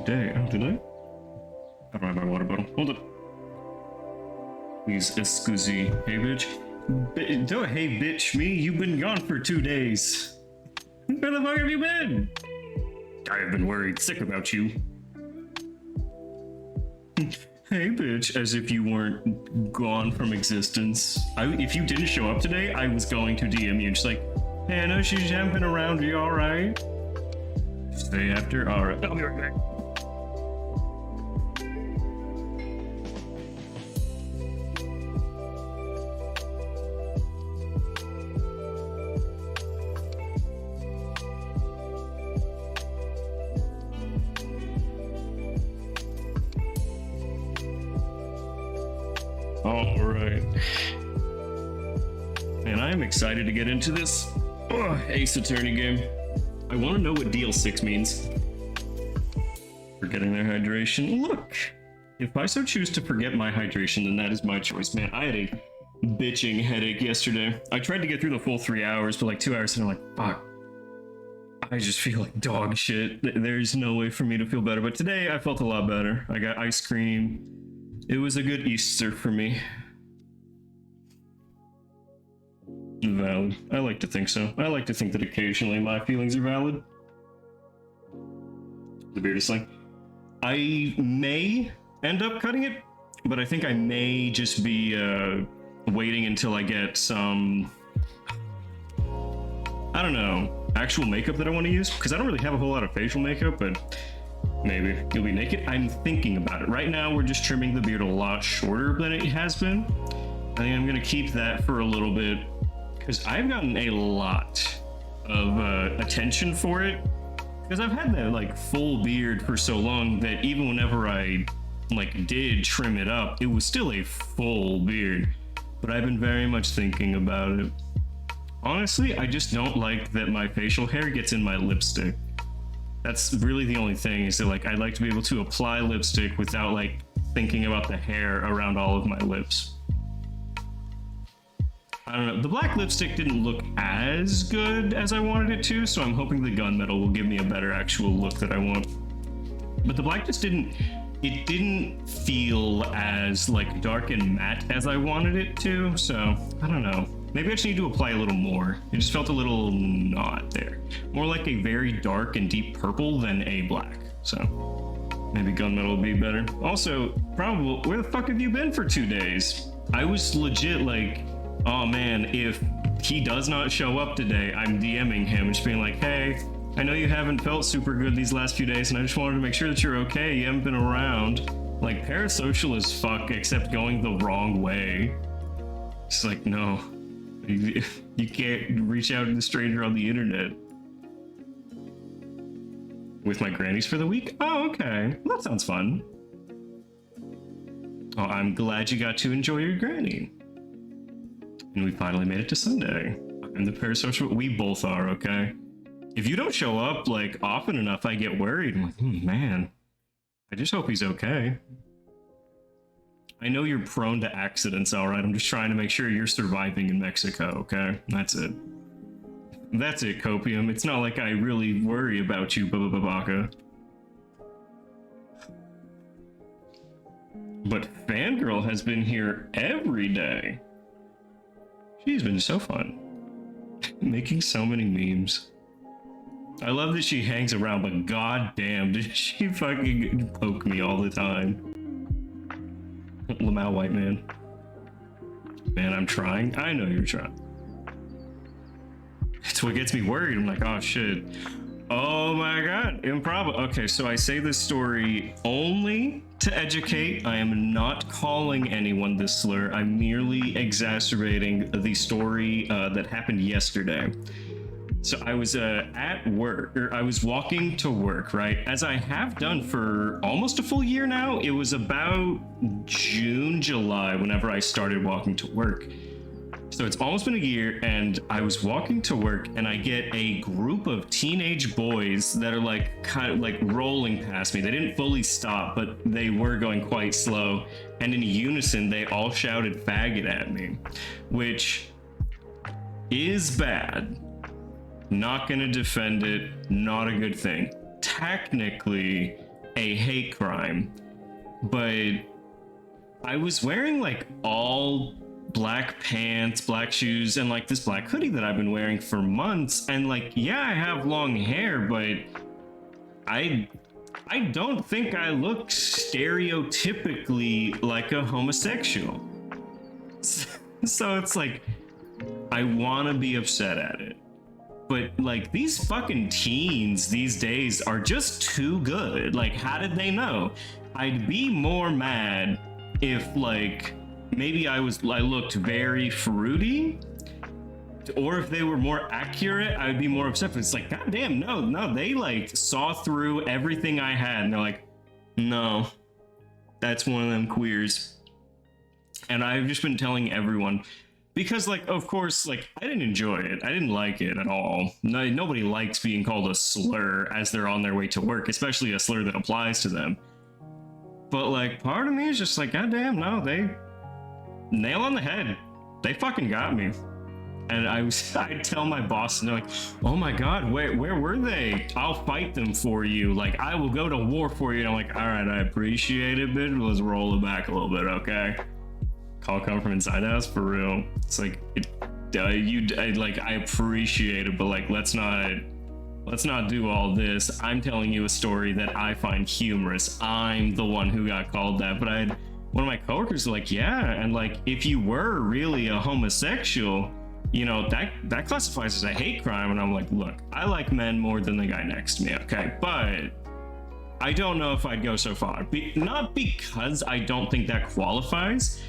today. Oh, did I? I don't have my water bottle. Hold up. Please, excusez. Hey, bitch. Hey, bitch, me? You've been gone for 2 days. Where the fuck have you been? I have been worried sick about you. Hey, bitch, as if you weren't gone from existence. If you didn't show up today, I was going to DM you. And she's like, hey, I know she's jumping around. Are you alright? Stay after? Alright. I'll be right back. Alright. Man, I am excited to get into this Ace Attorney game. I want to know what DL6 means. Forgetting their hydration. Look! If I so choose to forget my hydration, then that is my choice. Man, I had a bitching headache yesterday. I tried to get through the full 3 hours, but like 2 hours and I'm like, fuck. I just feel like dog shit. There's no way for me to feel better. But today I felt a lot better. I got ice cream. It was a good Easter for me. Valid. I like to think so. I like to think that occasionally my feelings are valid. The beard is like, I may end up cutting it, but I think I may just be waiting until I get some, I don't know, actual makeup that I want to use, because I don't really have a whole lot of facial makeup, but maybe you'll be naked. I'm thinking about it. Right now, we're just trimming the beard a lot shorter than it has been. I think I'm going to keep that for a little bit because I've gotten a lot of attention for it because I've had that like full beard for so long that even whenever I like did trim it up, it was still a full beard. But I've been very much thinking about it. Honestly, I just don't like that my facial hair gets in my lipstick. That's really the only thing, is that like I like to be able to apply lipstick without like thinking about the hair around all of my lips. I don't know, the black lipstick didn't look as good as I wanted it to, so I'm hoping the gunmetal will give me a better actual look that I want. But the black just didn't feel as like dark and matte as I wanted it to, so I don't know. Maybe I just need to apply a little more. It just felt a little not there. More like a very dark and deep purple than a black. So maybe gunmetal will be better. Also, probably, where the fuck have you been for 2 days? I was legit like, oh man, if he does not show up today, I'm DMing him and just being like, hey, I know you haven't felt super good these last few days and I just wanted to make sure that you're okay. You haven't been around. Like, parasocial as fuck, except going the wrong way. It's like, no. You can't reach out to the stranger on the internet. With my grannies for the week? Oh, okay. That sounds fun. Oh, I'm glad you got to enjoy your granny. And we finally made it to Sunday. I'm the parasocial. We both are, okay? If you don't show up, like, often enough, I get worried. I'm like, man, I just hope he's okay. I know you're prone to accidents, alright? I'm just trying to make sure you're surviving in Mexico, okay? That's it. That's it, Copium. It's not like I really worry about you, Baba. But Fangirl has been here every day. She's been so fun. Making so many memes. I love that she hangs around, but goddamn, does she fucking poke me all the time. Lamau White Man. Man, I'm trying. I know you're trying. It's what gets me worried. I'm like, oh shit. Oh my god, improv. Okay, so I say this story only to educate. I am not calling anyone this slur. I'm merely exacerbating the story that happened yesterday. So I was at work, or I was walking to work, right? As I have done for almost a full year now. It was about June, July, whenever I started walking to work. So it's almost been a year, and I was walking to work, and I get a group of teenage boys that are like kind of like rolling past me. They didn't fully stop, but they were going quite slow. And in unison, they all shouted faggot at me, which is bad. Not gonna defend it, not a good thing. Technically, a hate crime, but I was wearing like all black pants, black shoes, and like this black hoodie that I've been wearing for months. And like, yeah, I have long hair, but I don't think I look stereotypically like a homosexual. So it's like, I want to be upset at it. But like, these fucking teens these days are just too good. Like, how did they know? I'd be more mad if like maybe I looked very fruity, or if they were more accurate, I would be more upset. But it's like, goddamn, no, they like saw through everything I had, and they're like, no, that's one of them queers. And I've just been telling everyone, because like, of course, like, I didn't enjoy it. I didn't like it at all. Nobody likes being called a slur as they're on their way to work, especially a slur that applies to them. But like, part of me is just like, goddamn, no, they nail on the head. They fucking got me. And I'd tell my boss, and they're like, oh my God, where were they? I'll fight them for you. Like, I will go to war for you. And I'm like, all right, I appreciate it, but let's roll it back a little bit, okay? Call come from inside the house, for real. It's like, I appreciate it, but like, let's not do all this. I'm telling you a story that I find humorous. I'm the one who got called that. But I had one of my coworkers like, yeah, and like, if you were really a homosexual, you know, that classifies as a hate crime. And I'm like, look, I like men more than the guy next to me, okay? But I don't know if I'd go so far. Not because I don't think that qualifies,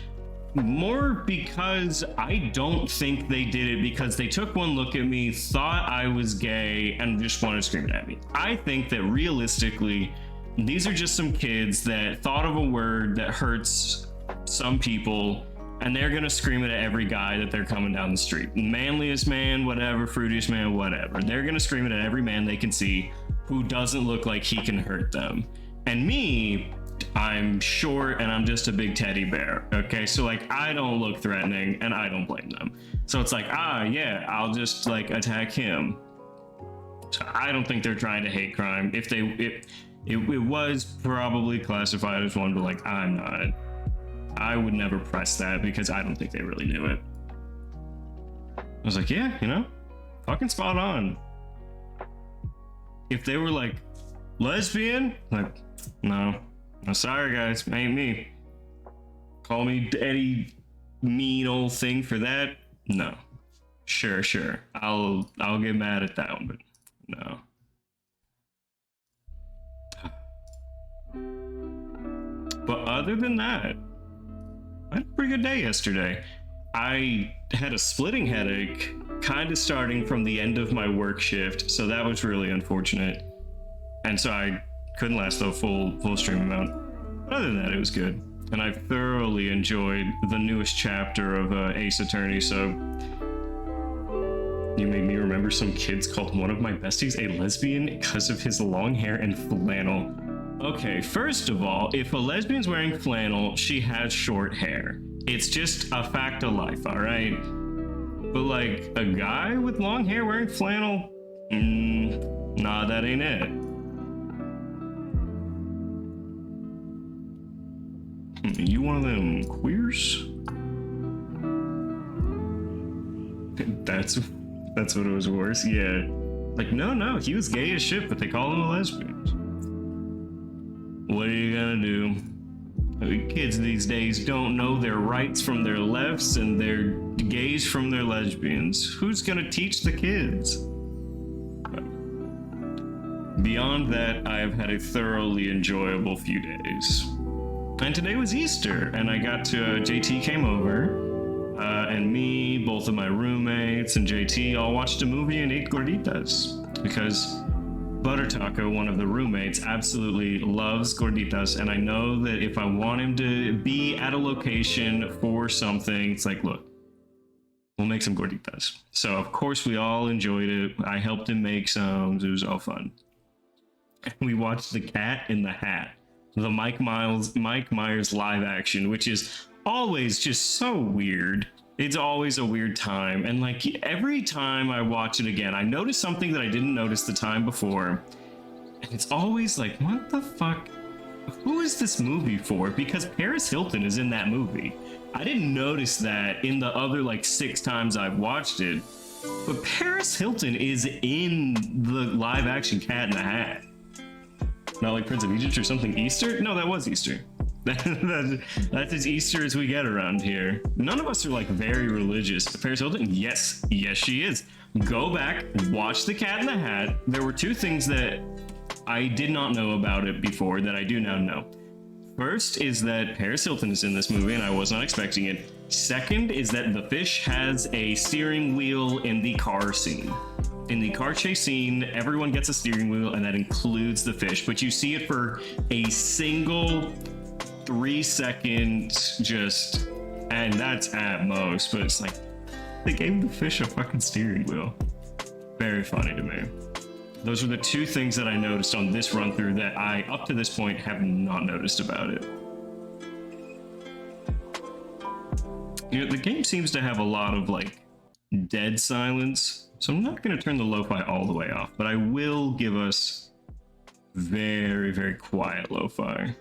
more because I don't think they did it because they took one look at me, thought I was gay, and just wanted to scream it at me. I think that realistically, these are just some kids that thought of a word that hurts some people, and they're gonna scream it at every guy that they're coming down the street. Manliest man, whatever, fruitiest man, whatever. They're gonna scream it at every man they can see who doesn't look like he can hurt them. And me, I'm short and I'm just a big teddy bear, okay? So like, I don't look threatening and I don't blame them. So it's like, yeah, I'll just like attack him. So I don't think they're trying to hate crime. If it was probably classified as one, but like, I'm not. I would never press that because I don't think they really knew it. I was like, yeah, you know, fucking spot on. If they were like, lesbian, like, no, sorry guys, ain't me. Call me any mean old thing for that? No. Sure. I'll get mad at that one, but no. But other than that, I had a pretty good day yesterday. I had a splitting headache, kind of starting from the end of my work shift, so that was really unfortunate. And so I couldn't last the full stream amount. But other than that, it was good. And I thoroughly enjoyed the newest chapter of Ace Attorney, so you made me remember some kids called one of my besties a lesbian because of his long hair and flannel. Okay, first of all, if a lesbian's wearing flannel, she has short hair. It's just a fact of life, all right? But like, a guy with long hair wearing flannel? Nah, that ain't it. You one of them queers? That's what it was worse, yeah. Like, no, he was gay as shit, but they call him a lesbian. What are you gonna do? Kids these days don't know their rights from their lefts and their gays from their lesbians. Who's gonna teach the kids? Beyond that, I have had a thoroughly enjoyable few days. And today was Easter, and I got to, JT came over, and me, both of my roommates, and JT all watched a movie and ate gorditas, because Butter Taco, one of the roommates, absolutely loves gorditas, and I know that if I want him to be at a location for something, it's like, look, we'll make some gorditas. So of course we all enjoyed it. I helped him make some. It was all fun. We watched The Cat in the Hat, the Mike Myers live action, which is always just so weird. It's always a weird time, and like every time I watch it again, I notice something that I didn't notice the time before, and it's always like, what the fuck who is this movie for? Because Paris Hilton is in that movie. I didn't notice that in the other like 6 times I've watched it, but Paris Hilton is in the live action Cat in the Hat. Not like Prince of Egypt or something. Easter? No, that was Easter. That's as Easter as we get around here. None of us are like very religious. Paris Hilton? Yes, she is. Go back, watch the Cat in the Hat. There were 2 things that I did not know about it before that I do now know. First is that Paris Hilton is in this movie and I was not expecting it. Second is that the fish has a steering wheel in the car scene. In the car chase scene, everyone gets a steering wheel and that includes the fish, but you see it for a single 3 seconds just, and that's at most, but it's like, they gave the fish a fucking steering wheel. Very funny to me. Those are the 2 things that I noticed on this run through that I, up to this point, have not noticed about it. You know, the game seems to have a lot of like dead silence, so I'm not going to turn the lo-fi all the way off, but I will give us very, very quiet lo-fi.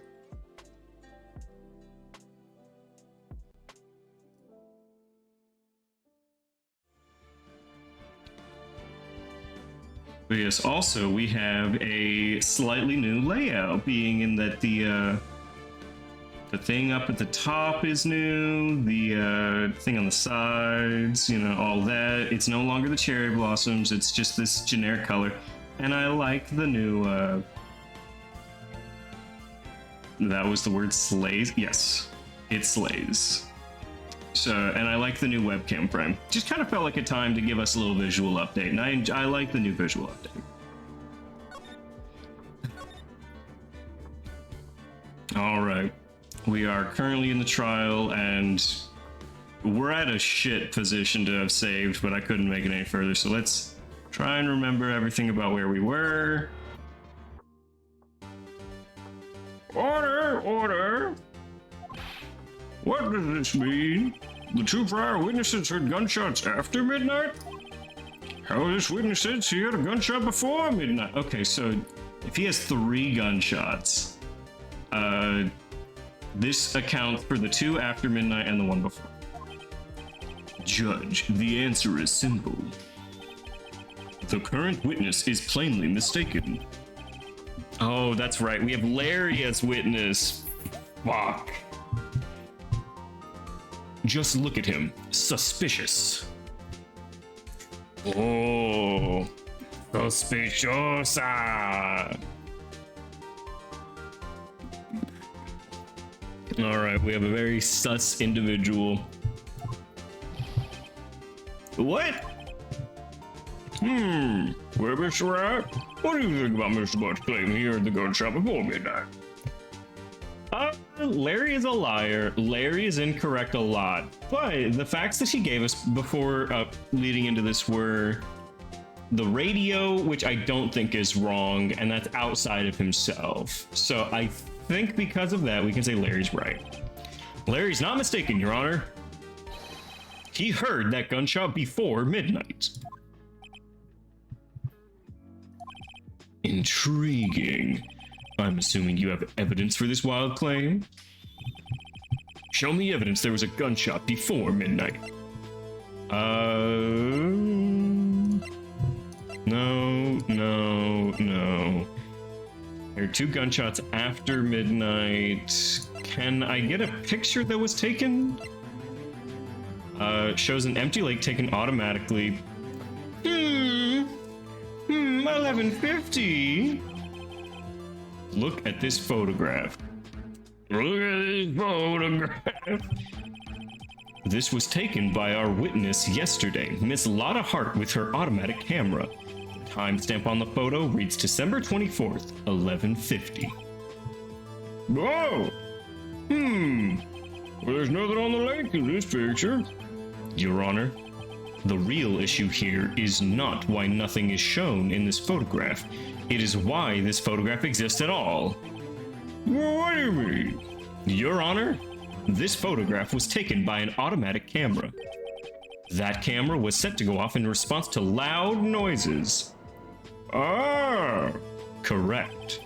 But yes, also we have a slightly new layout, being in that the thing up at the top is new, the thing on the sides, you know, all that. It's no longer the cherry blossoms, it's just this generic color. And I like the new, that was the word slays? Yes, it slays. So, and I like the new webcam frame. Just kind of felt like a time to give us a little visual update, and I like the new visual update. All right, we are currently in the trial, and we're at a shit position to have saved, but I couldn't make it any further, so let's try and remember everything about where we were. Order, order! What does this mean? The 2 prior witnesses heard gunshots after midnight? How this witness says he heard a gunshot before midnight? Okay, so if he has 3 gunshots, this accounts for the 2 after midnight and the 1 before. Judge, the answer is simple. The current witness is plainly mistaken. Oh, that's right. We have Larry as witness. Fuck. Just look at him. Suspicious. Oh. Suspiciosa. Alright, we have a very sus individual. What? Well, Mr. Wright, what do you think about Mr. Butt's claim he heard the gunshot before midnight? Larry is a liar. Larry is incorrect a lot. But the facts that he gave us before leading into this were the radio, which I don't think is wrong, and that's outside of himself. So I think because of that, we can say Larry's right. Larry's not mistaken, Your Honor. He heard that gunshot before midnight. Intriguing. I'm assuming you have evidence for this wild claim? Show me evidence there was a gunshot before midnight. No. There are 2 gunshots after midnight. Can I get a picture that was taken? Shows an empty lake taken automatically. 1150. Look at this photograph. Look at this photograph. This was taken by our witness yesterday, Miss Lotta Hart, with her automatic camera. The timestamp on the photo reads December 24th, 1150. Whoa! Well, there's nothing on the lake in this picture. Your Honor, the real issue here is not why nothing is shown in this photograph. It is why this photograph exists at all. What do you mean? Your Honor, this photograph was taken by an automatic camera. That camera was set to go off in response to loud noises. Ah! Correct.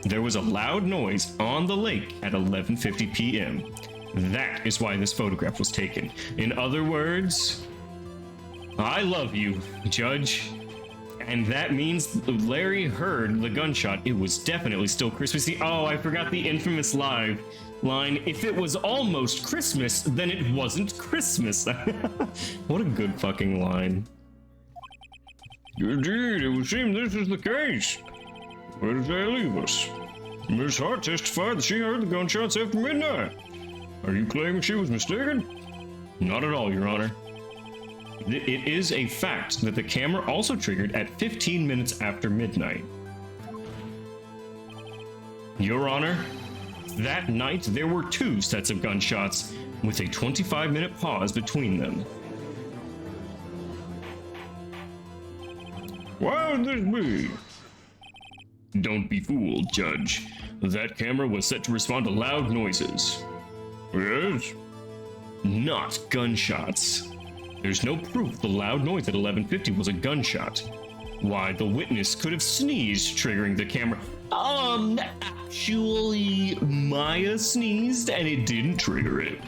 There was a loud noise on the lake at 11:50 p.m. That is why this photograph was taken. In other words, I love you, Judge. And that means Larry heard the gunshot. It was definitely still Christmassy. Oh, I forgot the infamous line. If it was almost Christmas, then it wasn't Christmas. What a good fucking line. Indeed, it would seem this is the case. Where does that leave us? Miss Hart testified that she heard the gunshots after midnight. Are you claiming she was mistaken? Not at all, Your Honor. It is a fact that the camera also triggered at 15 minutes after midnight. Your Honor, that night there were 2 sets of gunshots with a 25-minute pause between them. Why would this be? Don't be fooled, Judge. That camera was set to respond to loud noises. Yes? Not gunshots. There's no proof the loud noise at 11:50 was a gunshot. Why, the witness could have sneezed, triggering the camera. Actually, Maya sneezed and it didn't trigger it.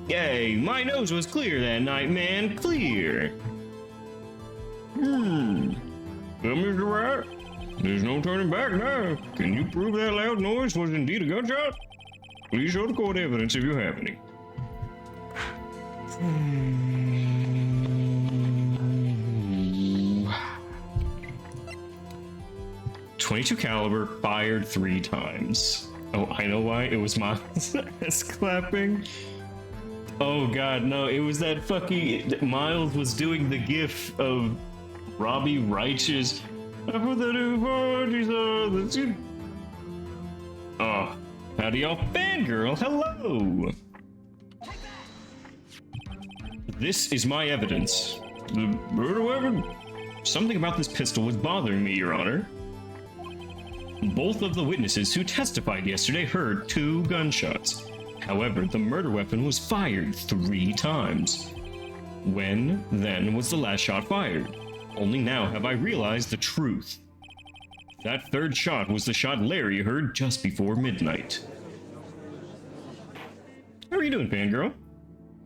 Yay, my nose was clear that night, man, clear. Mr. Wright, there's no turning back now. Can you prove that loud noise was indeed a gunshot? Please show the court evidence if you have any. 22 caliber, fired 3 times. Oh, I know why. It was Miles ass clapping. Oh god, no, it was that fucking Miles was doing the gif of Robbie Righteous. I put the new parties on the... Oh, howdy y'all, fangirl, hello! This is my evidence. The murder weapon? Something about this pistol was bothering me, Your Honor. Both of the witnesses who testified yesterday heard 2 gunshots. However, the murder weapon was fired 3 times. When, then, was the last shot fired? Only now have I realized the truth. That 3rd shot was the shot Larry heard just before midnight. How are you doing, fangirl?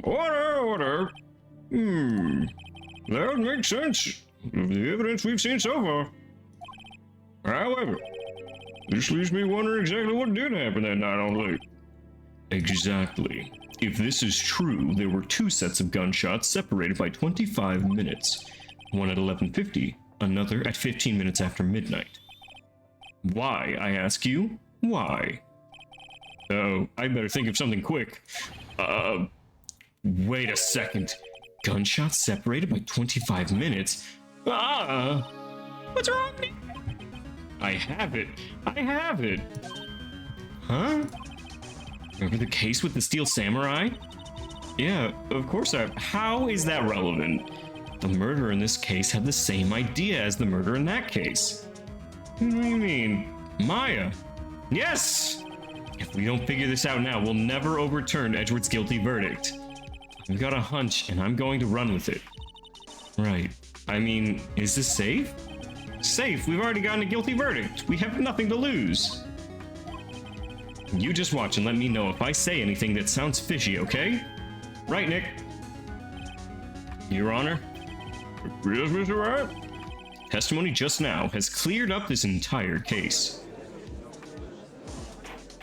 Whatever. That would make sense of the evidence we've seen so far. However, this leaves me wondering exactly what did happen that night on the lake. Exactly. If this is true, there were 2 sets of gunshots separated by 25 minutes. One at 11:50, another at 15 minutes after midnight. Why, I ask you? Why? Oh, I better think of something quick. Wait a second. Gunshots separated by 25 minutes? What's wrong with me? I have it. Huh? Remember the case with the Steel Samurai? Yeah, of course I have. How is that relevant? The murderer in this case had the same idea as the murderer in that case. What do you mean? Maya? Yes! If we don't figure this out now, we'll never overturn Edward's guilty verdict. I've got a hunch, and I'm going to run with it. Right. I mean, is this safe? Safe? We've already gotten a guilty verdict. We have nothing to lose. You just watch and let me know if I say anything that sounds fishy, okay? Right, Nick? Your Honor? Yes, Mr. Wright? Testimony just now has cleared up this entire case.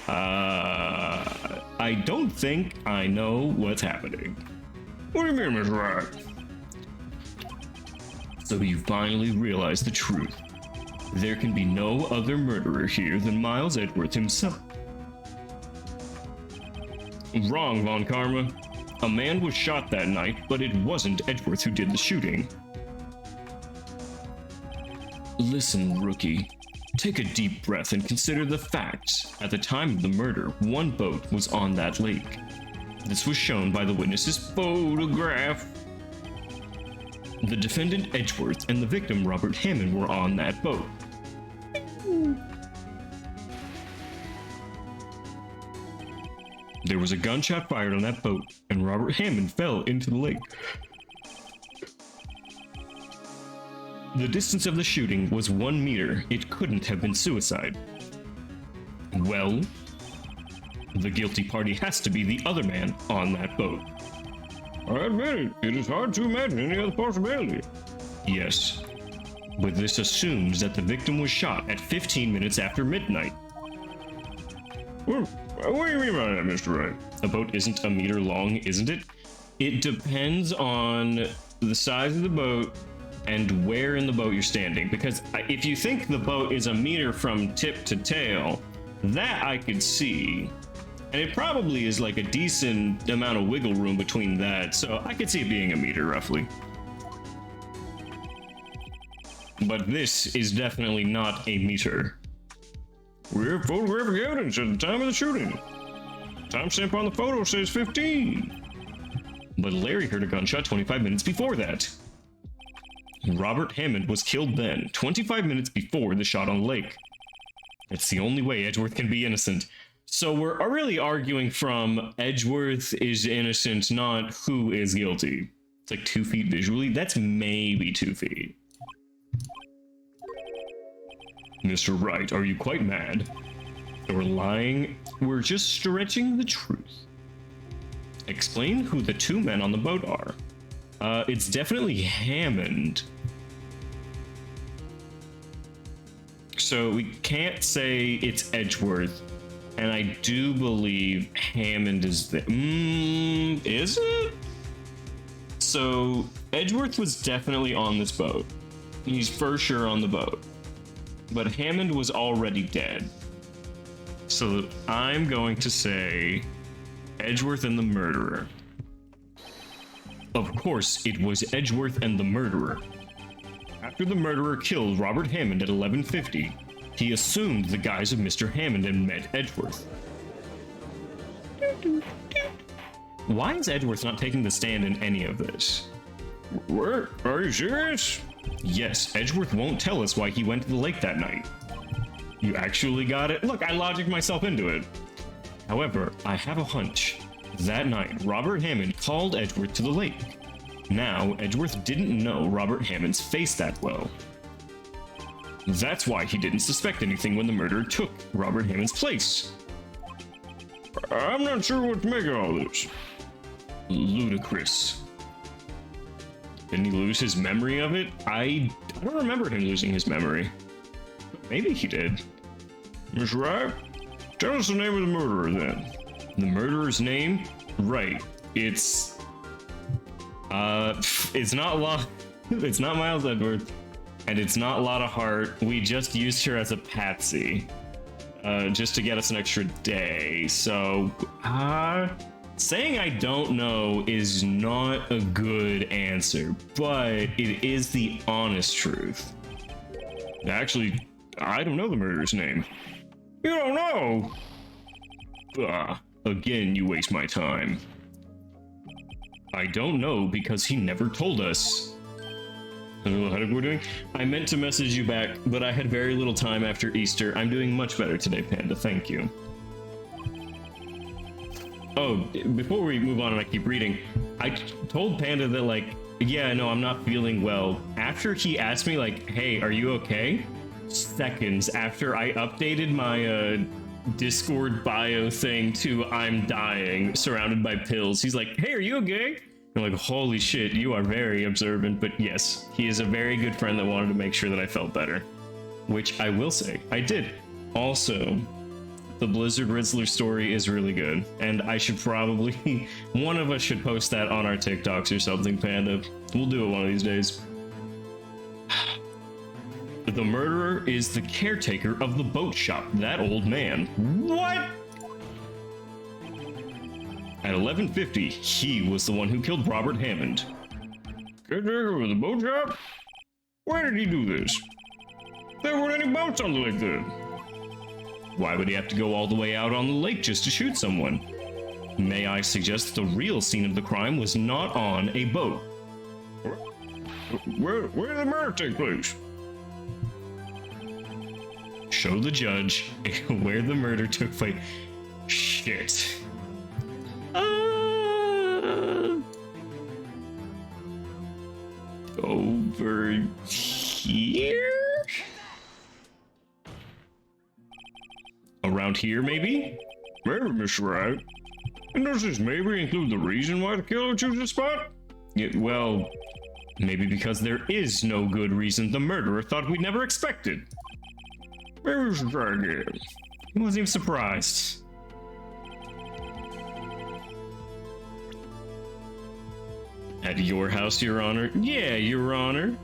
I don't think I know what's happening. What do you mean, Mr. Wright? So you finally realize the truth. There can be no other murderer here than Miles Edgeworth himself. Wrong, Von Karma. A man was shot that night, but it wasn't Edgeworth who did the shooting. Listen, rookie. Take a deep breath and consider the facts. At the time of the murder, 1 boat was on that lake. This was shown by the witness's photograph. The defendant Edgeworth and the victim Robert Hammond were on that boat. There was a gunshot fired on that boat, and Robert Hammond fell into the lake. The distance of the shooting was 1 meter. It couldn't have been suicide. Well, the guilty party has to be the other man on that boat. I admit it. It is hard to imagine any other possibility. Yes, but this assumes that the victim was shot at 15 minutes after midnight. What do you mean by that, Mr. Wright? A boat isn't a meter long, isn't it? It depends on the size of the boat and where in the boat you're standing. Because if you think the boat is a meter from tip to tail, that I could see. And it probably is like a decent amount of wiggle room between that, so I could see it being a meter roughly. But this is definitely not a meter. We have photographic evidence at the time of the shooting. Timestamp on the photo says 15. But Larry heard a gunshot 25 minutes before that. Robert Hammond was killed then, 25 minutes before the shot on the lake. It's the only way Edgeworth can be innocent. So we're really arguing from Edgeworth is innocent, not who is guilty. It's like 2 feet visually. That's maybe 2 feet. Mr. Wright, are you quite mad? We're lying. We're just stretching the truth. Explain who the 2 men on the boat are. It's definitely Hammond. So we can't say it's Edgeworth. And I do believe Hammond is the... is it? So Edgeworth was definitely on this boat. He's for sure on the boat. But Hammond was already dead. So I'm going to say Edgeworth and the murderer. Of course, it was Edgeworth and the murderer. After the murderer killed Robert Hammond at 11:50, he assumed the guise of Mr. Hammond and met Edgeworth. Why is Edgeworth not taking the stand in any of this? What? Are you serious? Yes, Edgeworth won't tell us why he went to the lake that night. You actually got it? Look, I logicked myself into it. However, I have a hunch. That night, Robert Hammond called Edgeworth to the lake. Now, Edgeworth didn't know Robert Hammond's face that well. That's why he didn't suspect anything when the murderer took Robert Hammond's place. I'm not sure what to make of all this. Ludicrous. Didn't he lose his memory of it? I don't remember him losing his memory. Maybe he did. Miss Wright, tell us the name of the murderer then. The murderer's name? Right. It's not it's not Miles Edgeworth, and it's not Lotta Hart. We just used her as a patsy, just to get us an extra day. So, saying I don't know is not a good answer, but it is the honest truth. Actually, I don't know the murderer's name. You don't know? Again, you waste my time. I don't know because he never told us. I don't know how we're doing. I meant to message you back, but I had very little time after Easter. I'm doing much better today, Panda. Thank you. Oh, before we move on and I keep reading, I told Panda that, like, yeah, no, I'm not feeling well. After he asked me, like, hey, are you okay? Seconds after I updated my Discord bio thing to I'm dying, surrounded by pills, he's like, hey, are you okay? I'm like, holy shit, you are very observant. But yes, he is a very good friend that wanted to make sure that I felt better, which I will say I did. Also, the Blizzard Rizzler story is really good, and I should probably, one of us should post that on our TikToks or something, Panda. We'll do it one of these days. The murderer is the caretaker of the boat shop, that old man. What? At 11:50, he was the one who killed Robert Hammond. Caretaker of the boat shop? Why did he do this? There weren't any boats on the lake then. Why would he have to go all the way out on the lake just to shoot someone? May I suggest the real scene of the crime was not on a boat? Where did the murder take place? Show the judge where the murder took place. Shit. Over here? Around Around here, maybe? Maybe, Mr. Wright. And does this maybe include the reason why the killer chose this spot? Yeah, well, maybe because there is no good reason the murderer thought we'd never expected. Maybe we should try again. He wasn't even surprised. At your house, Your Honor? Yeah, Your Honor.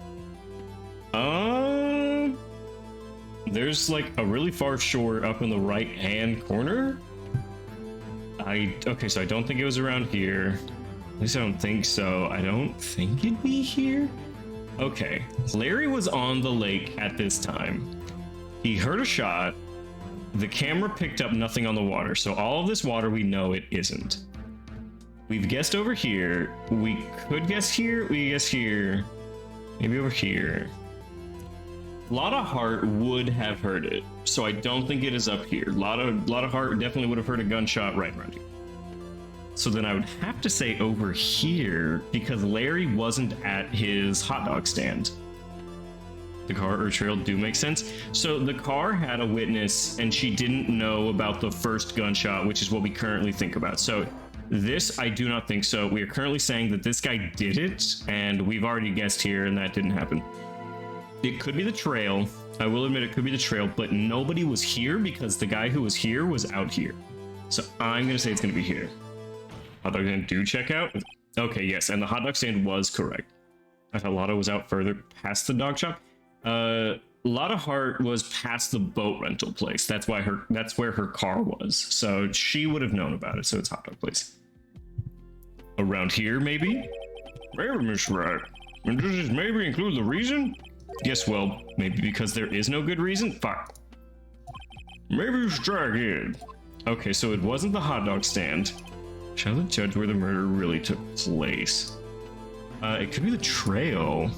There's like a really far shore up in the right-hand corner. Okay, so I don't think it was around here. At least I don't think so. I don't think it'd be here. Okay, Larry was on the lake at this time. He heard a shot. The camera picked up nothing on the water, so all of this water we know it isn't. We've guessed over here. We could guess here. We guess here. Maybe over here. Lotta Hart would have heard it, so I don't think it is up here. Lotta Hart definitely would have heard a gunshot right around here. So then I would have to say over here, because Larry wasn't at his hot dog stand. The car or trail do make sense. So the car had a witness, and she didn't know about the first gunshot, which is what we currently think about. So this, I do not think so. We are currently saying that this guy did it, and we've already guessed here, and that didn't happen. It could be the trail. I will admit it could be the trail, but nobody was here because the guy who was here was out here. So I'm going to say it's going to be here. Hot dog stand do check out? Okay, yes, and the hot dog stand was correct. I thought Lotta was out further past the dog shop. Lotta Hart was past the boat rental place. That's where her car was. So she would have known about it. So it's hot dog place. Around here, maybe? Maybe, Mr. Wright. And does this maybe include the reason? Yes, well, maybe because there is no good reason? Fuck. Maybe you should try again. Okay, so it wasn't the hot dog stand. Shall the judge where the murder really took place? It could be the trail.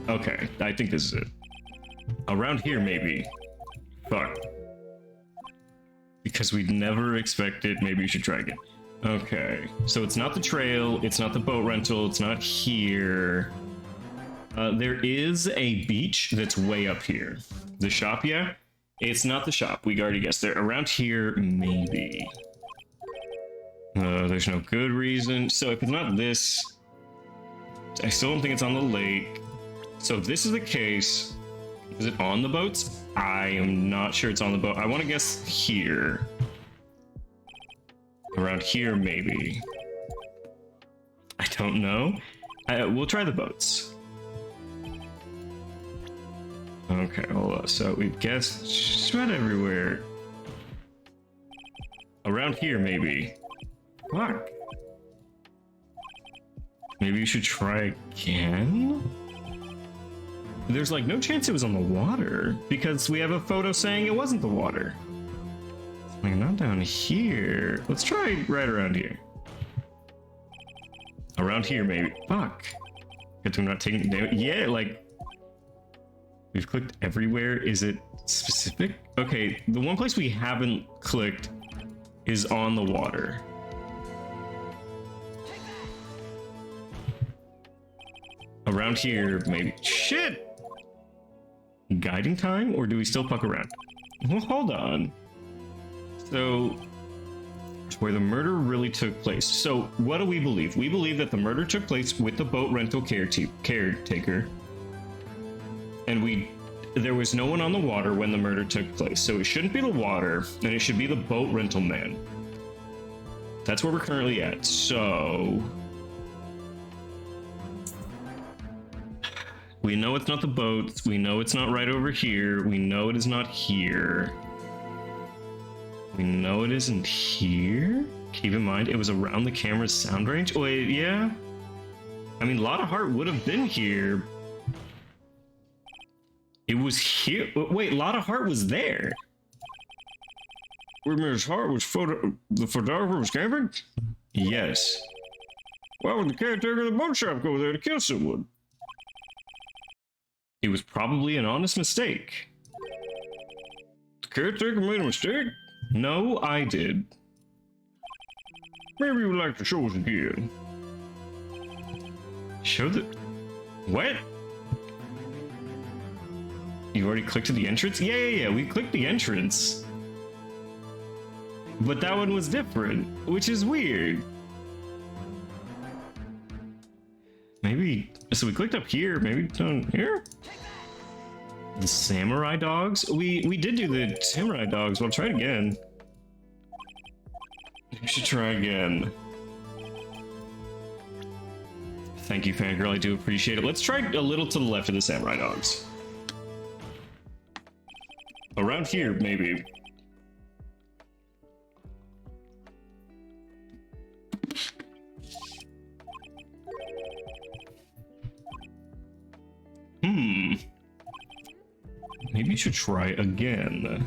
Okay, I think this is it. Around here, maybe. Fuck. Because we'd never expect it, maybe you should try again. Okay, so it's not the trail, it's not the boat rental, it's not here. There is a beach that's way up here. The shop, yeah? It's not the shop, we already guessed there. Around here, maybe. There's no good reason. So if it's not this, I still don't think it's on the lake. So if this is the case, is it on the boats? I am not sure it's on the boat. I want to guess here. Around here, maybe. I don't know. We'll try the boats. Okay, hold on. So we've guessed just about everywhere. Around here, maybe. Fuck. Maybe you should try again? There's like no chance it was on the water because we have a photo saying it wasn't the water. Like not down here. Let's try right around here. Around here, maybe. Fuck. Good thing we're not taking damage. Yeah, like we've clicked everywhere. Is it specific? Okay, the one place we haven't clicked is on the water. Around here, maybe. Shit! Guiding time, or do we still puck around? Well, hold on. So, where the murder really took place. So, what do we believe? We believe that the murder took place with the boat rental caretaker. And there was no one on the water when the murder took place. So it shouldn't be the water, and it should be the boat rental man. That's where we're currently at. So we know it's not the boats. We know it's not right over here. We know it is not here. We know it isn't here. Keep in mind, it was around the camera's sound range. Wait, yeah. I mean, Lotta Hart would have been here. It was here. Wait, Lotta Hart was there. Where Miss Hart was the photographer was camping? Yes. Why would the caretaker of the boat shop go there to kill someone? It was probably an honest mistake. The caretaker made a mistake? No, I did. Maybe you would like to show us again. Show the... What? You already clicked to the entrance? Yeah, we clicked the entrance. But that one was different, which is weird. Maybe, so we clicked up here, maybe down here? The samurai dogs? We did do the samurai dogs, we'll try it again. We should try again. Thank you, fangirl, I do appreciate it. Let's try a little to the left of the samurai dogs. Around here, maybe. Maybe you should try again.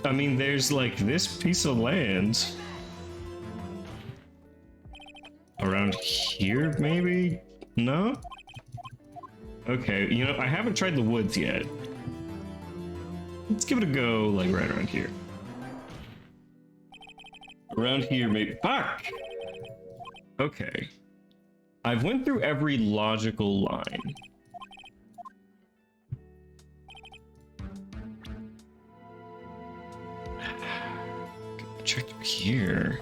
I mean, there's like this piece of land. Around here, maybe? No? Okay, you know, I haven't tried the woods yet. Let's give it a go, like, right around here. Around here, maybe. Fuck! Okay. I've went through every logical line. Check here.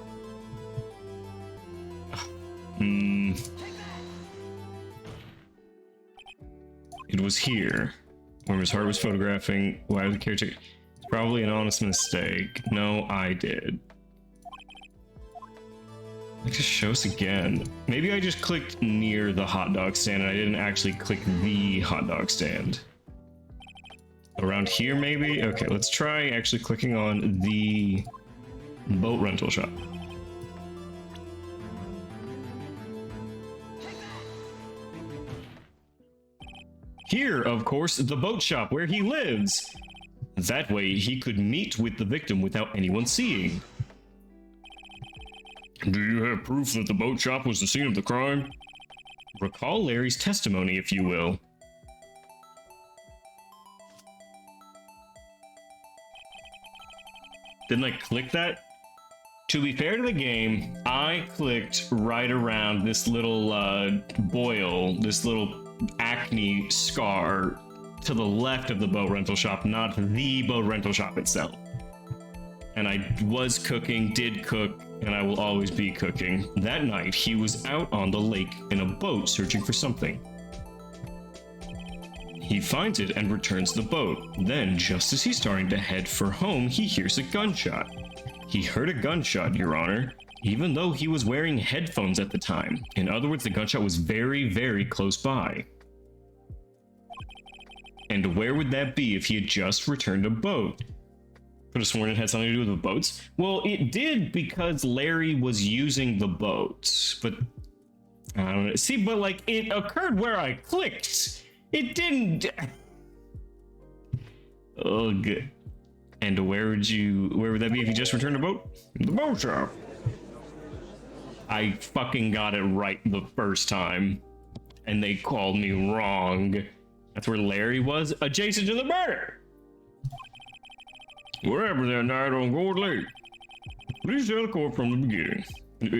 It was here, where Miss Hart was photographing. Why was the caretaker? It's probably an honest mistake. No, I did. Like, just show us again. Maybe I just clicked near the hot dog stand and I didn't actually click the hot dog stand. Around here, maybe? Okay, let's try actually clicking on the boat rental shop. Here, of course, the boat shop where he lives. That way, he could meet with the victim without anyone seeing. Do you have proof that the boat shop was the scene of the crime? Recall Larry's testimony, if you will. Didn't I click that? To be fair to the game, I clicked right around this little boil, this little acne scar to the left of the boat rental shop, not the boat rental shop itself. And I was cooking, did cook, and I will always be cooking. That night, he was out on the lake in a boat searching for something. He finds it and returns the boat. Then, just as he's starting to head for home, he hears a gunshot. He heard a gunshot, Your Honor, even though he was wearing headphones at the time. In other words, the gunshot was very, very close by. And where would that be if he had just returned a boat? Could have sworn it had something to do with the boats. Well, it did because Larry was using the boats, but I don't know. See, but like it occurred where I clicked. It didn't. Ugh. And where would that be if you just returned a boat? The boat shop. I fucking got it right the first time, and they called me wrong. That's where Larry was, adjacent to the murder. What happened that night on Gold Lake? Please tell the court from the beginning.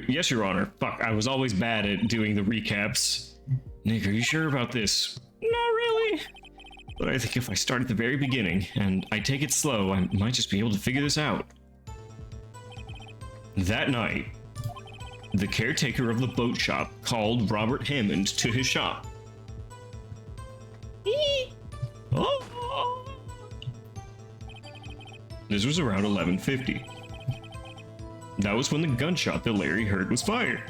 Yes, Your Honor. Fuck, I was always bad at doing the recaps. Nick, are you sure about this? Not really. But I think if I start at the very beginning, and I take it slow, I might just be able to figure this out. That night, the caretaker of the boat shop called Robert Hammond to his shop. Oh. This was around 11:50. That was when the gunshot that Larry heard was fired.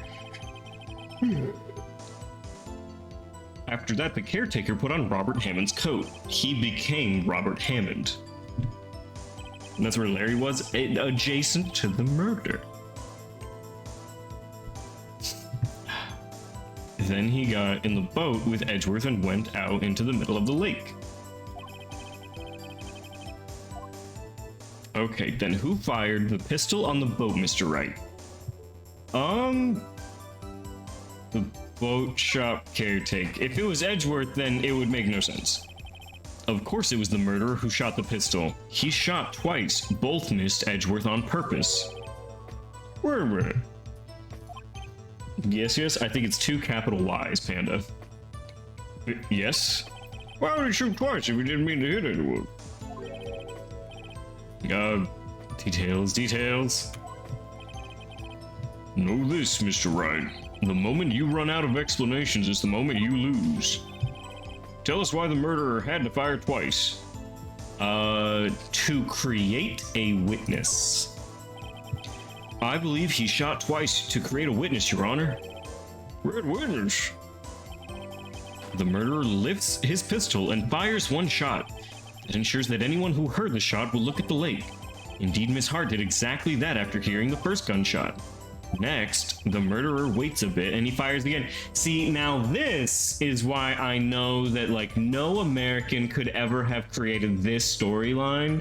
After that, the caretaker put on Robert Hammond's coat. He became Robert Hammond. And that's where Larry was, adjacent to the murder. Then he got in the boat with Edgeworth and went out into the middle of the lake. Okay, then who fired the pistol on the boat, Mr. Wright? The boat shop caretaker. If it was Edgeworth, then it would make no sense. Of course it was the murderer who shot the pistol. He shot twice. Both missed Edgeworth on purpose. Wait a minute. Yes, I think it's 2 capital Y's, Panda. Yes? Why would he shoot twice if he didn't mean to hit anyone? Details. Know this, Mr. Wright. The moment you run out of explanations is the moment you lose. Tell us why the murderer had to fire twice. To create a witness. I believe he shot twice to create a witness, Your Honor. Red witness? The murderer lifts his pistol and fires one shot. It ensures that anyone who heard the shot will look at the lake. Indeed, Miss Hart did exactly that after hearing the first gunshot. Next, the murderer waits a bit and he fires again. See, now this is why I know that, like, no American could ever have created this storyline.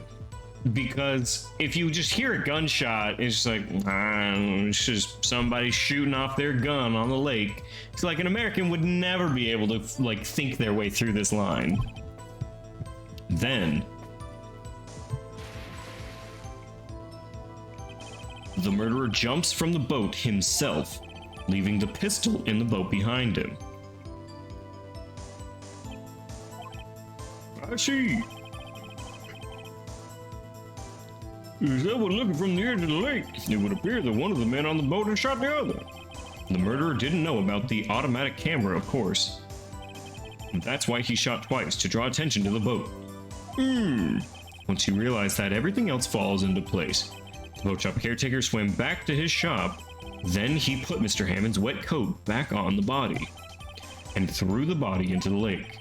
Because if you just hear a gunshot, it's just like, it's just somebody shooting off their gun on the lake. It's like an American would never be able to, like, think their way through this line. Then the murderer jumps from the boat himself, leaving the pistol in the boat behind him. I see. Is that what, looking from the edge of the lake, it would appear that one of the men on the boat had shot the other? The murderer didn't know about the automatic camera, of course. That's why he shot twice, to draw attention to the boat. Once he realized that, everything else falls into place. The boat shop caretaker swam back to his shop. Then he put Mr. Hammond's wet coat back on the body and threw the body into the lake.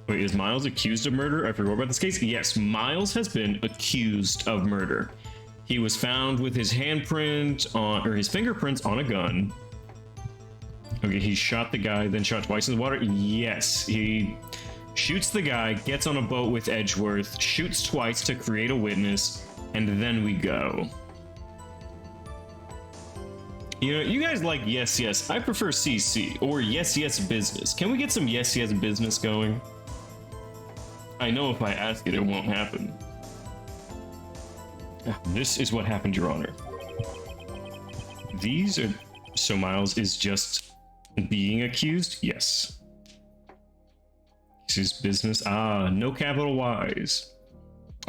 Wait, is Miles accused of murder? I forgot about this case. Yes, Miles has been accused of murder. He was found with his handprint on, or his fingerprints on a gun. Okay, he shot the guy, then shot twice in the water. Yes, he shoots the guy, gets on a boat with Edgeworth, shoots twice to create a witness, and then we go. You know, you guys like Yes Yes. I prefer CC or Yes Yes Business. Can we get some Yes Yes Business going? I know if I ask it, it won't happen. This is what happened, Your Honor. These are... So Miles is just being accused? Yes. This is business. Ah, no capital Y's.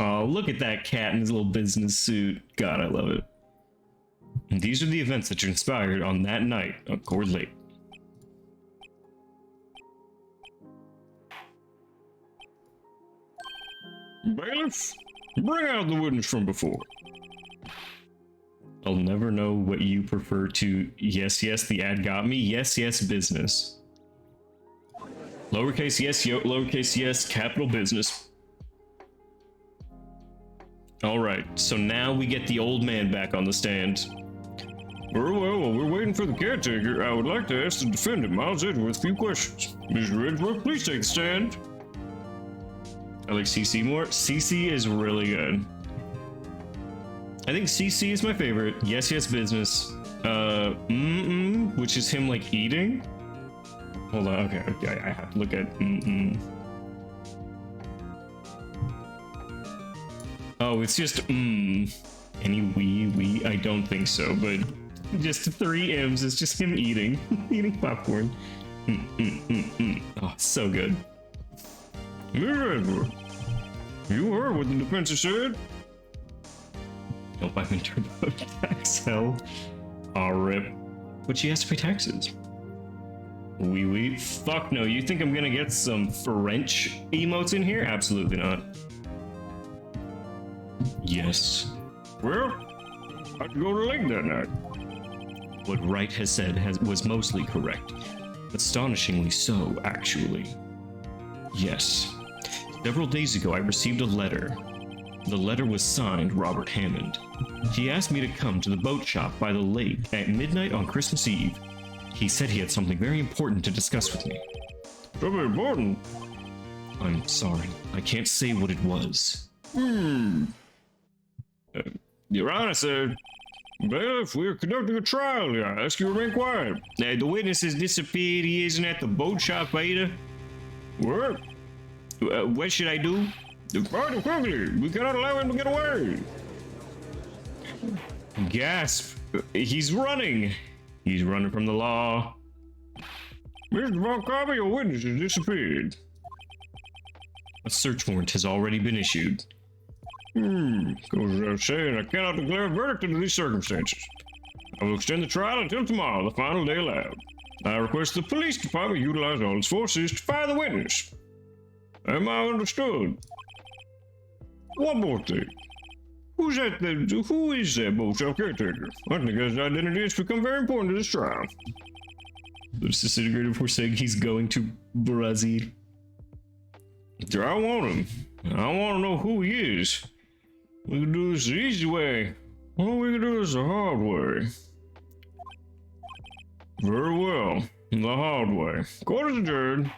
Oh, look at that cat in his little business suit. God, I love it. And these are the events that transpired on that night on Cord Lake. Bailiff, bring out the witness from before. I'll never know what you prefer to Yes Yes, the ad got me. Yes Yes Business. Lowercase yes, lowercase yes, capital business. Alright, so now we get the old man back on the stand. Very well, while we're waiting for the caretaker, I would like to ask the defendant, Miles Edgeworth, a few questions. Mr. Edgeworth, please take a stand. I like CC more. CC is really good. I think CC is my favorite. Yes Yes Business. Which is him like eating. Hold on, okay, I have to look at Oh, it's just Any wee, I don't think so, but just 3 M's, it's just him eating. Eating popcorn. Oh, so good. Mr. Edgeworth, you heard what the defense has said? Nope, I'm in TurboTax hell. Aw, rip. But she has to pay taxes. Wee. Fuck no, you think I'm gonna get some French emotes in here? Absolutely not. Yes. Well, I'd go to the lake that night. What Wright has said was mostly correct. Astonishingly so, actually. Yes. Several days ago, I received a letter. The letter was signed Robert Hammond. He asked me to come to the boat shop by the lake at midnight on Christmas Eve. He said he had something very important to discuss with me. Something important? I'm sorry, I can't say what it was. Your Honor, sir. Bailiff, we're conducting a trial here. I ask you to remain quiet. The witness has disappeared. He isn't at the boat shop either. What? What should I do? Depart quickly. We cannot allow him to get away. Gasp. He's running. He's running from the law. Mr. Von Carver, your witness has disappeared. A search warrant has already been issued. Goes without saying, I cannot declare a verdict under these circumstances. I will extend the trial until tomorrow, the final day allowed. I request the police department utilize all its forces to fire the witness. Am I understood? One more thing. Who is that motel caretaker? I think his identity has become very important to this trial. There's disintegrated before saying he's going to Brazil. I want him. I want to know who he is. We can do this the easy way, or we can do this the hard way. Very well, the hard way. Court is adjourned.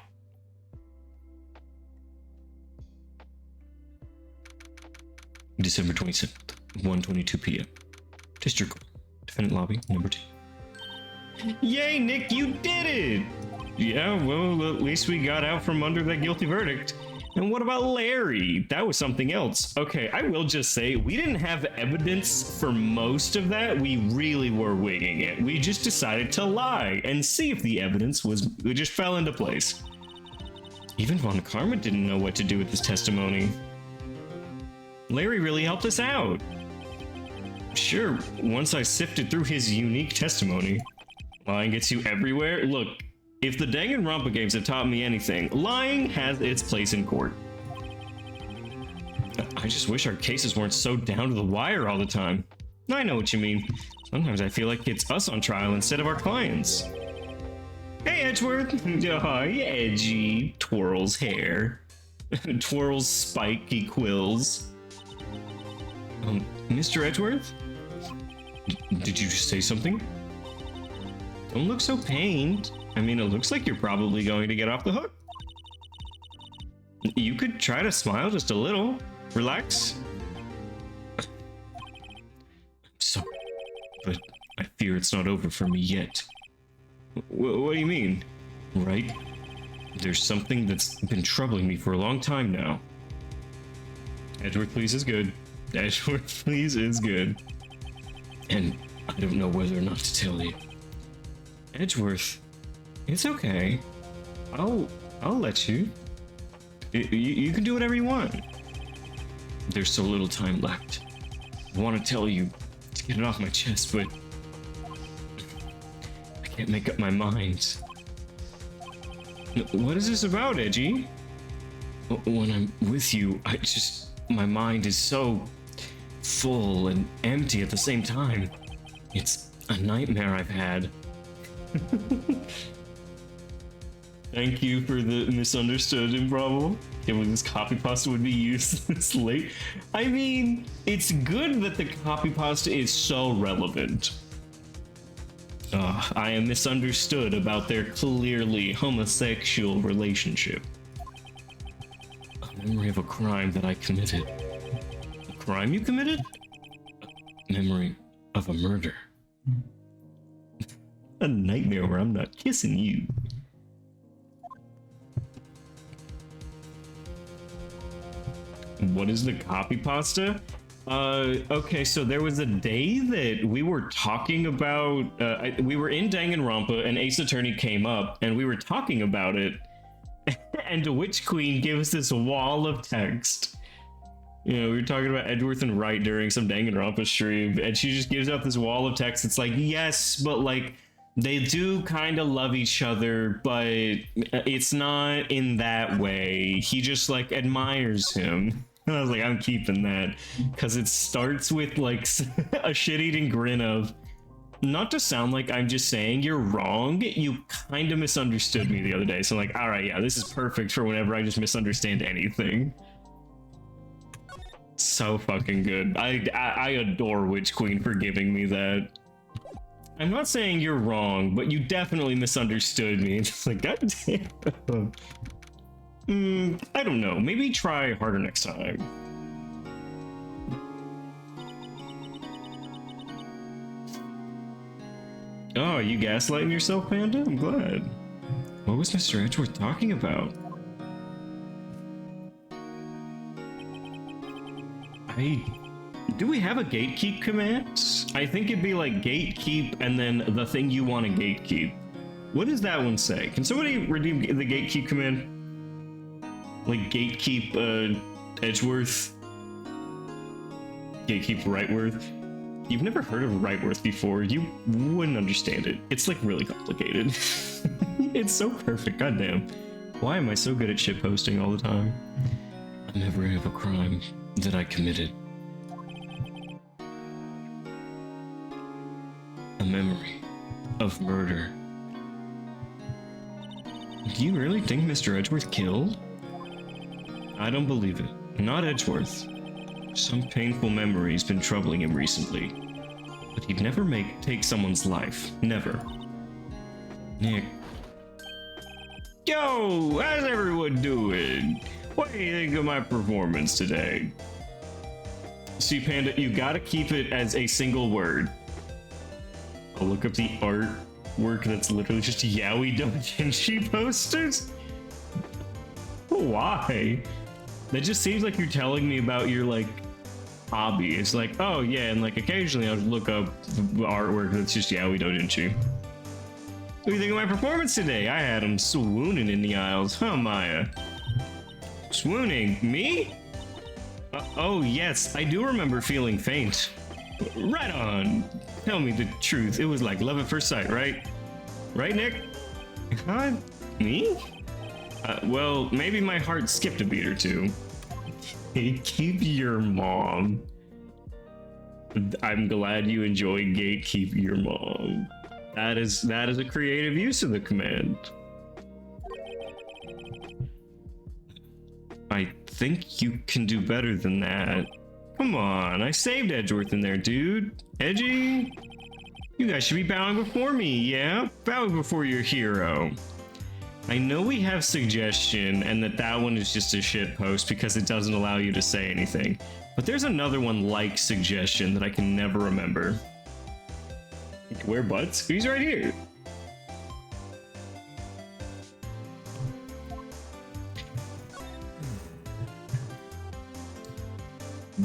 December 27th, 1:22 p.m. District Court, Defendant Lobby, number 2. Yay, Nick, you did it! Yeah, well, at least we got out from under that guilty verdict. And what about Larry? That was something else. Okay, I will just say, we didn't have evidence for most of that. We really were winging it. We just decided to lie and see if the evidence it just fell into place. Even Von Karma didn't know what to do with his testimony. Larry really helped us out. Sure, once I sifted through his unique testimony. Lying gets you everywhere. Look, if the Danganronpa games have taught me anything, lying has its place in court. I just wish our cases weren't so down to the wire all the time. I know what you mean. Sometimes I feel like it's us on trial instead of our clients. Hey, Edgeworth. Oh, edgy. Twirls hair. Twirls spiky quills. Mr. Edgeworth? Did you just say something? Don't look so pained. I mean, it looks like you're probably going to get off the hook. You could try to smile just a little. Relax. I'm sorry, but I fear it's not over for me yet. What do you mean? Right? There's something that's been troubling me for a long time now. Edgeworth, please, is good. Edgeworth, please, is good. And I don't know whether or not to tell you. Edgeworth, it's okay. I'll let you. You can do whatever you want. There's so little time left. I want to tell you to get it off my chest, but I can't make up my mind. What is this about, Edgy? When I'm with you, my mind is so full and empty at the same time. It's a nightmare I've had. Thank you for the misunderstood improbable. Can't believe this copy pasta would be used this late. I mean, it's good that the copy pasta is so relevant. I am misunderstood about their clearly homosexual relationship. A memory of a crime that I committed. A crime you committed? A memory of a murder. A nightmare where I'm not kissing you. What is the copy pasta? Okay, so there was a day that we were talking about, we were in Danganronpa and Ace Attorney came up and we were talking about it and the Witch Queen gives this wall of text. You know, we were talking about Edgeworth and Wright during some Danganronpa stream and she just gives out this wall of text. It's like, yes, but like, they do kind of love each other, but it's not in that way. He just like admires him. And I was like, I'm keeping that because it starts with like a shit-eating grin of, not to sound like I'm just saying you're wrong, you kind of misunderstood me the other day. So I'm like, all right, yeah, this is perfect for whenever I just misunderstand anything. So fucking good. I adore Witch Queen for giving me that. I'm not saying you're wrong, but you definitely misunderstood me. It's like, god damn. I don't know. Maybe try harder next time. Oh, you gaslighting yourself, Panda? I'm glad. What was Mr. Edgeworth talking about? Do we have a gatekeep command? I think it'd be like gatekeep and then the thing you want to gatekeep. What does that one say? Can somebody redeem the gatekeep command? Like gatekeep Edgeworth? Gatekeep Wrightworth? You've never heard of Wrightworth before, you wouldn't understand it. It's like really complicated. It's so perfect, goddamn. Why am I so good at shitposting all the time? A memory of a crime that I committed. A memory of murder. Do you really think Mr. Edgeworth killed? I don't believe it. Not Edgeworth. Some painful memory's been troubling him recently. But he'd never take someone's life. Never. Nick. Yo, how's everyone doing? What do you think of my performance today? See, Panda, you gotta keep it as a single word. I'll look up the artwork that's literally just yaoi doujinshi posters. Why? That just seems like you're telling me about your, like, hobby. It's like, oh yeah, and like occasionally I'll look up artwork that's just yaoi doujinshi. What do you think of my performance today? I had him swooning in the aisles, huh, Maya? Swooning? Me? Oh yes, I do remember feeling faint. Right on. Tell me the truth. It was like love at first sight, right? Right, Nick? Huh? Me? Well, maybe my heart skipped a beat or two. Hey, keep your mom. I'm glad you enjoy gatekeep your mom. That is a creative use of the command. I think you can do better than that. Come on, I saved Edgeworth in there, dude. Edgy? You guys should be bowing before me, yeah? Bowing before your hero. I know we have suggestion and that one is just a shit post because it doesn't allow you to say anything. But there's another one like suggestion that I can never remember. Wear butts? He's right here.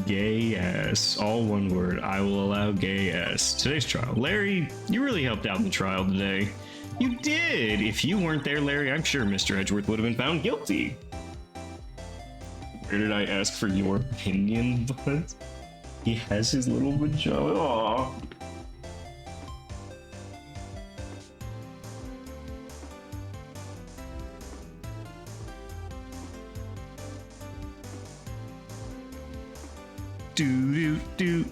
Gay ass. All one word. I will allow gay ass. Today's trial. Larry, you really helped out in the trial today. You did! If you weren't there, Larry, I'm sure Mr. Edgeworth would have been found guilty. Where did I ask for your opinion, bud? He has his little vagina. Aww. Do.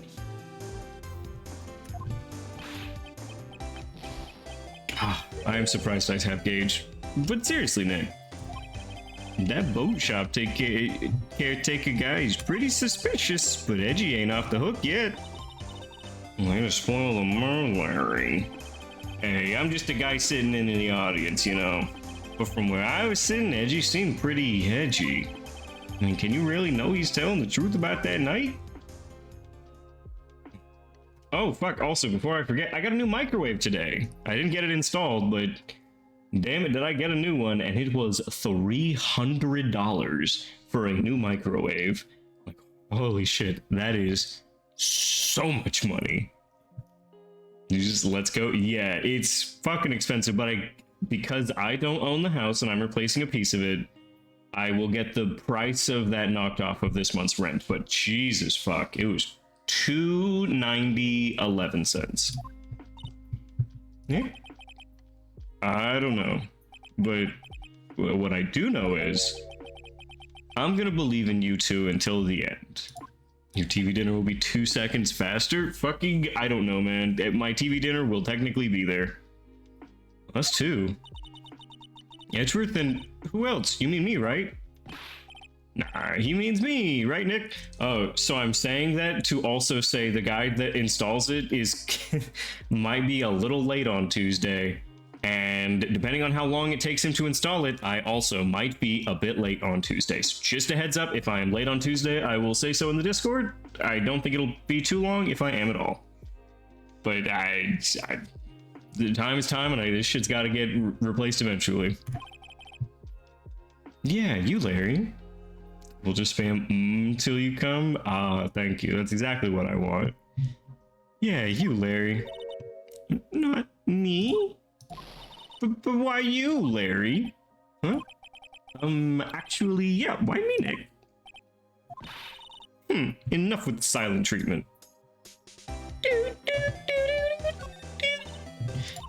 I am surprised I have Gage. But seriously, Nick, that boat shop caretaker guy is pretty suspicious, but Edgy ain't off the hook yet. Way to spoil the mood, Larry. Hey, I'm just a guy sitting in the audience, you know. But from where I was sitting, Edgy seemed pretty edgy. I mean, can you really know he's telling the truth about that night? Oh, fuck, also, before I forget, I got a new microwave today. I didn't get it installed, but damn it, did I get a new one, and it was $300 for a new microwave. Like, holy shit, that is so much money. You just, let's go. Yeah, it's fucking expensive, but because I don't own the house and I'm replacing a piece of it, I will get the price of that knocked off of this month's rent, but Jesus fuck, it was $2.90.11. Yeah. I don't know, but what I do know is I'm gonna believe in you two until the end. Your TV dinner will be 2 seconds faster? Fucking, I don't know, man. My TV dinner will technically be there. Us too. Edgeworth and who else? You mean me, right? Nah, he means me, right, Nick? Oh, so I'm saying that to also say the guy that installs it is might be a little late on Tuesday, and depending on how long it takes him to install it, I also might be a bit late on Tuesday. So just a heads up, if I am late on Tuesday, I will say so in the Discord. I don't think it'll be too long if I am at all. But the time is time, and this shit's got to get replaced eventually. Yeah, you, Larry. We'll just spam till you come. Thank you. That's exactly what I want. Yeah, you, Larry. Not me. but why you, Larry? Huh? Actually, yeah, why me, Nick? Enough with the silent treatment.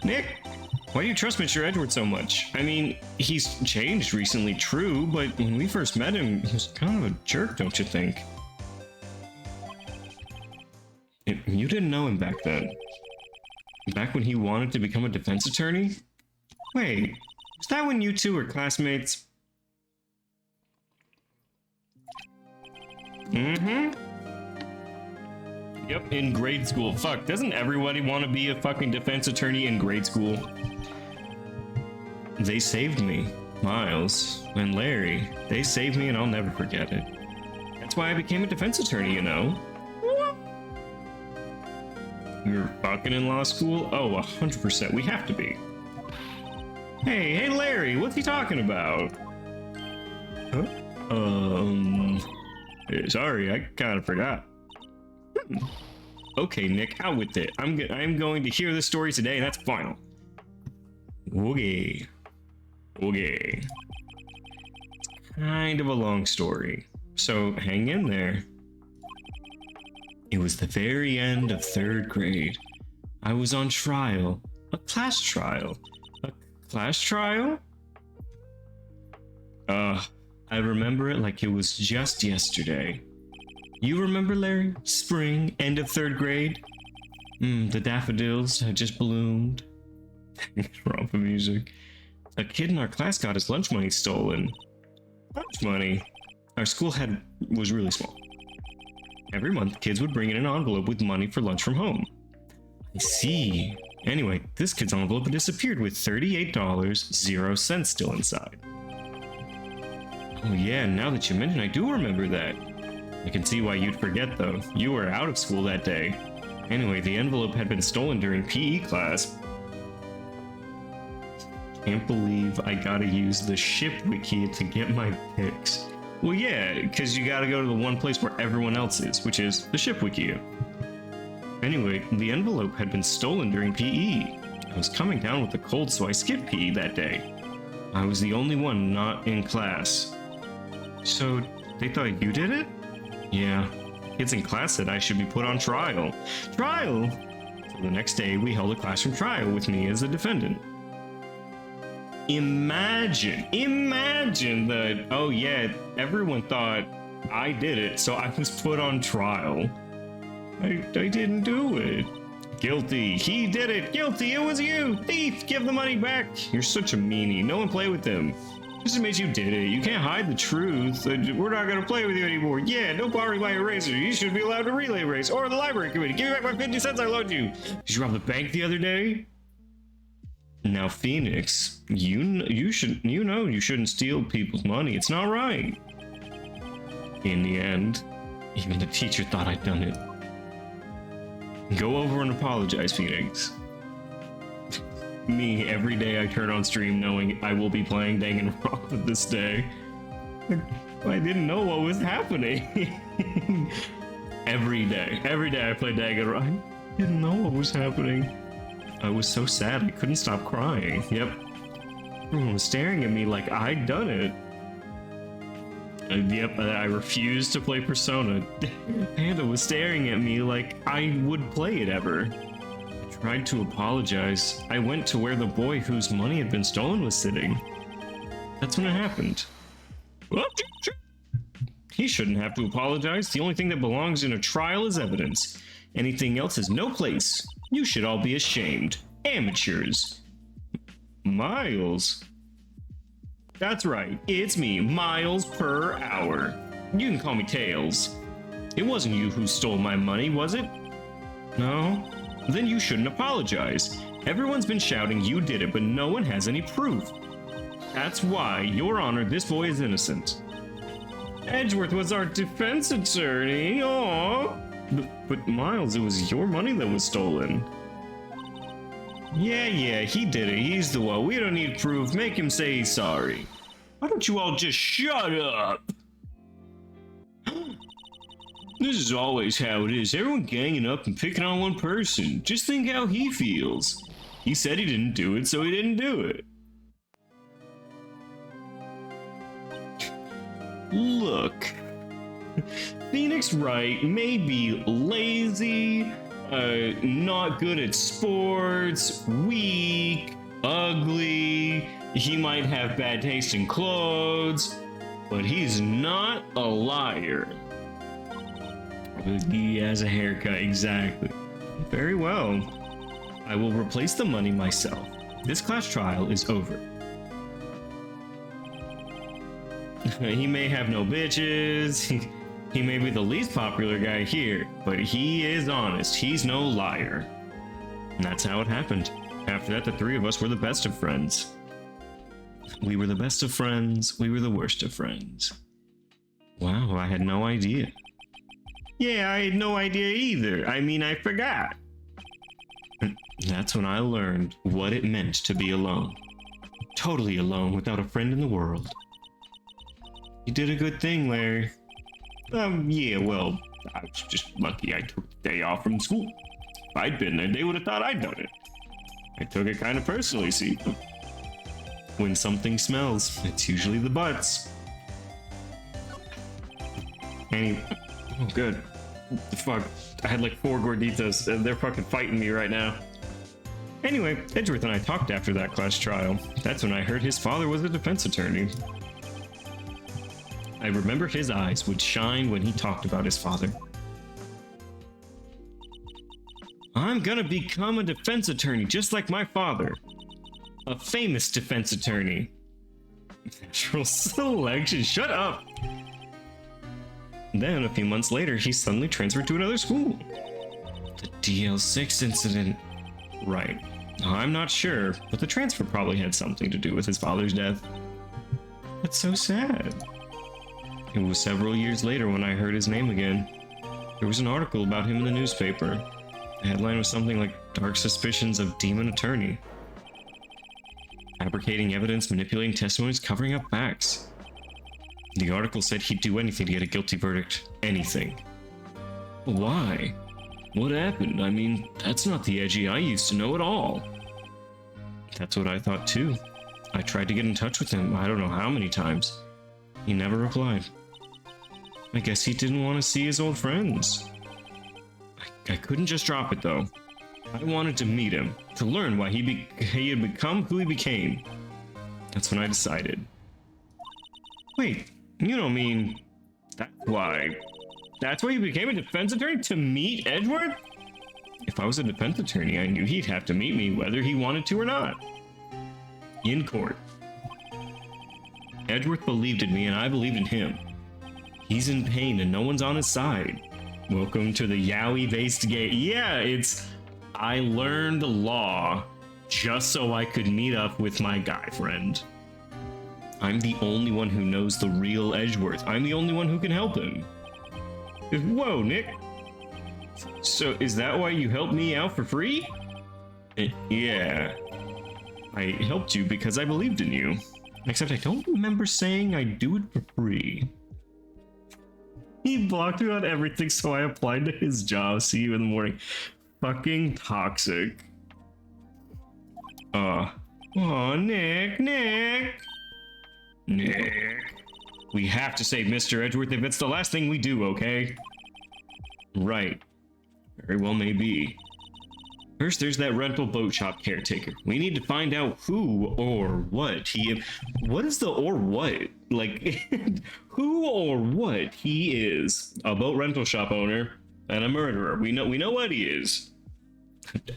Nick, why do you trust Mr. Edward so much? I mean, he's changed recently, true, but when we first met him, he was kind of a jerk, don't you think? You didn't know him back then. Back when he wanted to become a defense attorney? Wait, was that when you two were classmates? Mm-hmm. Yep, in grade school. Fuck, doesn't everybody want to be a fucking defense attorney in grade school? They saved me. Miles and Larry. They saved me and I'll never forget it. That's why I became a defense attorney, you know? You're fucking in law school? Oh, 100%. We have to be. Hey, Larry, what's he talking about? Huh? Sorry, I kind of forgot. Okay, Nick, out with it. I'm going to hear this story today, and that's final. Okay. Kind of a long story, so hang in there. It was the very end of 3rd grade. I was on trial. A class trial. A class trial? I remember it like it was just yesterday. You remember, Larry? Spring, end of 3rd grade? The daffodils had just bloomed. Wrong for music. A kid in our class got his lunch money stolen. Lunch money? Our school was really small. Every month, kids would bring in an envelope with money for lunch from home. I see. Anyway, this kid's envelope had disappeared with $38.00 still inside. Oh yeah, now that you mention, I do remember that. I can see why you'd forget though. You were out of school that day. Anyway, the envelope had been stolen during PE class. Can't believe I gotta use the ship wiki to get my pics. Well, yeah, because you gotta go to the one place where everyone else is, which is the ship wiki. Anyway, the envelope had been stolen during PE. I was coming down with a cold, so I skipped PE that day. I was the only one not in class. So, they thought you did it? Yeah. Kids in class said I should be put on trial. Trial? So the next day, we held a classroom trial with me as the defendant. Imagine that, oh yeah, everyone thought I did it, so I was put on trial. I didn't do it. Guilty. He did it. Guilty. It was you. Thief. Give the money back. You're such a meanie. No one play with him. Just admit you did it. You can't hide the truth. We're not going to play with you anymore. Yeah, no borrowing my eraser. You should be allowed to relay race. Or the library committee. Give me back my 50 cents I loaned you. Did you rob the bank the other day? Now, Phoenix, you shouldn't steal people's money. It's not right. In the end, even the teacher thought I'd done it. Go over and apologize, Phoenix. Me, every day I turn on stream knowing I will be playing Danganronpa this day. I didn't know what was happening. Every day I play Danganronpa. I didn't know what was happening. I was so sad I couldn't stop crying. Yep. Everyone was staring at me like I'd done it. Yep, I refused to play Persona. Panda was staring at me like I would play it ever. I tried to apologize. I went to where the boy whose money had been stolen was sitting. That's when it happened. He shouldn't have to apologize. The only thing that belongs in a trial is evidence. Anything else has no place. You should all be ashamed. Amateurs. Miles? That's right, it's me, miles per hour. You can call me Tails. It wasn't you who stole my money, was it? No? Then you shouldn't apologize. Everyone's been shouting you did it, but no one has any proof. That's why, Your Honor, this boy is innocent. Edgeworth was our defense attorney. Aww. But Miles, it was your money that was stolen. Yeah, he did it. He's the one. We don't need proof. Make him say he's sorry. Why don't you all just shut up? This is always how it is. Everyone ganging up and picking on one person. Just think how he feels. He said he didn't do it, so he didn't do it. Look, Phoenix Wright may be lazy, not good at sports, weak, ugly, he might have bad taste in clothes, but he's not a liar. He has a haircut, exactly. Very well. I will replace the money myself. This class trial is over. He may have no bitches, he may be the least popular guy here, but he is honest, he's no liar. And that's how it happened. After that, the three of us were the best of friends. We were the best of friends, we were the worst of friends. Wow, I had no idea. Yeah, I had no idea either. I mean, I forgot. That's when I learned what it meant to be alone. Totally alone without a friend in the world. You did a good thing, Larry. Yeah, well, I was just lucky I took the day off from school. If I'd been there, they would have thought I'd done it. I took it kind of personally, see. When something smells, it's usually the butts. Anyway, oh good. Fuck, I had like 4 gorditas, and they're fucking fighting me right now. Anyway, Edgeworth and I talked after that class trial. That's when I heard his father was a defense attorney. I remember his eyes would shine when he talked about his father. I'm gonna become a defense attorney just like my father. A famous defense attorney. Natural selection, shut up! Then, a few months later, he suddenly transferred to another school. The DL6 incident. Right. I'm not sure, but the transfer probably had something to do with his father's death. That's so sad. It was several years later when I heard his name again. There was an article about him in the newspaper. The headline was something like Dark Suspicions of Demon Attorney. Fabricating evidence, manipulating testimonies, covering up facts. The article said he'd do anything to get a guilty verdict. Anything. Why? What happened? I mean, that's not the Edgy I used to know at all. That's what I thought too. I tried to get in touch with him, I don't know how many times. He never replied. I guess he didn't want to see his old friends. I couldn't just drop it though. I wanted to meet him, to learn why he had become who he became. That's when I decided. Wait, you don't mean that's why you became a defense attorney? To meet Edward? If I was a defense attorney, I knew he'd have to meet me whether he wanted to or not. In court. Edgeworth believed in me and I believed in him. He's in pain and no one's on his side. Welcome to the Yowie-based game. Yeah, it's... I learned law just so I could meet up with my guy friend. I'm the only one who knows the real Edgeworth. I'm the only one who can help him. Whoa, Nick. So is that why you helped me out for free? Yeah. I helped you because I believed in you. Except I don't remember saying I'd do it for free. He blocked me on everything, so I applied to his job. See you in the morning. Fucking toxic. Oh, Nick. We have to save Mr. Edgeworth if it's the last thing we do, okay? Right. Very well may be. First, there's that rental boat shop caretaker. We need to find out who or what he... What is the or what? Like, who or what he is. A boat rental shop owner and a murderer. We know what he is.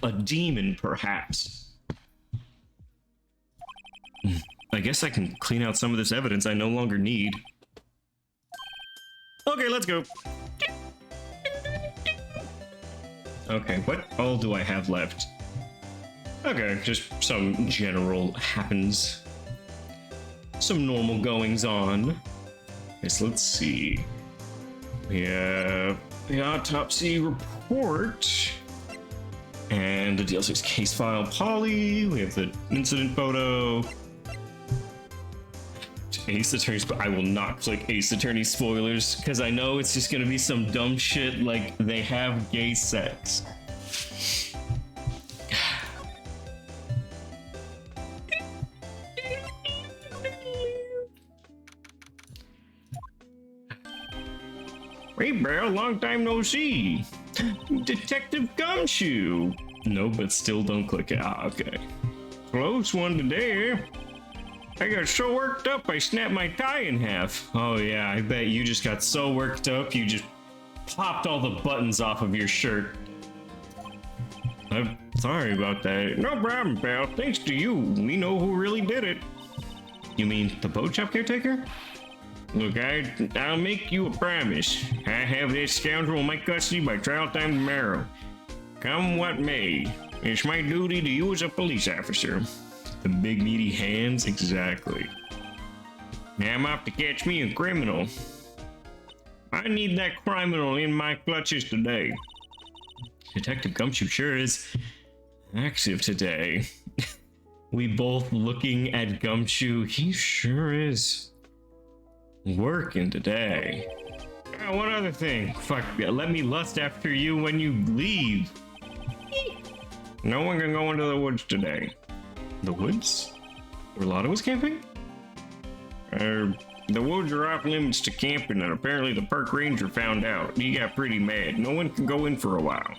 A demon, perhaps. I guess I can clean out some of this evidence I no longer need. Okay, let's go. Okay, what all do I have left? Okay, just some general happens. Some normal goings on. Yes, let's see. We have the autopsy report. And the DL6 case file poly. We have the incident photo. Ace Attorney, but I will not click Ace Attorney spoilers because I know it's just gonna be some dumb shit like they have gay sex. Hey, Belle, long time no see. Detective Gumshoe. No, but still don't click it. Ah, okay. Close one today. I got so worked up I snapped my tie in half. Oh yeah, I bet you just got so worked up you just popped all the buttons off of your shirt. I'm sorry about that. No problem, pal. Thanks to you, we know who really did it. You mean the boat shop caretaker? Look, I'll make you a promise. I have that scoundrel in my custody by trial time tomorrow. Come what may, it's my duty to you as a police officer. The big meaty hands? Exactly. Now I'm off to catch me a criminal. I need that criminal in my clutches today. Detective Gumshoe sure is active today. We both looking at Gumshoe. He sure is working today. One other thing. Fuck, let me lust after you when you leave. No one can go into the woods today. The woods? Where Lotta was camping? The woods are off limits to camping, and apparently the park ranger found out. He got pretty mad. No one can go in for a while.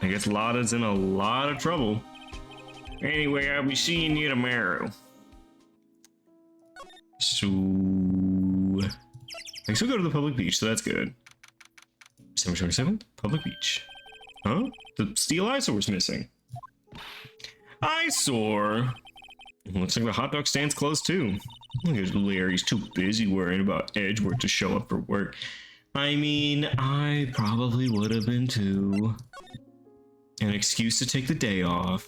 I guess Lotta's in a lot of trouble. Anyway, I'll be seeing you tomorrow. So I still go to the public beach, so that's good. December 27th, public beach. Huh? The steel eyesore's missing. Eyesore! Looks like the hot dog stand's closed too. Look at Larry's too busy worrying about Edgeworth to show up for work. I mean, I probably would have been too. An excuse to take the day off.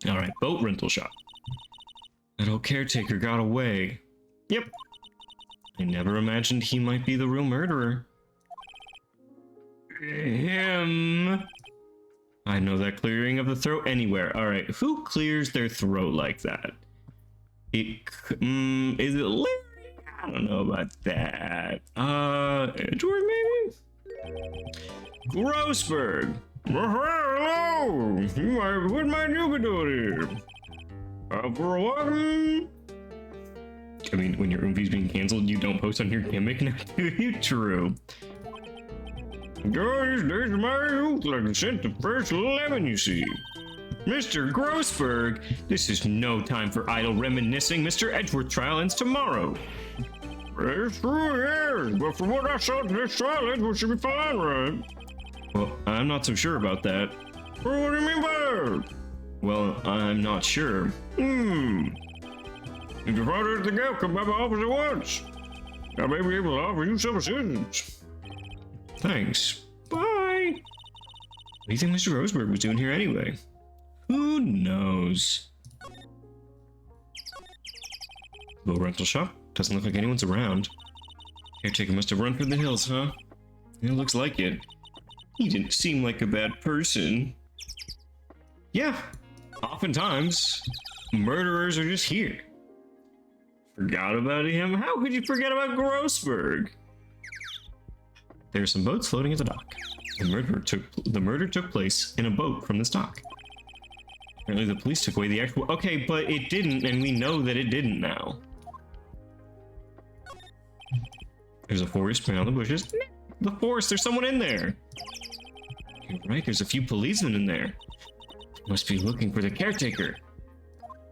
Alright, boat rental shop. That old caretaker got away. Yep. I never imagined he might be the real murderer. Him. I know that clearing of the throat anywhere. Alright, who clears their throat like that? Is it Larry? I don't know about that. Edgeworth maybe? Grossberg. Hello! What might you be doing here? For a walk? I mean, when your movie's being canceled, you don't post on your gimmick now, do you? True. These days of my youth, like the scent of fresh lemon, you see. Mr. Grossberg, this is no time for idle reminiscing. Mr. Edgeworth trial ends tomorrow. It's true, yes, but from what I saw to this trial, Edgeworth should be fine, right? Well, I'm not so sure about that. Well, what do you mean by that? Well, I'm not sure. If you find anything out, come by my office at once. I may be able to offer you some assistance. Thanks. Bye. What do you think Mr. Grossberg was doing here anyway? Who knows? Boat rental shop? Doesn't look like anyone's around. Caretaker must have run for the hills, huh? It looks like it. He didn't seem like a bad person. Yeah, oftentimes, murderers are just here. Forgot about him? How could you forget about Grossberg? There are some boats floating at the dock. The murder took place in a boat from this dock. Apparently the police took away the actual... Okay, but it didn't, and we know that it didn't now. There's a forest beyond the bushes. The forest, there's someone in there. You're right, there's a few policemen in there. Must be looking for the caretaker.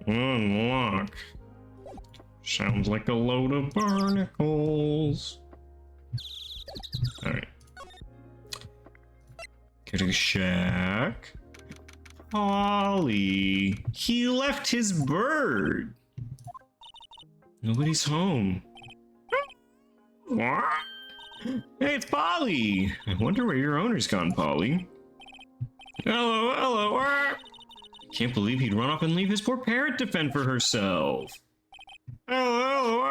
Unlock. Sounds like a load of barnacles. Alright. Caretaker shack. Polly. He left his bird. Nobody's home. What? Hey, it's Polly. I wonder where your owner's gone, Polly. Hello. Can't believe he'd run off and leave his poor parrot to fend for herself. Hello.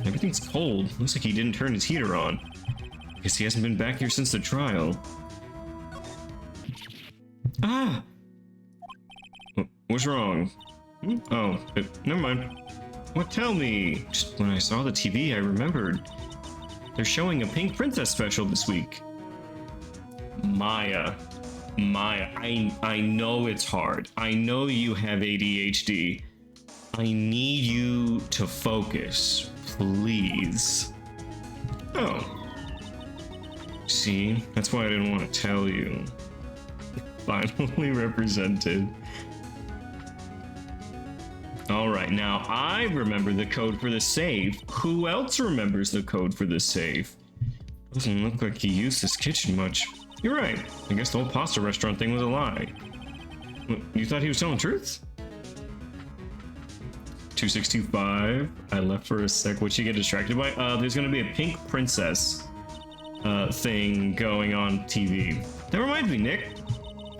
Everything's cold. Looks like he didn't turn his heater on. Guess he hasn't been back here since the trial. Ah! What's wrong? Oh, never mind. What? Tell me. Just when I saw the TV, I remembered. They're showing a Pink Princess special this week. Maya, I know it's hard. I know you have ADHD. I need you to focus, please. Oh. See, that's why I didn't want to tell you. Finally represented. Alright, now I remember the code for the safe. Who else remembers the code for the safe? Doesn't look like he used this kitchen much. You're right. I guess the whole pasta restaurant thing was a lie. You thought he was telling the truth? 2625. I left for a sec. What'd you get distracted by? There's gonna be a pink princess thing going on TV. That reminds me, Nick.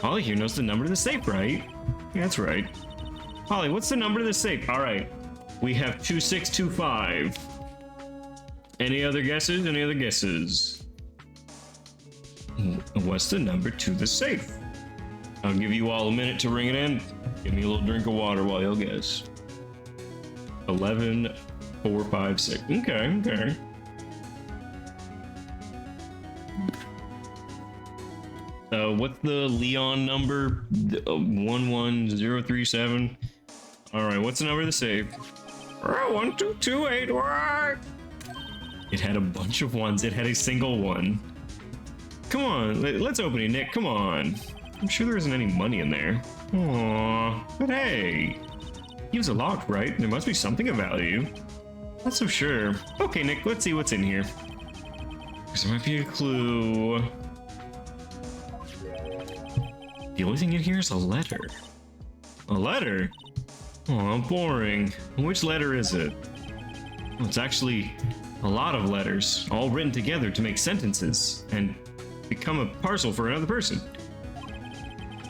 Holly here knows the number to the safe, right? Yeah, that's right. Holly, what's the number to the safe? All right. We have 2625. Any other guesses? Any other guesses? What's the number to the safe? I'll give you all a minute to ring it in. Give me a little drink of water while you'll guess. 11456. Okay. What's the Leon number? 11037. All right, what's the number of the safe? 1228. It had a bunch of ones. It had a single one. Come on, let's open it, Nick. Come on. I'm sure there isn't any money in there. Aww, but hey, he was locked, right? There must be something of value. Not so sure. Okay, Nick, let's see what's in here. There might be a clue. The only thing in here is a letter. A letter? Oh, boring. Which letter is it? Well, it's actually a lot of letters, all written together to make sentences and become a parcel for another person.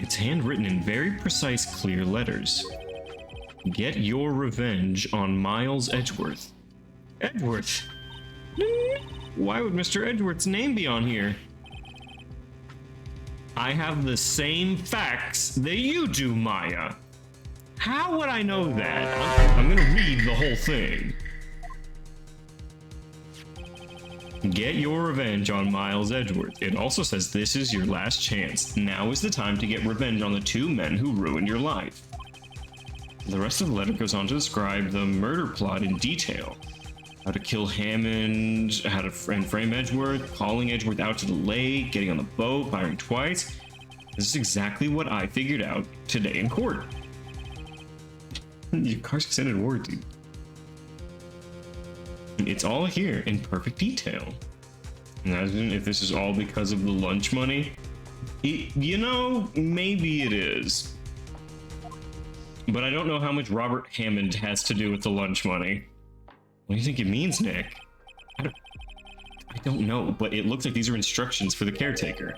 It's handwritten in very precise, clear letters. Get your revenge on Miles Edgeworth. Edgeworth? Why would Mr. Edgeworth's name be on here? I have the same facts that you do, Maya. How would I know that? I'm gonna read the whole thing. Get your revenge on Miles Edgeworth. It also says this is your last chance. Now is the time to get revenge on the two men who ruined your life. The rest of the letter goes on to describe the murder plot in detail. How to kill Hammond, how to frame Edgeworth, calling Edgeworth out to the lake, getting on the boat, firing twice. This is exactly what I figured out today in court. Your car's extended warranty. It's all here in perfect detail. Imagine if this is all because of the lunch money. You know, maybe it is. But I don't know how much Robert Hammond has to do with the lunch money. What do you think it means, Nick? I don't know, but it looks like these are instructions for the caretaker.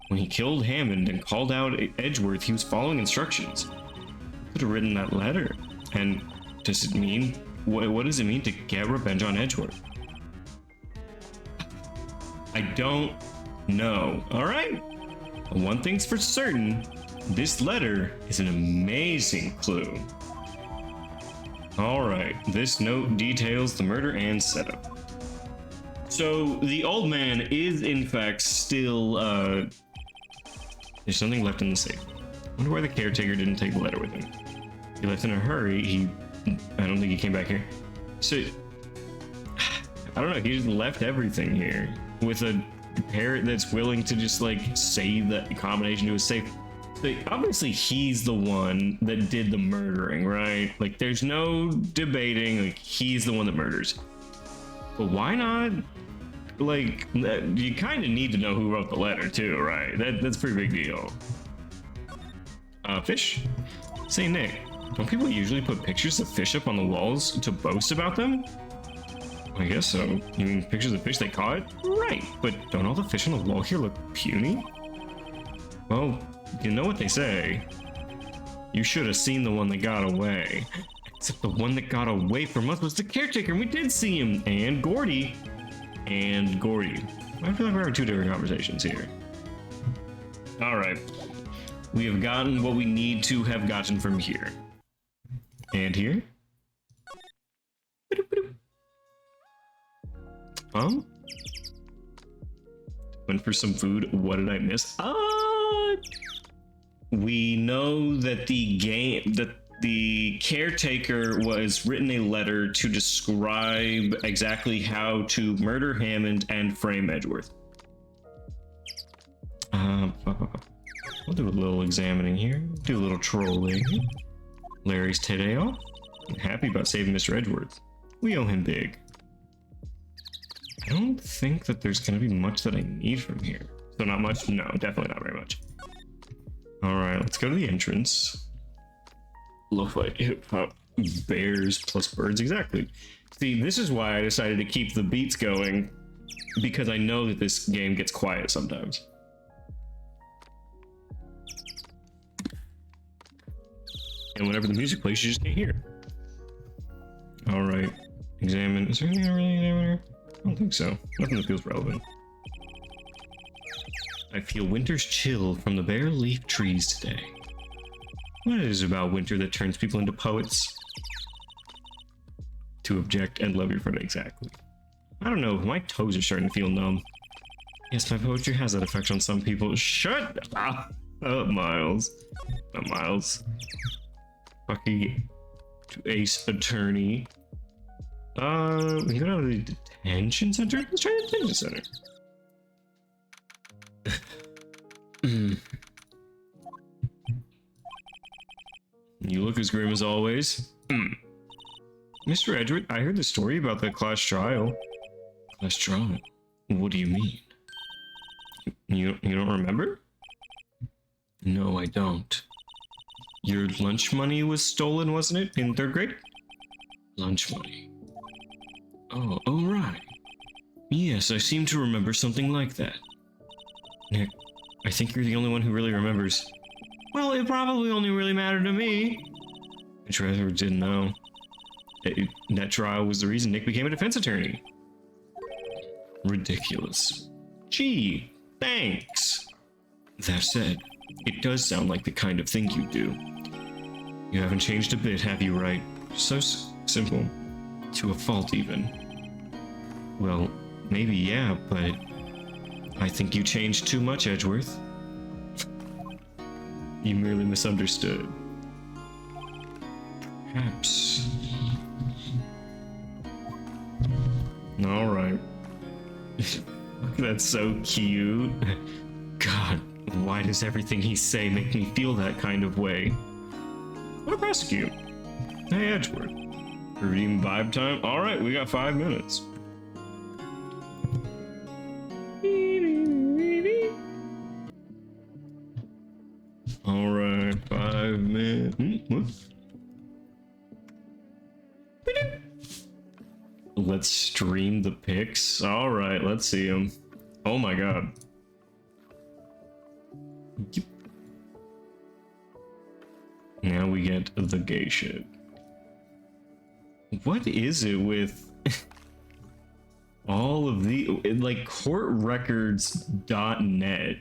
When he killed Hammond and called out Edgeworth, he was following instructions. He could have written that letter. And does it mean... What does it mean to get revenge on Edgeworth? I don't know. All right. One thing's for certain. This letter is an amazing clue. All right. This note details the murder and setup. So the old man is in fact still, there's something left in the safe. I wonder why the caretaker didn't take the letter with him. He left in a hurry. I don't think he came back here. So, I don't know. He just left everything here with a parrot that's willing to just like say the combination to his safe. So obviously, he's the one that did the murdering, right? Like, there's no debating. Like, he's the one that murders. But why not? Like, you kind of need to know who wrote the letter too, right? That's a pretty big deal. Fish? Say, Nick. Don't people usually put pictures of fish up on the walls to boast about them? I guess so. You mean pictures of fish they caught? Right, but don't all the fish on the wall here look puny? Well, you know what they say. You should have seen the one that got away. Except the one that got away from us was the caretaker, and we did see him. And Gordy. And Gordy. I feel like we're having two different conversations here. Alright. We have gotten what we need to have gotten from here. And here? Went for some food. What did I miss? We know that the game, that The caretaker was written a letter to describe exactly how to murder Hammond and frame Edgeworth. We'll do a little examining here. Do a little trolling. Larry's today off. Happy about saving Mr. Edgeworth. We owe him big. I don't think that there's going to be much that I need from here. So not much? No, definitely not very much. Alright, let's go to the entrance. Looks like hip-hop bears plus birds. Exactly. See, this is why I decided to keep the beats going. Because I know that this game gets quiet sometimes. And whenever the music plays, you just can't hear. Alright. Examine. Is there anything I really examine here? I don't think so. Nothing that feels relevant. I feel winter's chill from the bare leaf trees today. What is it about winter that turns people into poets? To object and love your friend, exactly. I don't know, my toes are starting to feel numb. Yes, my poetry has that effect on some people. Shut up, Miles. Not Miles. Fucking ace attorney. We can go to the detention center? Let's try the detention center. You look as grim as always. Mr. Edgeworth, I heard the story about the class trial. Class trial? What do you mean? You don't remember? No, I don't. Your lunch money was stolen, wasn't it, in 3rd grade? Lunch money. Oh, right. Yes, I seem to remember something like that. Nick, I think you're the only one who really remembers. Well, it probably only really mattered to me. I Trevor didn't know. That trial was the reason Nick became a defense attorney. Ridiculous. Gee, thanks. That said, it does sound like the kind of thing you do. You haven't changed a bit, have you, Wright? So simple. To a fault, even. Well, maybe yeah, but I think you changed too much, Edgeworth. You merely misunderstood. Perhaps. Alright. That's so cute. God, why does everything he say make me feel that kind of way? What a prosecute. Hey, Edgeworth. Redeem vibe time? Alright, we got 5 minutes. Alright, 5 minutes. Let's stream the pics. Alright, let's see them. Oh my god. Now we get the gay shit. What is it with all of the, like, courtrecords.net?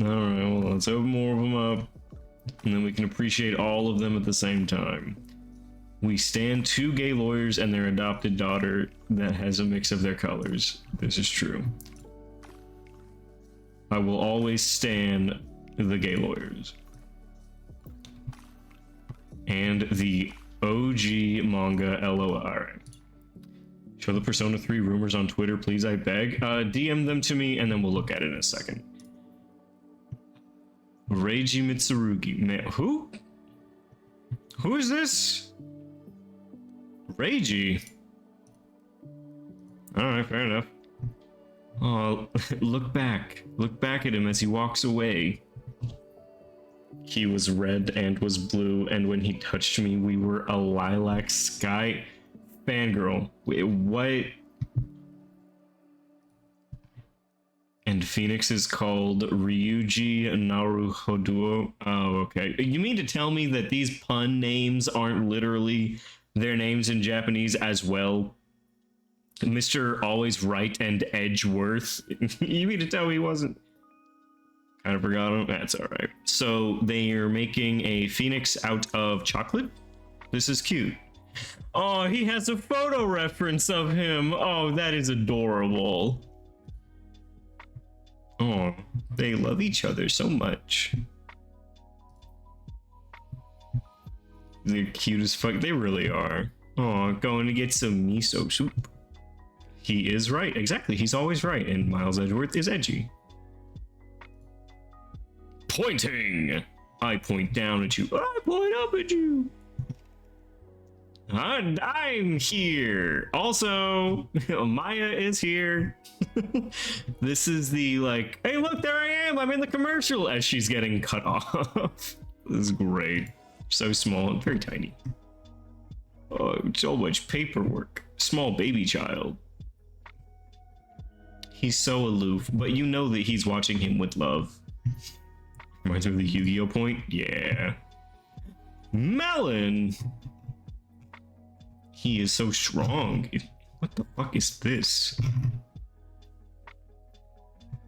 Alright, well, let's open more of them up, and then we can appreciate all of them at the same time. We stand 2 gay lawyers and their adopted daughter that has a mix of their colors. This is true. I will always stand the gay lawyers. And the OG manga LOL. Show the Persona 3 rumors on Twitter, please, I beg. DM them to me, and then we'll look at it in a second. Reiji Mitsurugi. Man, who? Who is this? Reiji? Alright, fair enough. Oh, look back. Look back at him as he walks away. He was red and was blue, and when he touched me, we were a lilac sky. Fangirl. Wait, what? And Phoenix is called Ryuji Naruhodo. Oh, okay. You mean to tell me that these pun names aren't literally their names in Japanese as well? Mr. Always Right and Edgeworth. You mean to tell me he wasn't? Kind of forgot him. That's all right. So they are making a Phoenix out of chocolate. This is cute. Oh, he has a photo reference of him. Oh, that is adorable. Oh, they love each other so much. They're cute as fuck. They really are. Oh, going to get some miso soup. He is right. Exactly. He's always right. And Miles Edgeworth is edgy. Pointing. I point down at you. I point up at you. I'm here. Also, Maya is here. This is the like, hey, look, there I am. I'm in the commercial as she's getting cut off. This is great. So small and very tiny. Oh, so much paperwork. Small baby child. He's so aloof, but you know that he's watching him with love. Reminds me of the Yu-Gi-Oh point? Yeah. Melon! He is so strong. What the fuck is this?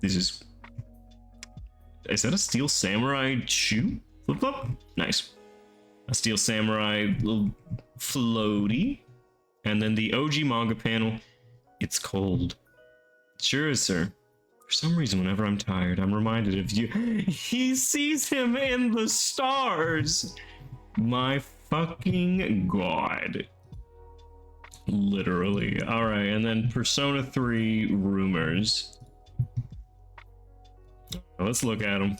This is... Is that a Steel Samurai shoe? Flip-flop? Nice. A Steel Samurai little floaty. And then the OG manga panel. It's cold. Sure is, sir. For some reason, whenever I'm tired, I'm reminded of you. He sees him in the stars! My fucking god. Literally. Alright, and then Persona 3 rumors. Let's look at them.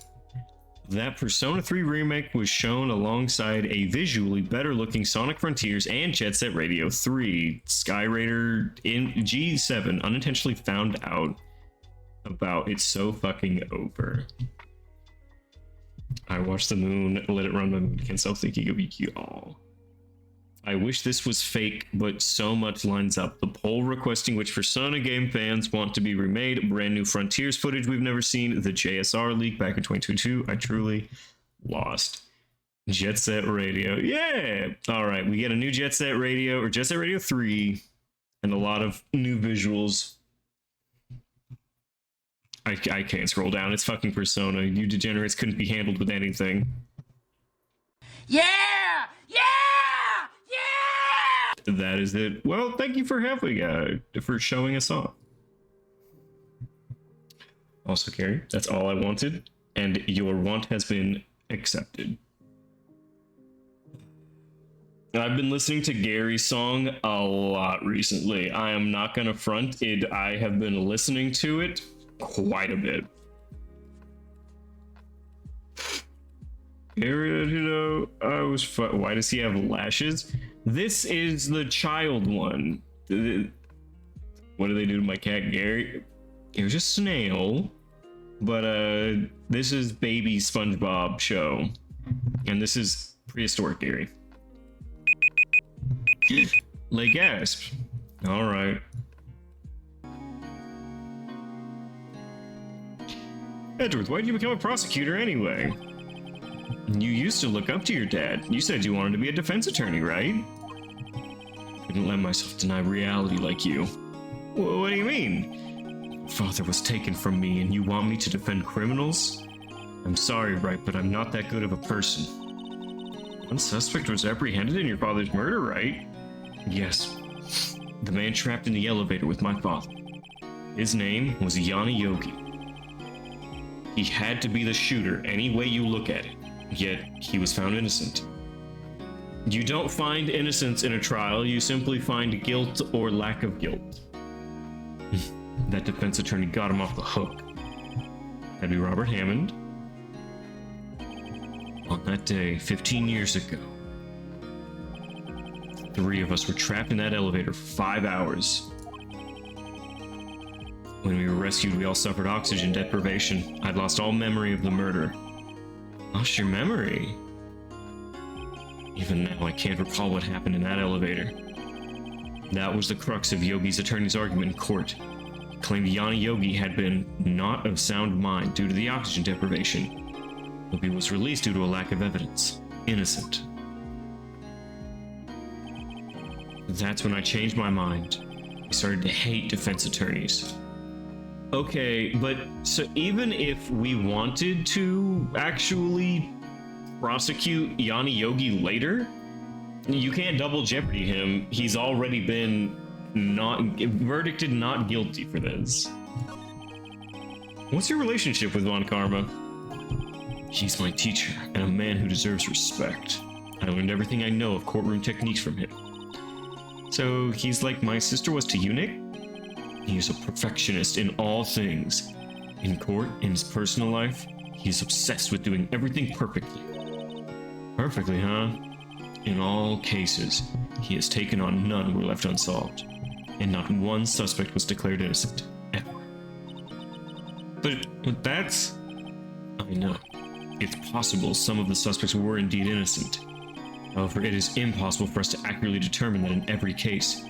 That Persona 3 remake was shown alongside a visually better looking Sonic Frontiers and Jet Set Radio 3. Skyraider in G7 unintentionally found out about It's So Fucking Over. I watched the moon, let it run my mood, can't stop thinking of you all. I wish this was fake, but so much lines up. The poll requesting which Persona game fans want to be remade, brand new Frontiers footage we've never seen, the JSR leak back in 2022. I truly lost. Jet Set Radio. Yeah! Alright, we get a new Jet Set Radio, or Jet Set Radio 3, and a lot of new visuals. I can't scroll down. It's fucking Persona. You degenerates couldn't be handled with anything. Yeah! Yeah! Yeah! That is it. Well, thank you for for showing us off. Also, Carrie, that's all I wanted, and your want has been accepted. I've been listening to Gary's song a lot recently. I am not gonna front it. I have been listening to it quite a bit. Why does he have lashes? This is the child one. What do they do to my cat Gary? It was just snail, but this is baby SpongeBob show, and this is prehistoric Gary. Lay gasp. All right. Edward, why did you become a prosecutor anyway? You used to look up to your dad. You said you wanted to be a defense attorney, right? Couldn't let myself deny reality like you. Well, what do you mean? Father was taken from me and you want me to defend criminals? I'm sorry, Wright, but I'm not that good of a person. One suspect was apprehended in your father's murder, right? Yes. The man trapped in the elevator with my father. His name was Yanni Yogi. He had to be the shooter any way you look at it, yet he was found innocent. You don't find innocence in a trial, you simply find guilt or lack of guilt. That defense attorney got him off the hook. That'd be Robert Hammond. On that day, 15 years ago, the three of us were trapped in that elevator for 5 hours. When we were rescued, we all suffered oxygen deprivation. I'd lost all memory of the murder. Lost your memory? Even now, I can't recall what happened in that elevator. That was the crux of Yogi's attorney's argument in court. He claimed Yanni Yogi had been not of sound mind due to the oxygen deprivation. Yogi was released due to a lack of evidence. Innocent. That's when I changed my mind. I started to hate defense attorneys. Okay, but so even if we wanted to actually prosecute Yanni Yogi later, you can't double jeopardy him. He's already been verdicted not guilty for this. What's your relationship with Von Karma? He's my teacher and a man who deserves respect. I learned everything I know of courtroom techniques from him. So he's like my sister was to you, Nick? He is a perfectionist in all things. In court, in his personal life, he is obsessed with doing everything perfectly. Perfectly, huh? In all cases, he has taken on none were left unsolved, and not one suspect was declared innocent, ever. But that's... I know. It's possible some of the suspects were indeed innocent. However, it is impossible for us to accurately determine that in every case.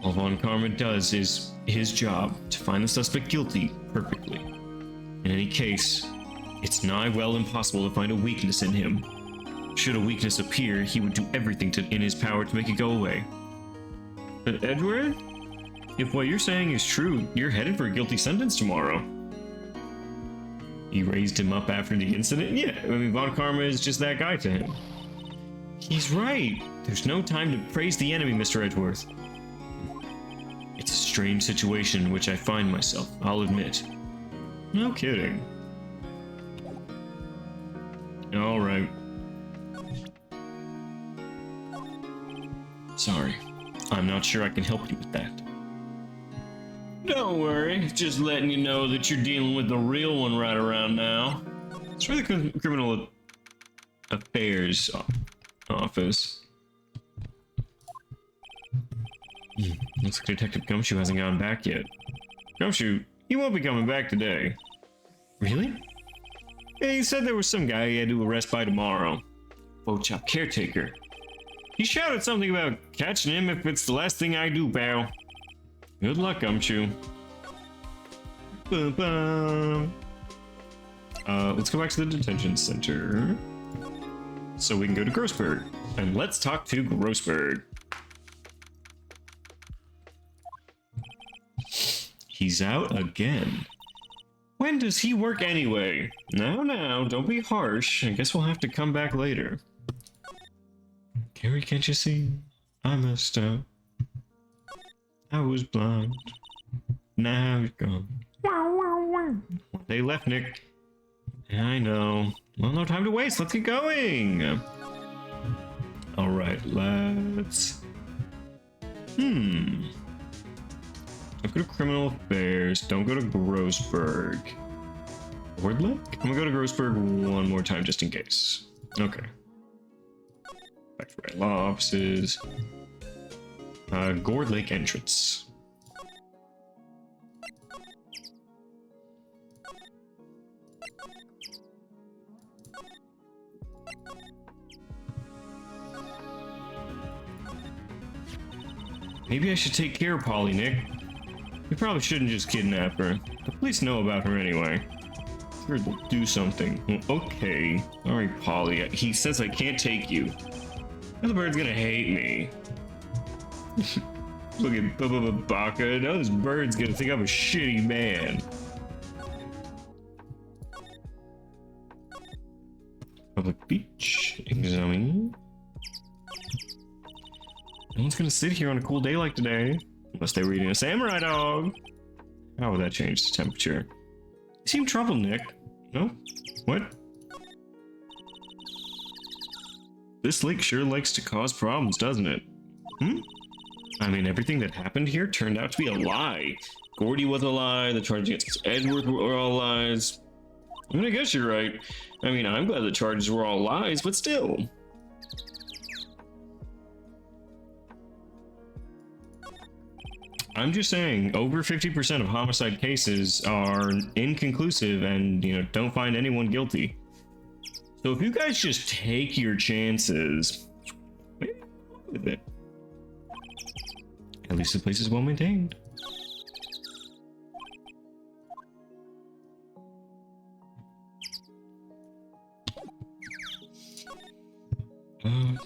All Von Karma does is his job to find the suspect guilty perfectly. In any case, it's nigh well impossible to find a weakness in him. Should a weakness appear, he would do everything in his power to make it go away. But Edward, if what you're saying is true, you're headed for a guilty sentence tomorrow. You raised him up after the incident? Yeah, I mean, Von Karma is just that guy to him. He's right. There's no time to praise the enemy, Mr. Edgeworth. It's a strange situation in which I find myself, I'll admit. No kidding. Alright. Sorry. I'm not sure I can help you with that. Don't worry. Just letting you know that you're dealing with the real one right around now. It's for the criminal affairs office. Looks like Detective Gumshoe hasn't gone back yet. Gumshoe, he won't be coming back today. Really? Yeah, he said there was some guy he had to arrest by tomorrow. Boat shop caretaker. He shouted something about catching him if it's the last thing I do, pal. Good luck, Gumshoe. Let's go back to the detention center. So we can go to Grossberg. And let's talk to Grossberg. He's out again. When does he work anyway? Now, don't be harsh. I guess we'll have to come back later. Carrie, can't you see? I messed up. I was blind. Now you're gone. They left, Nick. I know. Well, no time to waste. Let's get going. Alright, let's... Don't go to criminal affairs. Don't go to Grossberg. Wordlick? I'm gonna go to Grossberg one more time just in case. Okay. Back to right law offices. Gourd Lake entrance. Maybe I should take care of Polly, Nick. We probably shouldn't just kidnap her. The police know about her anyway. Sure, they'll do something. Okay. Alright, Polly. He says I can't take you. Now the bird's gonna hate me. Look at Baka. Now this bird's gonna think I'm a shitty man. Public beach. Examine. No one's gonna sit here on a cool day like today. Unless they were eating a samurai dog. How would that change the temperature? You seem troubled, Nick. No? What? This lake sure likes to cause problems, doesn't it? I mean, everything that happened here turned out to be a lie. Gordy was a lie, the charges against Edward were all lies. I mean, I guess you're right. I mean, I'm glad the charges were all lies, but still. I'm just saying, over 50% of homicide cases are inconclusive and, you know, don't find anyone guilty. So if you guys just take your chances, with it. At least the place is well maintained.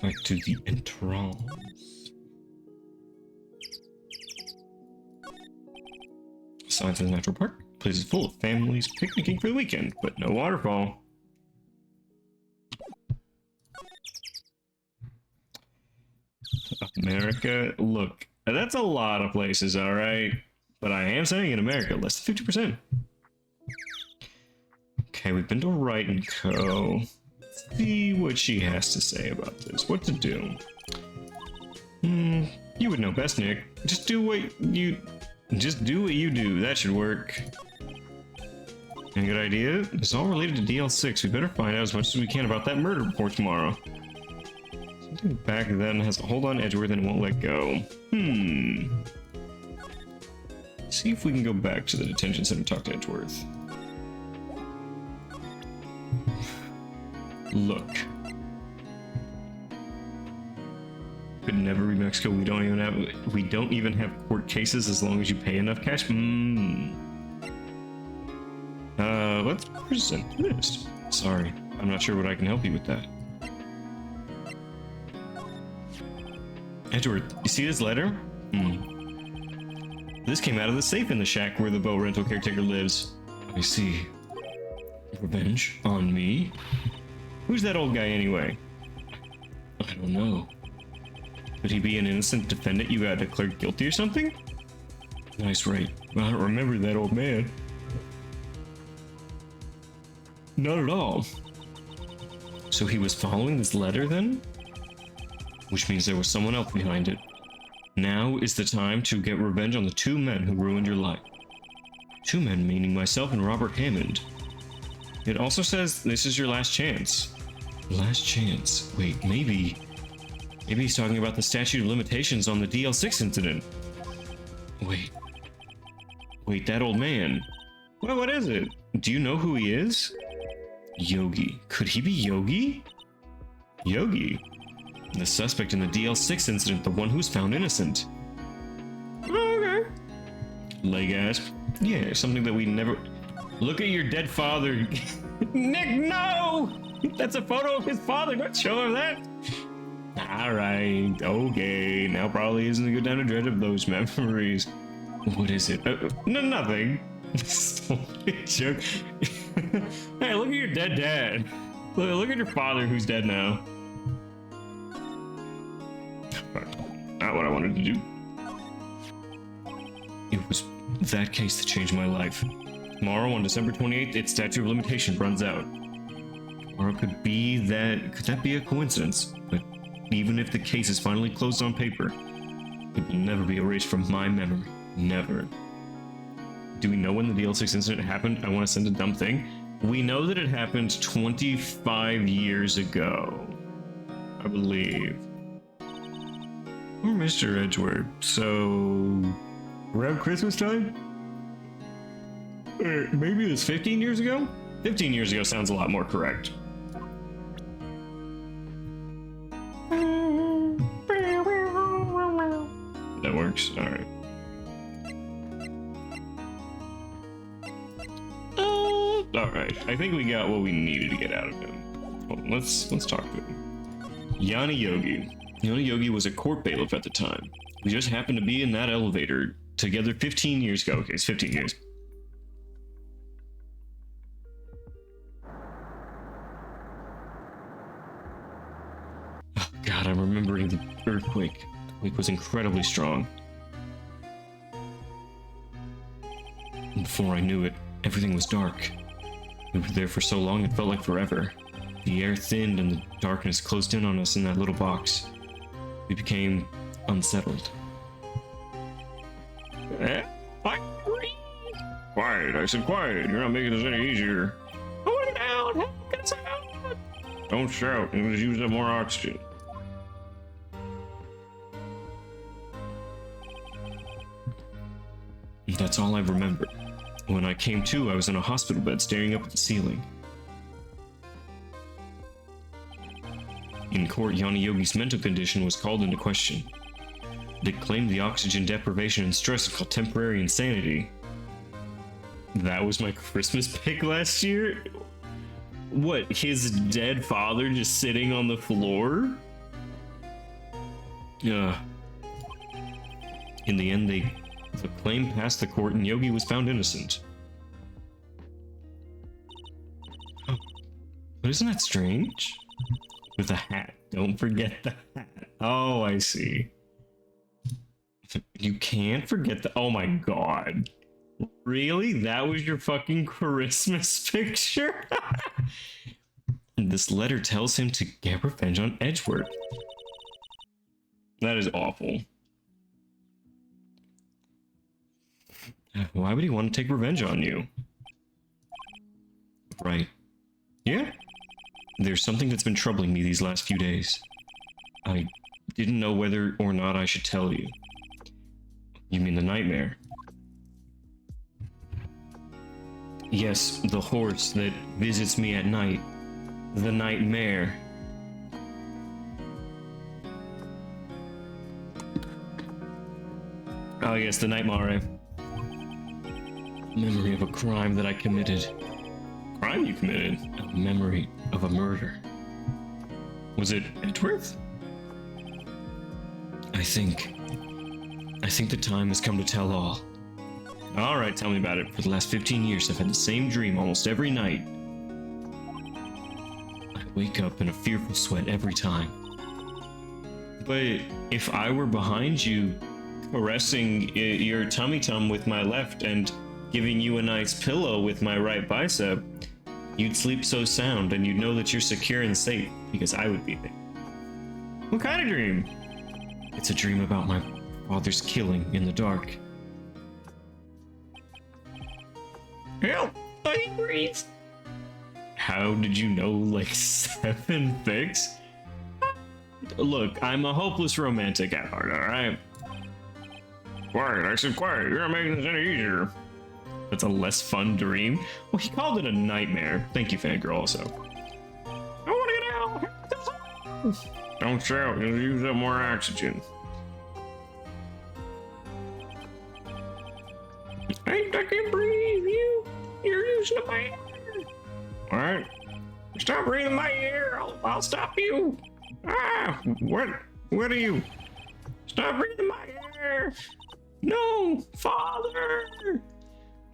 Back to the entrance. Signs of the natural park. Place is full of families picnicking for the weekend, but no waterfall. America, look, that's a lot of places, all right. But I am saying in America, less than 50%. Okay, we've been to Wright and Co. see what she has to say about this. What to do? You would know best, Nick. Just do what you do. That should work. Any good idea? It's all related to DL6. We better find out as much as we can about that murder report tomorrow. Something back then has a hold on Edgeworth and won't let go. See if we can go back to the detention center and talk to Edgeworth. Look. Could never be Mexico. We don't even have court cases as long as you pay enough cash. Let's present this. Sorry, I'm not sure what I can help you with that. Edgeworth, you see this letter? This came out of the safe in the shack where the boat rental caretaker lives. I see. Revenge on me? Who's that old guy anyway? I don't know. Could he be an innocent defendant you got declared guilty or something? Nice, right. I don't remember that old man. Not at all. So he was following this letter then? Which means there was someone else behind it. Now is the time to get revenge on the two men who ruined your life. Two men meaning myself and Robert Hammond. It also says this is your last chance. Last chance? Wait, maybe he's talking about the statute of limitations on the DL6 incident. Wait, that old man. Well, what is it? Do you know who he is? Yogi. Could he be Yogi? Yogi? The suspect in the DL6 incident, the one who's found innocent. Okay. Leg ass. Yeah, something that we never... Look at your dead father. Nick, no! That's a photo of his father. Don't show him that. Alright, okay. Now probably isn't a good time to dredge up those memories. What is it? No, nothing. Joke. Hey, look at your dead dad. Look at your father who's dead now. Not what I wanted to do. It was that case that changed my life. Tomorrow on December 28th, its statute of limitation runs out. Or it could that be a coincidence? But even if the case is finally closed on paper, it will never be erased from my memory. Never. Do we know when the DL6 incident happened? I want to send a dumb thing. We know that it happened 25 years ago, I believe. Or Mr. Edgeworth. So, around Christmas time? Or maybe it was 15 years ago? 15 years ago sounds a lot more correct. That works. All right. All right. I think we got what we needed to get out of him. Well, let's talk to him. Yanni Yogi. Yanni Yogi was a court bailiff at the time. We just happened to be in that elevator together 15 years ago. Okay, it's 15 years. Oh, God, I'm remembering the earthquake. The quake was incredibly strong. And before I knew it, everything was dark. We were there for so long it felt like forever. The air thinned and the darkness closed in on us in that little box. We became unsettled. Quiet, I said quiet. You're not making this any easier. Hold it down. Get out. Don't shout. You just use up more oxygen. That's all I remember. When I came to, I was in a hospital bed staring up at the ceiling. In court, Yanni Yogi's mental condition was called into question. They claimed the oxygen deprivation and stress was called temporary insanity. That was my Christmas pick last year? What, his dead father just sitting on the floor? In the end, the claim passed the court and Yogi was found innocent. Oh, but isn't that strange? With a hat. Don't forget the hat. Oh, I see. You can't forget the... Oh my god. Really? That was your fucking Christmas picture? and this letter tells him to get revenge on Edgeworth. That is awful. Why would he want to take revenge on you? Right. Yeah? There's something that's been troubling me these last few days. I didn't know whether or not I should tell you. You mean the nightmare? Yes, the horse that visits me at night. The nightmare. Oh yes, the nightmare. Memory of a crime that I committed. Crime you committed? A memory of a murder. Was it Edgeworth? I think the time has come to tell all. Alright, tell me about it. For the last 15 years, I've had the same dream almost every night. I wake up in a fearful sweat every time. But if I were behind you, caressing your tummy tum with my left and giving you a nice pillow with my right bicep, you'd sleep so sound and you'd know that you're secure and safe because I would be there. What kind of dream? It's a dream about my father's killing in the dark. Help! I can breathe. How did you know like 7 fics? Look, I'm a hopeless romantic at heart, alright? Quiet, I said quiet. You're not making this any easier. That's a less fun dream? Well, he called it a nightmare. Thank you, fangirl, also. I want to get out. Don't shout, you'll use up more oxygen. I can't breathe. You're using my air. Alright. Stop breathing my air. I'll stop you. Ah, what are you? Stop breathing my air. No, father.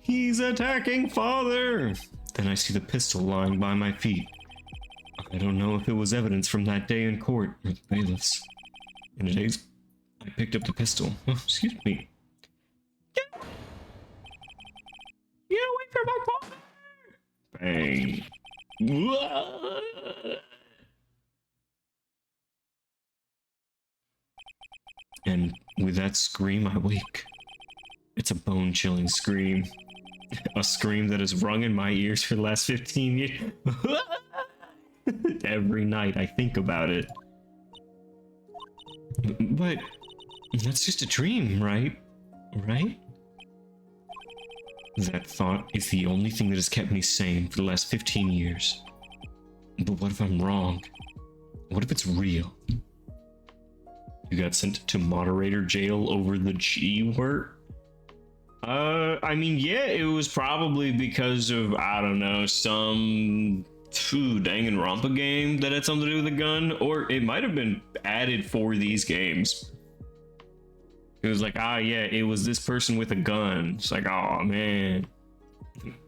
He's attacking father! Then I see the pistol lying by my feet. I don't know if it was evidence from that day in court or the bailiffs. In a daze, I picked up the pistol. Oh, excuse me. Get away from my father! Bang. And with that scream, I wake. It's a bone-chilling scream. A scream that has rung in my ears for the last 15 years. Every night I think about it. But that's just a dream, right? Right? That thought is the only thing that has kept me sane for the last 15 years. But what if I'm wrong? What if it's real? You got sent to moderator jail over the G word? I mean, yeah, it was probably because of, I don't know, some Danganronpa game that had something to do with a gun, or it might have been added for these games. It was like, yeah, it was this person with a gun. It's like, oh man,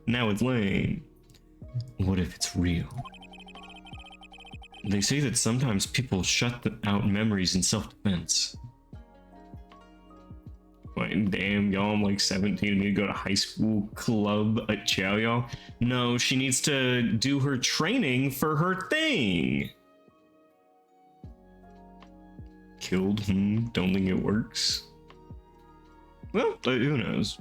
now it's lame. What if it's real? They say that sometimes people shut out memories in self-defense. Like, damn, y'all, I'm like 17 and need to go to high school club at Chow, y'all. No, she needs to do her training for her thing. Killed? Don't think it works. Well, who knows?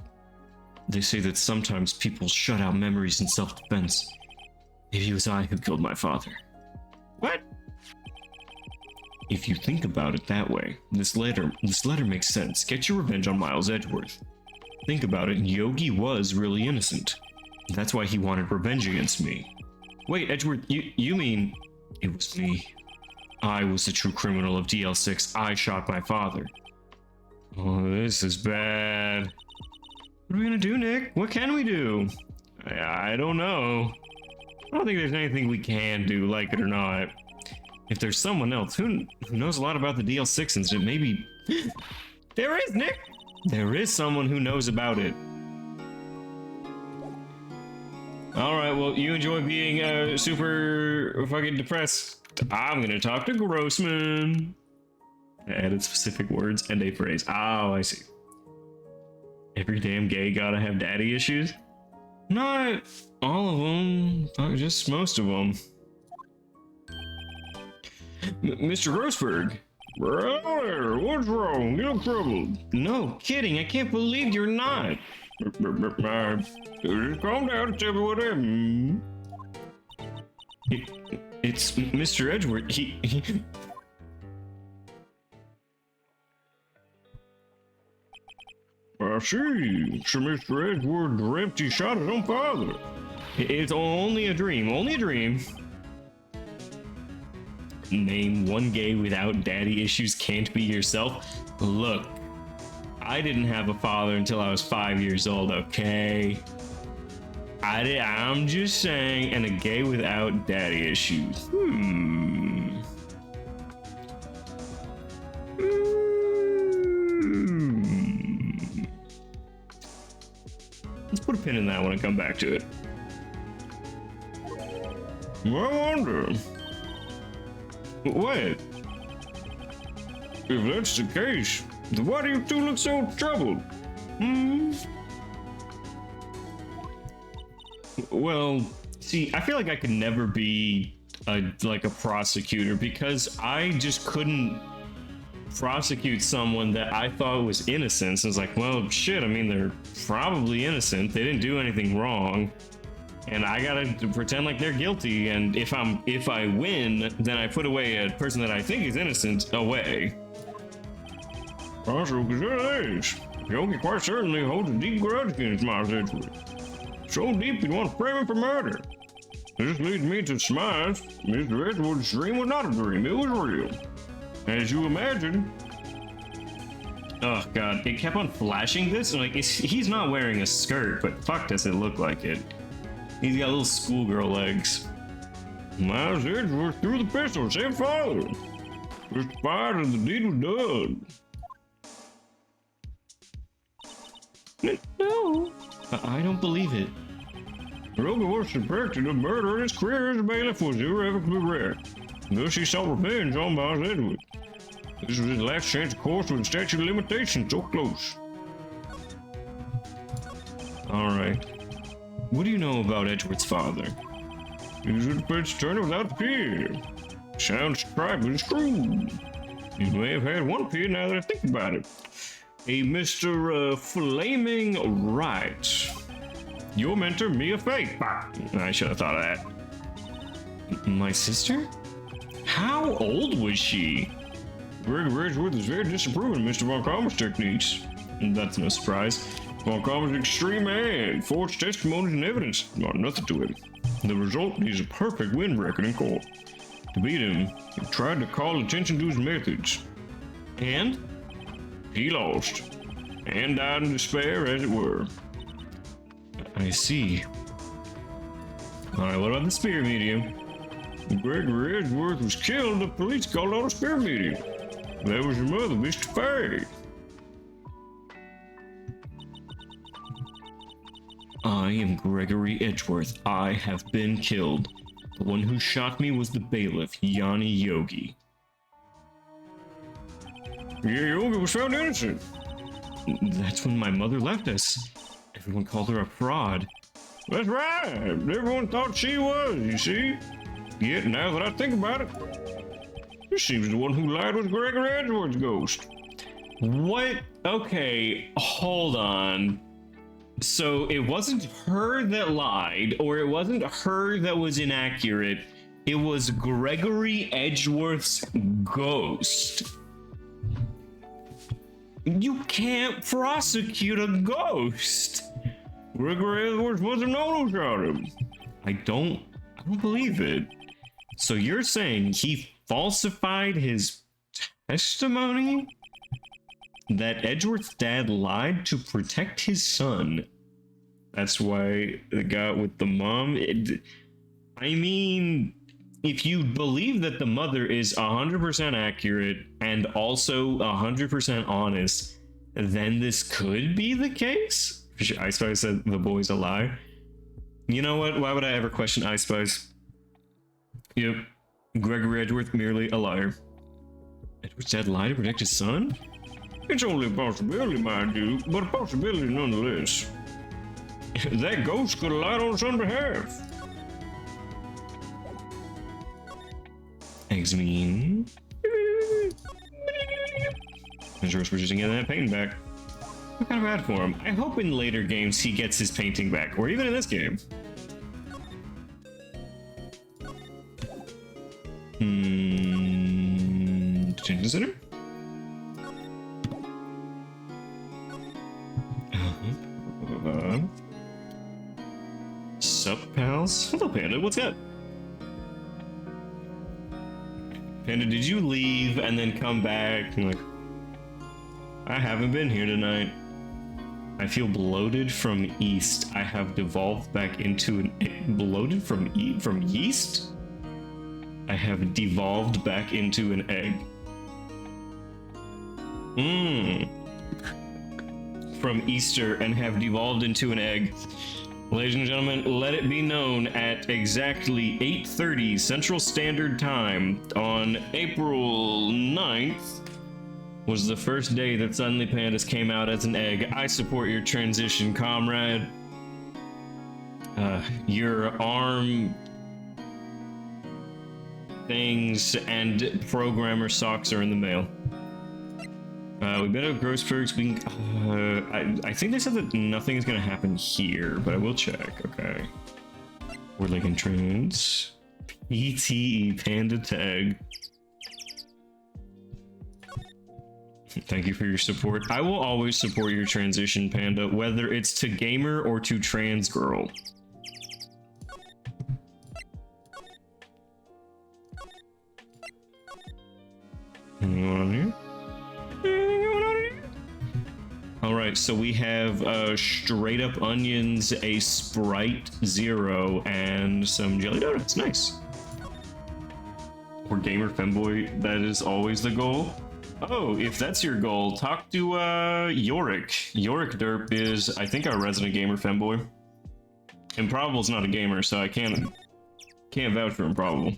They say that sometimes people shut out memories in self-defense. Maybe it was I who killed my father. What? If you think about it that way, this letter makes sense. Get your revenge on Miles Edgeworth. Think about it, Yogi was really innocent. That's why he wanted revenge against me. Wait, Edgeworth, you mean it was me? I was the true criminal of DL6. I shot my father. Oh, this is bad. What are we gonna do, Nick? What can we do? I don't know. I don't think there's anything we can do, like it or not. If there's someone else who knows a lot about the DL6 incident, maybe... There is, Nick! There is someone who knows about it. Alright, well, you enjoy being super fucking depressed. I'm gonna talk to Grossman. I added specific words and a phrase. Oh, I see. Every damn gay gotta have daddy issues? Not all of them, just most of them. Mr. Grossberg. Brother, what's wrong? You look troubled. No, kidding. I can't believe you're not. Just calm down and tell me what happened. It's Mr. Edgeworth. He I see. So Mr. Edgeworth dreamt he shot his own father. It's only a dream. Only a dream. Name one gay without daddy issues can't be yourself. Look, I didn't have a father until I was 5 years old, okay? I'm just saying, and a gay without daddy issues. Let's put a pin in that one and come back to it. I wonder. What? If that's the case, then why do you two look so troubled? Well, see, I feel like I could never be a prosecutor because I just couldn't prosecute someone that I thought was innocent. So it's like, well, shit, I mean, they're probably innocent. They didn't do anything wrong. And I gotta pretend like they're guilty. And if I win, then I put away a person that I think is innocent away. Also, because that is, Yogi quite certainly holds a deep grudge against Miles Edgeworth. So deep you want to frame him for murder. This leads me to surmise Mr. Edgeworth's dream was not a dream, it was real. As you imagine. Oh god, it kept on flashing this, and like he's not wearing a skirt, but fuck does it look like it. He's got little schoolgirl legs. Miles Edgeworth threw the pistol and said father. Was fired and the deed was done. No, I don't believe it. Rogan was suspected of murder, and his career as a bailiff was irrevocably rare. Thus he sought revenge on Miles Edgeworth. This was his last chance, of course, with the statute of limitations so close. Alright. What do you know about Edgeworth's father? He was a defense attorney without peer. Sounds tribally screwed. He may have had one peer now that I think about it. A Mr. Flaming Wright. Your mentor, Mia Fate. I should have thought of that. My sister? How old was she? Gregory Edgeworth is very disapproving of Mr. Von Commer's techniques. That's no surprise. Von Commer's extreme and forged testimonies and evidence are nothing to him. The result is a perfect win record in court. To beat him, he tried to call attention to his methods. And? He lost. And died in despair, as it were. I see. Alright, what about the spirit medium? Gregory Edgeworth was killed. The police called on a spirit medium. That was your mother, Mr. Fay. I am Gregory Edgeworth. I have been killed. The one who shot me was the bailiff, Yanni Yogi. Yeah, Yogi was found innocent. That's when my mother left us. Everyone called her a fraud. That's right. Everyone thought she was, you see. Yet, now that I think about it, this seems the one who lied was Gregory Edgeworth's ghost. What? Okay, hold on. So it wasn't her that lied, or it wasn't her that was inaccurate. It was Gregory Edgeworth's ghost. You can't prosecute a ghost. Gregory Edgeworth wasn't known who shot him. I don't believe it. So you're saying he falsified his testimony? That Edgeworth's dad lied to protect his son. That's why it got with the mom. I mean, if you believe that the mother is 100% accurate and also 100% honest, then this could be the case? I Spice said the boy's a lie. You know what? Why would I ever question I Spice? Yep. Gregory Edgeworth merely a liar. Edgeworth's dad lied to protect his son? It's only a possibility, mind you, but a possibility nonetheless. That ghost could have lied on his son's behalf. Eggs mean. George we're just getting that painting back. I'm kind of bad for him. I hope in later games he gets his painting back, or even in this game. Detention center? Sup, pals? Hello, Panda. What's up? Panda, did you leave and then come back? I'm like, I haven't been here tonight. I feel bloated from yeast. I have devolved back into an egg. Bloated from yeast? I have devolved back into an egg. From Easter and have devolved into an egg. Ladies and gentlemen, let it be known at exactly 8:30 Central Standard Time on April 9th was the first day that Suddenly Pandas came out as an egg. I support your transition, comrade. Your arm things and programmer socks are in the mail. We better have gross perks. We can, I think they said that nothing is going to happen here, but I will check. Okay. We're like in trans. ETE Panda Tag. Thank you for your support. I will always support your transition, Panda, whether it's to gamer or to trans girl. Anyone on here? Alright, so we have straight up onions, a Sprite Zero, and some jelly donuts. Nice. Or gamer femboy, that is always the goal. Oh, if that's your goal, talk to Yorick. Yorick Derp is, I think, our resident gamer femboy. Improbable's not a gamer, so I can't vouch for Improbable.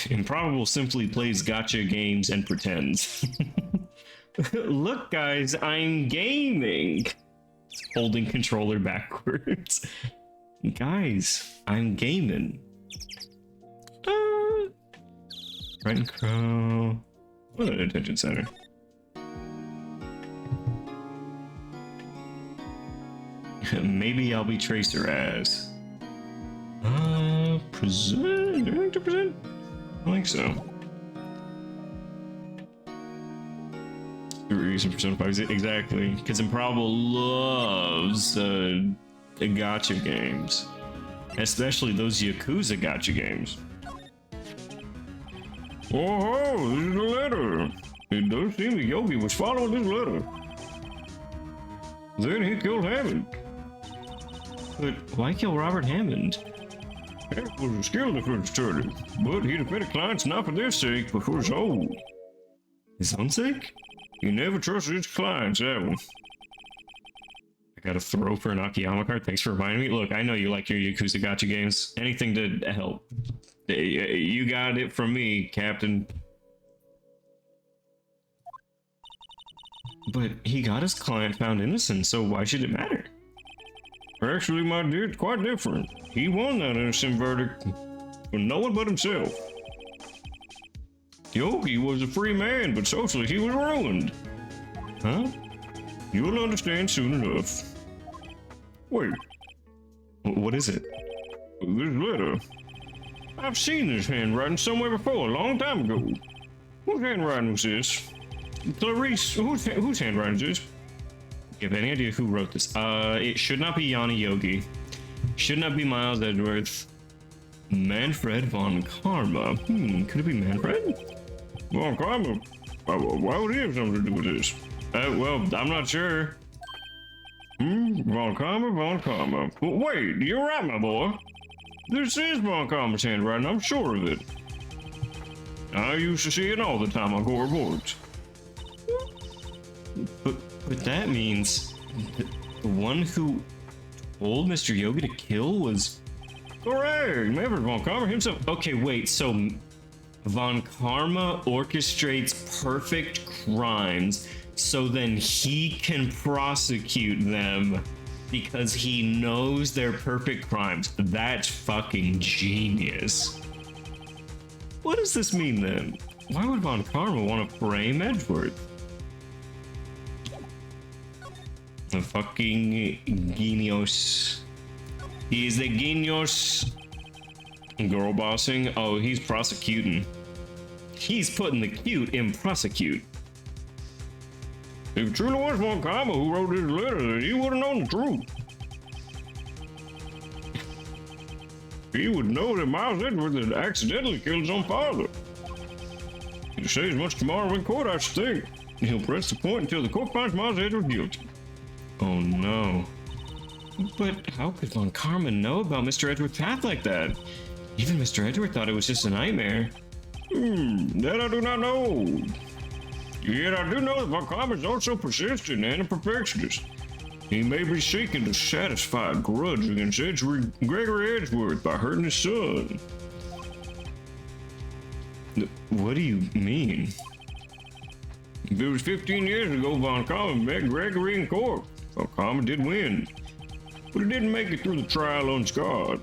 Improbable simply plays gacha games and pretends. Look, guys, I'm gaming. Holding controller backwards. Guys, I'm gaming. Right and Crow. What an attention center. Maybe I'll be Tracer as. Present? Do I like to present? I think so. Reason for 75 exactly, because Improbable loves gacha games, especially those Yakuza gacha games. Oh, this is the letter. It does seem that Yogi was following this letter. Then he killed Hammond. But why kill Robert Hammond? That was a skill defense attorney, but he defended clients not for their sake, but for his own. His own sake? He never trusted his clients, that one. I got a throw for an Akiyama card. Thanks for reminding me. Look, I know you like your Yakuza gacha games. Anything to help. You got it from me, Captain. But he got his client found innocent, so why should it matter? Actually, my dear, it's quite different. He won that innocent verdict for no one but himself. Yogi was a free man, but socially he was ruined. Huh? You'll understand soon enough. Wait, What is it? this letter. I've seen this handwriting somewhere before, a long time ago. Whose handwriting was this? Clarice, whose handwriting is this? You have any idea who wrote this? It should not be Yanni Yogi. Should not be Miles Edgeworth. Manfred von Karma. Could it be Manfred? Von Karma? Why would he have something to do with this? Well, I'm not sure. Von Karma, Von Karma. Well, wait, you're right, my boy. This is Von Karma's handwriting, I'm sure of it. I used to see it all the time on court reports. But that means the one who told Mr. Yogi to kill was... Correct, Manfred Von Karma himself. Okay, wait, so Von Karma orchestrates perfect crimes so then he can prosecute them because he knows they're perfect crimes. That's fucking genius. What does this mean then? Why would Von Karma want to frame Edgeworth? The fucking genius. He's the genius. Girl bossing? Oh, he's prosecuting. He's putting the cute in prosecute. If it truly was Von Karma who wrote this letter, then he would have known the truth. He would know that Miles Edgeworth had accidentally killed his own father. He'll say as much tomorrow in court, I should think. He'll press the point until the court finds Miles Edgeworth guilty. Oh no. But how could Von Karma know about Mr. Edgeworth's path like that? Even Mr. Edgeworth thought it was just a nightmare. That I do not know. Yet I do know that Von Karma is also persistent and a perfectionist. He may be seeking to satisfy a grudge against Gregory Edgeworth by hurting his son. What do you mean? If it was 15 years ago, Von Karma met Gregory in court. Von Karma did win, but he didn't make it through the trial unscarred.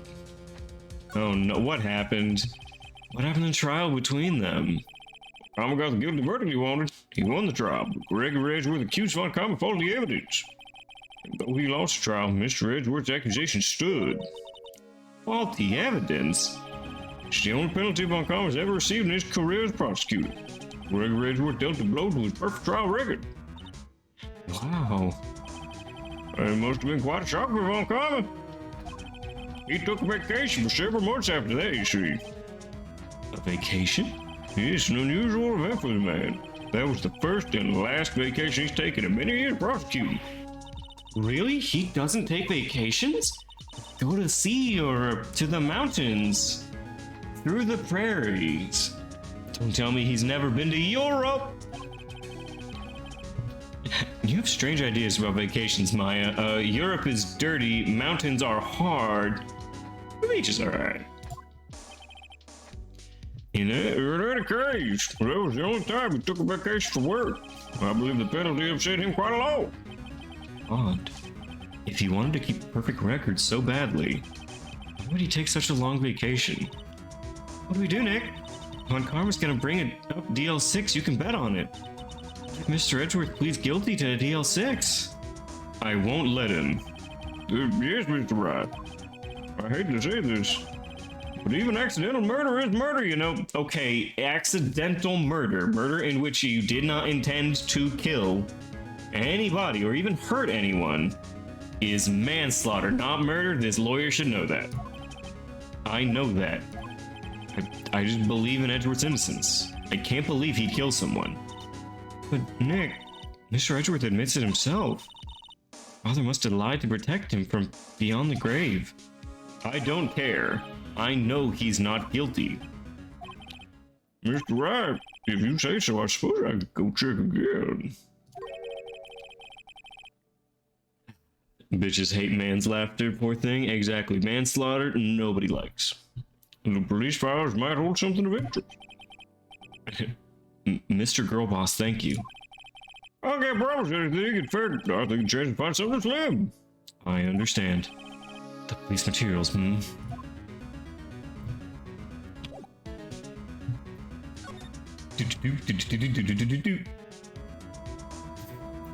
Oh no, what happened? What happened in the trial between them? Karma got the guilty verdict he wanted. He won the trial, but Gregory Edgeworth accused Von Karma of faulty evidence. And though he lost the trial, Mr. Edgeworth's accusation stood. Faulty evidence? It's the only penalty Von Karma has ever received in his career as prosecutor. Gregory Edgeworth dealt a blow to his perfect trial record. Wow. It must have been quite a shock for Von Karma. He took a vacation for several months after that, you see. A vacation? It's an unusual event for the man. That was the first and last vacation he's taken in many years prosecuting. Really? He doesn't take vacations? Go to the sea or to the mountains? Through the prairies? Don't tell me he's never been to Europe! You have strange ideas about vacations, Maya. Europe is dirty, mountains are hard. The beach is alright. In any case, that was the only time he took a vacation for work. I believe the penalty upset him quite a lot. Odd. If he wanted to keep perfect records so badly, why would he take such a long vacation? What do we do, Nick? Von Karma's gonna bring it up DL6, you can bet on it. If Mr. Edgeworth pleads guilty to DL6. I won't let him. Yes, Mr. Wright. I hate to say this, but even accidental murder is murder, you know. Okay, accidental murder. Murder in which you did not intend to kill anybody or even hurt anyone is manslaughter, not murder. This lawyer should know that. I know that. I just believe in Edgeworth's innocence. I can't believe he killed someone. But Nick, Mr. Edgeworth admits it himself. Father must have lied to protect him from beyond the grave. I don't care. I know he's not guilty. Mr. Wright, if you say so, I suppose I could go check again. Bitches hate man's laughter, poor thing. Exactly. Manslaughter, nobody likes. The police files might hold something of interest. Mr. Girlboss, thank you. I can't promise anything. In fact, I think a chance to find something slim. I understand. The police materials,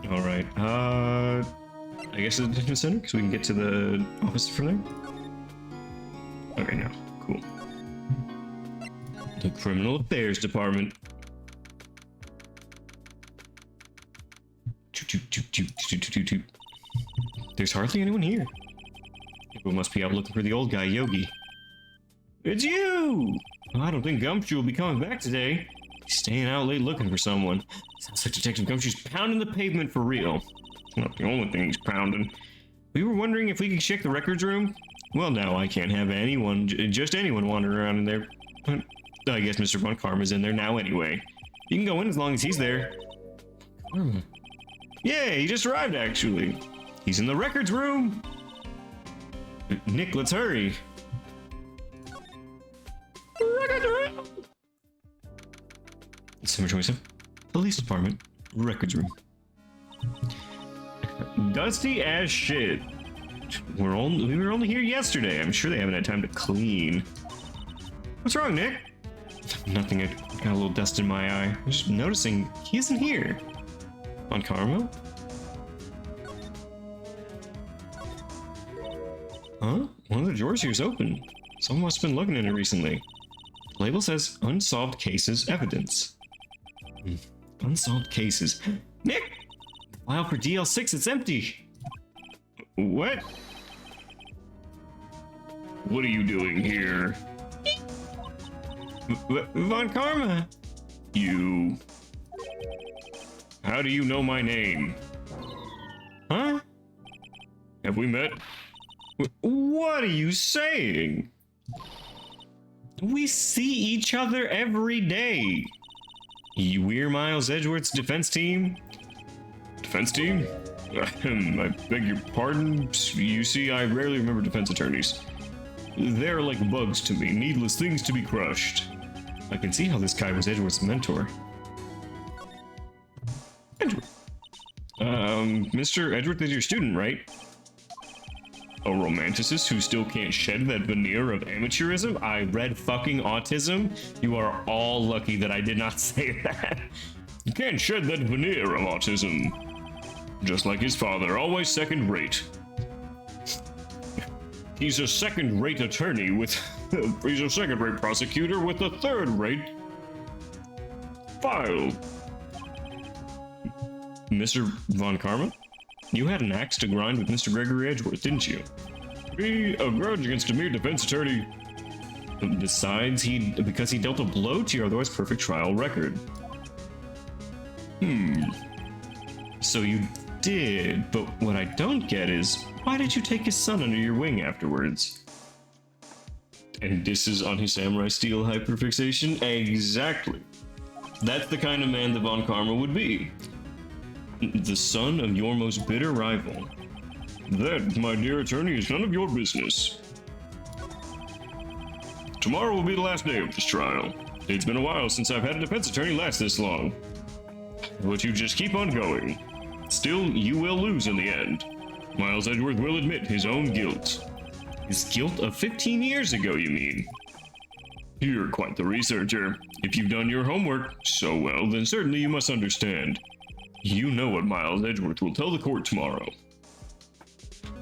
Alright, I guess the detention center, because we can get to the office from there? Okay, now, cool. The Criminal Affairs Department. There's hardly anyone here. People must be out looking for the old guy, Yogi. It's you! Well, I don't think Gumshoe will be coming back today. He's staying out late looking for someone. Sounds like Detective Gumshoe's pounding the pavement for real. It's not the only thing he's pounding. We were wondering if we could check the records room. Well, now I can't have anyone, just anyone wandering around in there. But I guess Mr. Von Karma's in there now anyway. You can go in as long as he's there. Karma. Yeah, he just arrived actually. He's in the records room. Nick, let's hurry. Records room. December 27th. Police Department. Records room. Dusty as shit. We were only here yesterday. I'm sure they haven't had time to clean. What's wrong, Nick? Nothing, I got a little dust in my eye. I'm just noticing he isn't here. On Karma? Huh? One of the drawers here is open. Someone must have been looking in it recently. The label says unsolved cases evidence. Unsolved cases. Nick! File for DL6, it's empty. What? What are you doing here? Von Karma. You. How do you know my name? Huh? Have we met? What are you saying? We see each other every day. We're Miles Edgeworth's defense team. Defense team? I beg your pardon? You see, I rarely remember defense attorneys. They're like bugs to me, needless things to be crushed. I can see how this guy was Edgeworth's mentor. Edgeworth. Mr. Edgeworth is your student, right? A romanticist who still can't shed that veneer of amateurism? I read fucking autism. You are all lucky that I did not say that. You can't shed that veneer of autism. Just like his father, always second rate. He's a second-rate attorney with... he's a second-rate prosecutor with a third-rate file. Mr. Von Karma? You had an axe to grind with Mr. Gregory Edgeworth, didn't you? Be a grudge against a mere defense attorney. Besides, because he dealt a blow to your otherwise perfect trial record. So you did, but what I don't get is, why did you take his son under your wing afterwards? And this is on his samurai steel hyperfixation? Exactly. That's the kind of man the Von Karma would be. The son of your most bitter rival. That, my dear attorney, is none of your business. Tomorrow will be the last day of this trial. It's been a while since I've had a defense attorney last this long. But you just keep on going. Still, you will lose in the end. Miles Edgeworth will admit his own guilt. His guilt of 15 years ago, you mean? You're quite the researcher. If you've done your homework so well, then certainly you must understand. You know what Miles Edgeworth will tell the court tomorrow.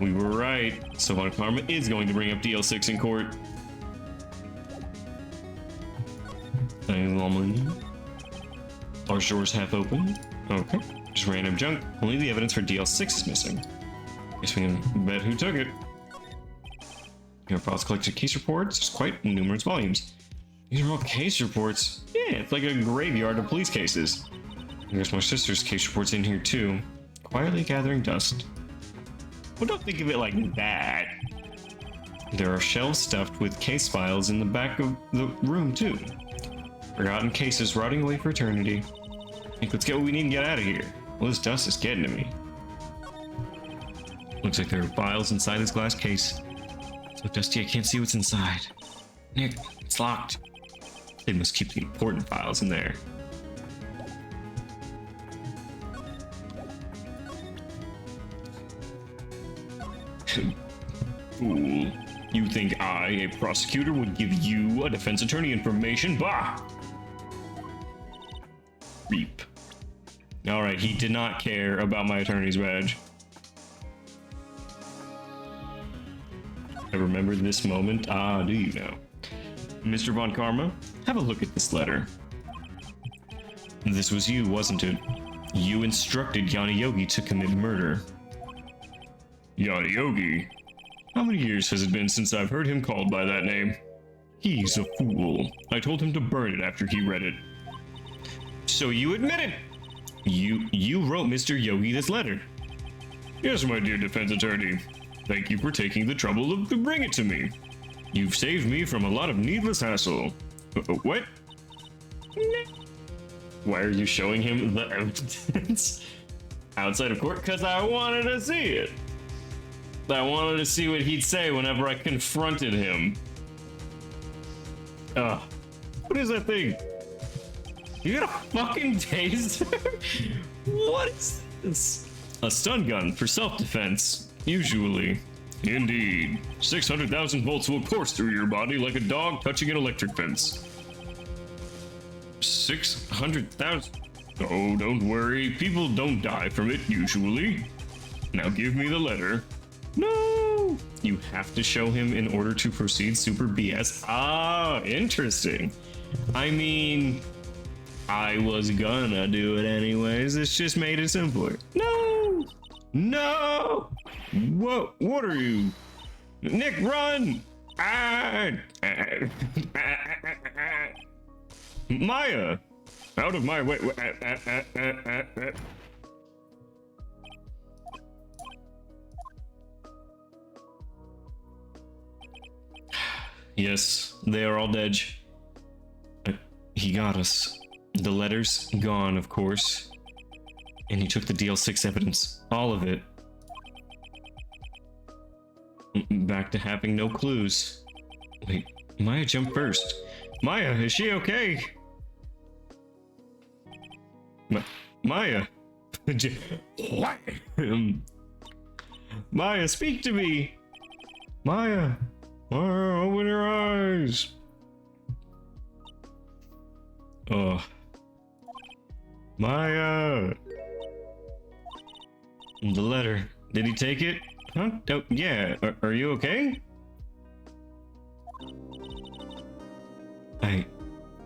We were right. So Von Karma is going to bring up DL6 in court. Our doors half open. Okay. Just random junk. Only the evidence for DL6 is missing. Guess we can bet who took it. Your files collected case reports. There's quite numerous volumes. These are all case reports. Yeah, it's like a graveyard of police cases. There's my sister's case reports in here too. Quietly gathering dust. Well, don't think of it like that. There are shelves stuffed with case files in the back of the room too. Forgotten cases rotting away for eternity. Let's get what we need and get out of here. Well, this dust is getting to me. Looks like there are files inside this glass case. So dusty I can't see what's inside. Nick, it's locked. They must keep the important files in there. Fool. You think I, a prosecutor, would give you, a defense attorney, information? Bah! Reap. Alright, he did not care about my attorney's badge. I remember this moment. Ah, do you know? Mr. Von Karma, have a look at this letter. This was you, wasn't it? You instructed Yanni Yogi to commit murder. Yanni Yogi? How many years has it been since I've heard him called by that name? He's a fool. I told him to burn it after he read it. So you admit it? You wrote Mr. Yogi this letter? Yes, my dear defense attorney. Thank you for taking the trouble to bring it to me. You've saved me from a lot of needless hassle. What? Why are you showing him the evidence outside of court? Because I wanted to see it. I wanted to see what he'd say whenever I confronted him. What is that thing? You got a fucking taser? What is this? A stun gun for self-defense, usually. Indeed. 600,000 volts will course through your body like a dog touching an electric fence. 600,000. Oh, don't worry. People don't die from it usually. Now give me the letter. No! You have to show him in order to proceed, Super BS. Ah, interesting. I mean, I was gonna do it anyways. It's just made it simpler. No! No! What are you? Nick, run! Maya! Out of my way. Yes, they are all dead. He got us. The letter's gone, of course. And he took the DL6 evidence. All of it. Back to having no clues. Wait, Maya jumped first. Maya, is she okay? Maya? What? Maya, speak to me! Maya! Maya, open your eyes. Oh. Maya! The letter. Did he take it? Huh? Oh, yeah. Are you okay?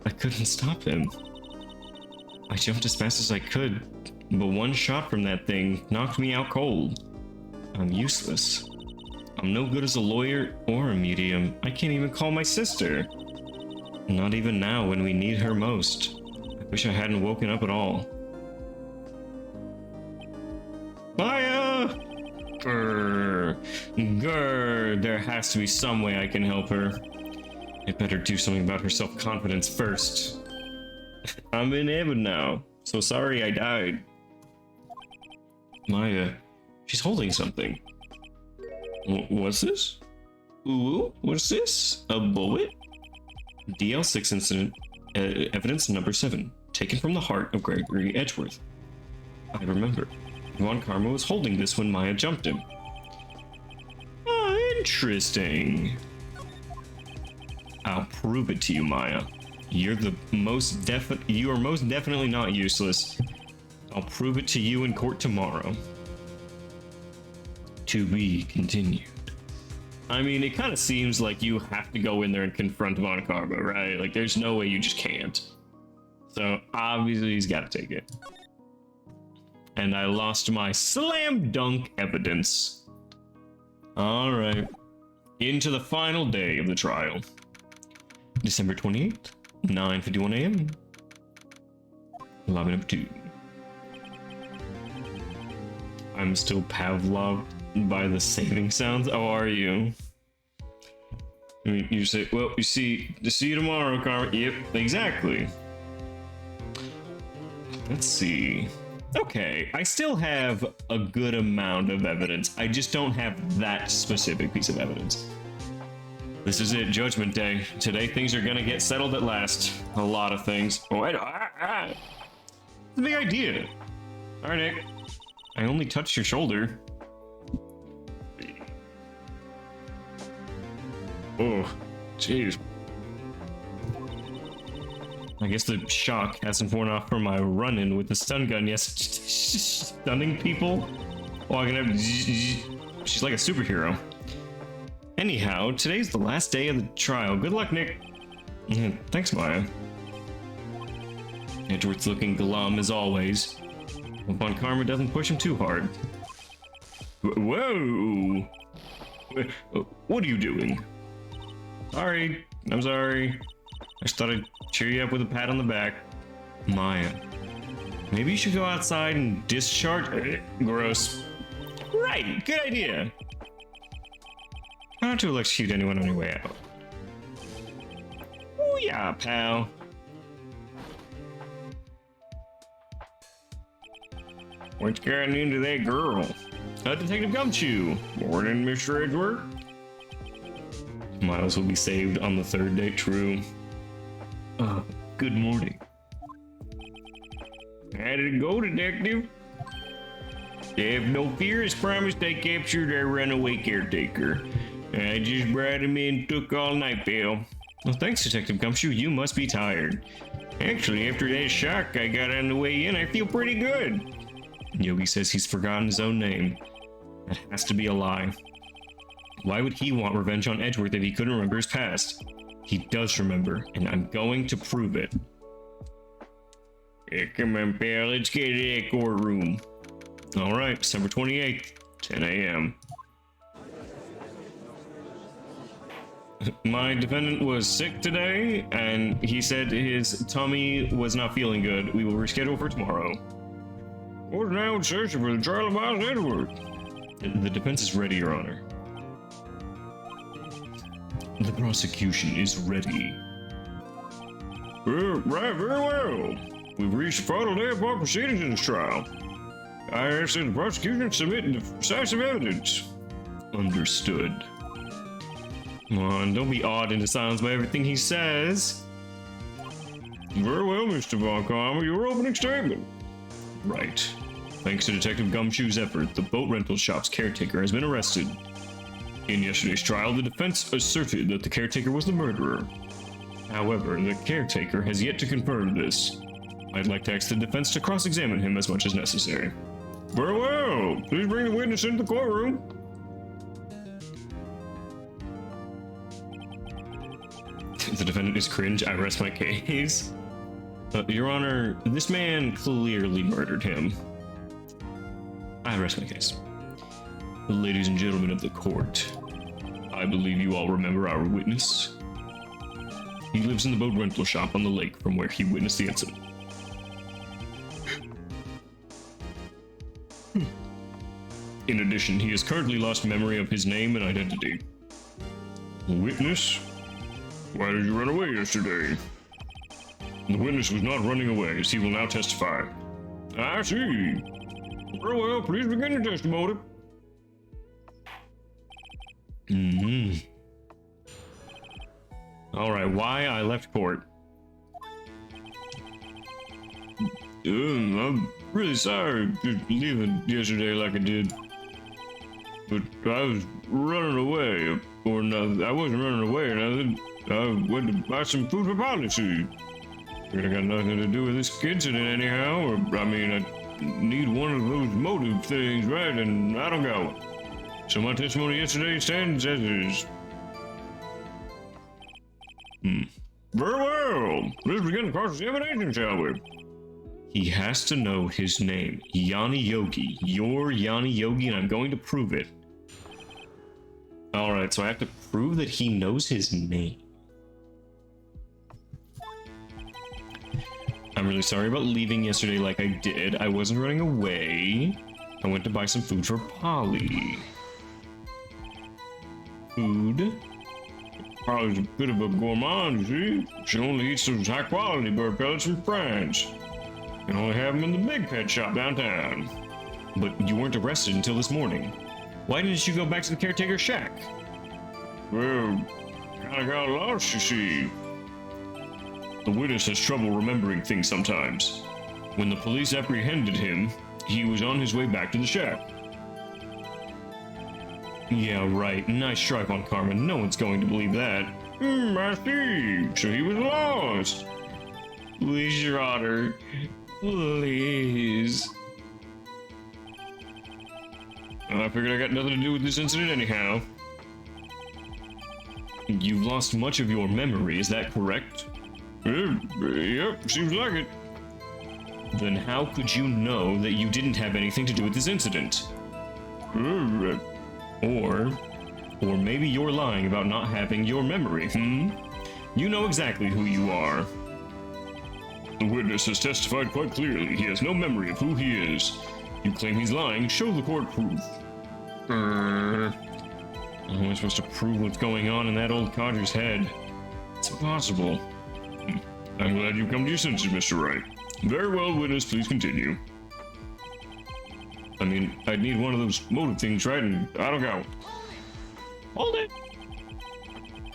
I couldn't stop him. I jumped as fast as I could, but one shot from that thing knocked me out cold. I'm useless. I'm no good as a lawyer or a medium. I can't even call my sister. Not even now when we need her most. I wish I hadn't woken up at all. Maya! Grr, there has to be some way I can help her. I better do something about her self-confidence first. I'm in heaven now, so sorry I died. Maya, she's holding something. What's this? Ooh, what's this? A bullet? DL6 incident, evidence number 7, taken from the heart of Gregory Edgeworth. I remember. Von Karma was holding this when Maya jumped him. Ah, interesting. I'll prove it to you, Maya. You are most definitely not useless. I'll prove it to you in court tomorrow. To be continued. I mean, it kind of seems like you have to go in there and confront Von Karma, right? Like, there's no way you just can't. So, obviously, he's got to take it. And I lost my slam dunk evidence. Alright. Into the final day of the trial. December 28th, 9:51 a.m. Lobby number 2. I'm still Pavloved by the saving sounds. How are you? I mean, you say, well, see you tomorrow, Karma. Yep, exactly. Let's see. Okay, I still have a good amount of evidence. I just don't have that specific piece of evidence. This is it, Judgment Day. Today things are gonna get settled at last. A lot of things. Oh, it's a big idea. All right, Nick. I only touched your shoulder. Oh, jeez. I guess the shock hasn't worn off from my run-in with the stun gun. Yes, stunning people. Oh, I can have. She's like a superhero. Anyhow, today's the last day of the trial. Good luck, Nick. Thanks, Maya. Edgeworth's looking glum as always. Hope Von Karma doesn't push him too hard. Whoa! What are you doing? Sorry, I'm sorry. I just thought I'd cheer you up with a pat on the back. Maya, maybe you should go outside and discharge. Gross. Right, good idea. Try not to electrocute anyone on your way out. Oh yeah, pal. What's getting into that girl? Detective Gumshoe. Morning, Mr. Edgeworth. Miles will be saved on the third day. True. Good morning. How did it go, Detective? They have no fear. As promised, I captured our runaway caretaker. I just brought him in, took all night bail. Well, thanks, Detective Gumshoe. You must be tired. Actually, after that shock I got on the way in, I feel pretty good. Yogi says he's forgotten his own name. That has to be a lie. Why would he want revenge on Edgeworth if he couldn't remember his past? He does remember, and I'm going to prove it. Yeah, come on, pal. Let's get to that courtroom. All right, December 28th, 10 a.m. My defendant was sick today, and he said his tummy was not feeling good. We will reschedule for tomorrow. What's now in session for the trial of Miles Edward? The defense is ready, Your Honor. The prosecution is ready. Right, very well. We've reached the final day of our proceedings in this trial. I ask that the prosecution submit decisive evidence. Understood. Come on, don't be awed into silence by everything he says. Very well, Mr. Von Karma, your opening statement. Right. Thanks to Detective Gumshoe's effort, the boat rental shop's caretaker has been arrested. In yesterday's trial, the defense asserted that the caretaker was the murderer. However, the caretaker has yet to confirm this. I'd like to ask the defense to cross-examine him as much as necessary. Very well. Please bring the witness into the courtroom. The defendant is cringe. I rest my case. Your Honor, this man clearly murdered him. I rest my case. Ladies and gentlemen of the court, I believe you all remember our witness. He lives in the boat rental shop on the lake from where he witnessed the incident. In addition, he has currently lost memory of his name and identity. Witness? Why did you run away yesterday? The witness was not running away, as he will now testify. I see. Very well, please begin your testimony. Alright, why I left court. I'm really sorry for leaving yesterday like I did. But I was running away, or nothing. I wasn't running away or nothing. I went to buy some food for policy. It got nothing to do with this incident anyhow, or, I mean, I need one of those motive things, right? And I don't got one. So my testimony yesterday stands as is. Very well. Let's begin the cross-examination, shall we? He has to know his name. Yanni Yogi. You're Yanni Yogi, and I'm going to prove it. Alright, so I have to prove that he knows his name. I'm really sorry about leaving yesterday like I did. I wasn't running away. I went to buy some food for Polly. Food? Polly's a bit of a gourmand, you see. She only eats those high-quality bird pellets from France. You can only have them in the big pet shop downtown. But you weren't arrested until this morning. Why didn't you go back to the caretaker's shack? Well, kinda got lost, you see. The witness has trouble remembering things sometimes. When the police apprehended him, he was on his way back to the shack. Yeah, right. Nice try, Von Karma. No one's going to believe that. I see. So he was lost. Please, Your Honor. Please. I figured I got nothing to do with this incident anyhow. You've lost much of your memory, is that correct? Yep, seems like it. Then how could you know that you didn't have anything to do with this incident? Or maybe you're lying about not having your memory, You know exactly who you are. The witness has testified quite clearly. He has no memory of who he is. You claim he's lying. Show the court proof. How am I supposed to prove what's going on in that old codger's head? It's impossible. I'm glad you've come to your senses, Mr. Wright. Very well, witness, please continue. I mean, I'd need one of those motive things, right? And I don't got one. Hold it!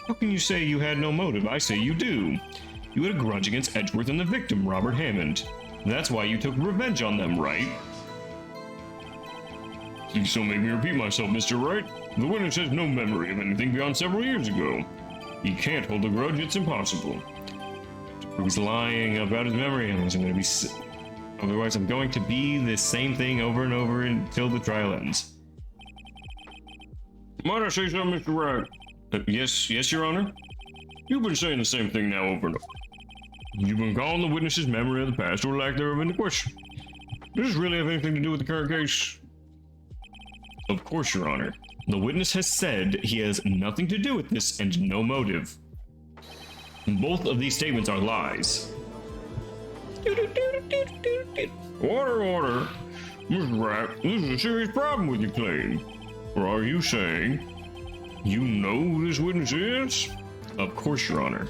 How can you say you had no motive? I say you do. You had a grudge against Edgeworth and the victim, Robert Hammond. That's why you took revenge on them, right? Please don't make me repeat myself, Mr. Wright. The witness has no memory of anything beyond several years ago. He can't hold a grudge, it's impossible. He's lying about his memory, and I'm going to be... Otherwise, I'm going to be the same thing over and over until the trial ends. Might I say something, Mr. Wright? Yes, Your Honor? You've been saying the same thing now over and over. You've been calling the witness's memory of the past or lack thereof into question. Does this really have anything to do with the current case? Of course, Your Honor. The witness has said he has nothing to do with this and no motive. Both of these statements are lies. Order. Mr. Wright, this is a serious problem with your claim. Or are you saying you know who this witness is? Of course, Your Honor.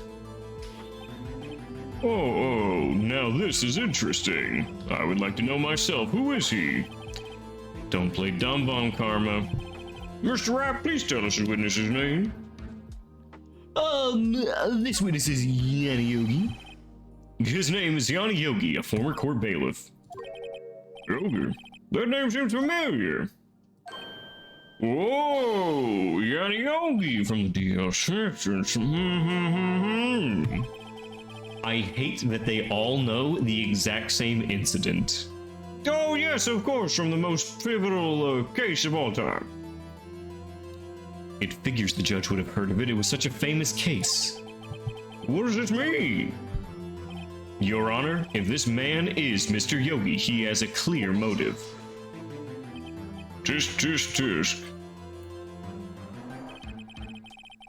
Oh, now this is interesting. I would like to know myself. Who is he? Don't play dumb, Von Karma. Mr. Wright, please tell us the witness's name. This witness is Yanni Yogi. His name is Yanni Yogi, a former court bailiff. Yogi? That name seems familiar. Whoa, Yanni Yogi from the DL6. I hate that they all know the exact same incident. Oh, yes, of course, from the most pivotal case of all time. It figures the judge would have heard of it. It was such a famous case. What does this mean? Your Honor, if this man is Mr. Yogi, he has a clear motive. Tisk.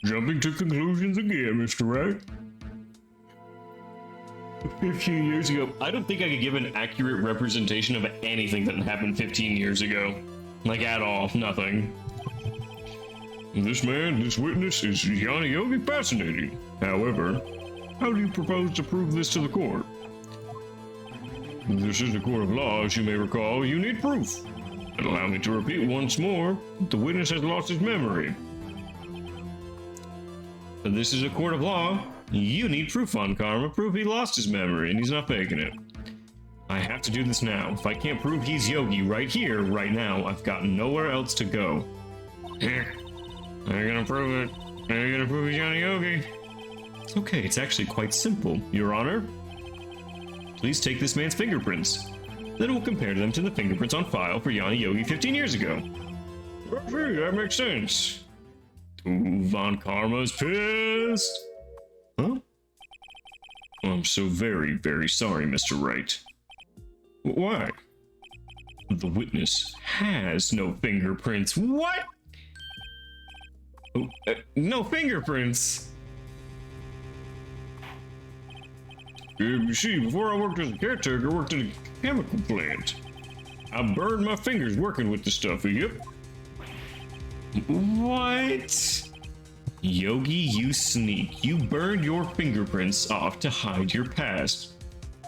Jumping to conclusions again, Mr. Wright. 15 years ago. I don't think I could give an accurate representation of anything that happened 15 years ago. Like, at all. Nothing. This witness is Yanni Yogi. Fascinating. However, how do you propose to prove this to the court? This is a court of law, as you may recall. You need proof. And allow me to repeat once more, the witness has lost his memory. This is a court of law. You need proof on Karma. Proof he lost his memory and he's not faking it. I have to do this now. If I can't prove he's Yogi right here, right now, I've got nowhere else to go. Here. I'm gonna prove it. I'm gonna prove he's Yanni Yogi. It's okay, it's actually quite simple. Your Honor, please take this man's fingerprints. Then we'll compare them to the fingerprints on file for Yanni Yogi 15 years ago. Okay, that makes sense. Ooh, Von Karma's pissed. Huh? I'm so very, very sorry, Mr. Wright. Why? The witness has no fingerprints. What? Oh, no fingerprints. You see, before I worked as a caretaker, I worked at a chemical plant. I burned my fingers working with the stuff. Yep. What? Yogi, you sneak. You burned your fingerprints off to hide your past.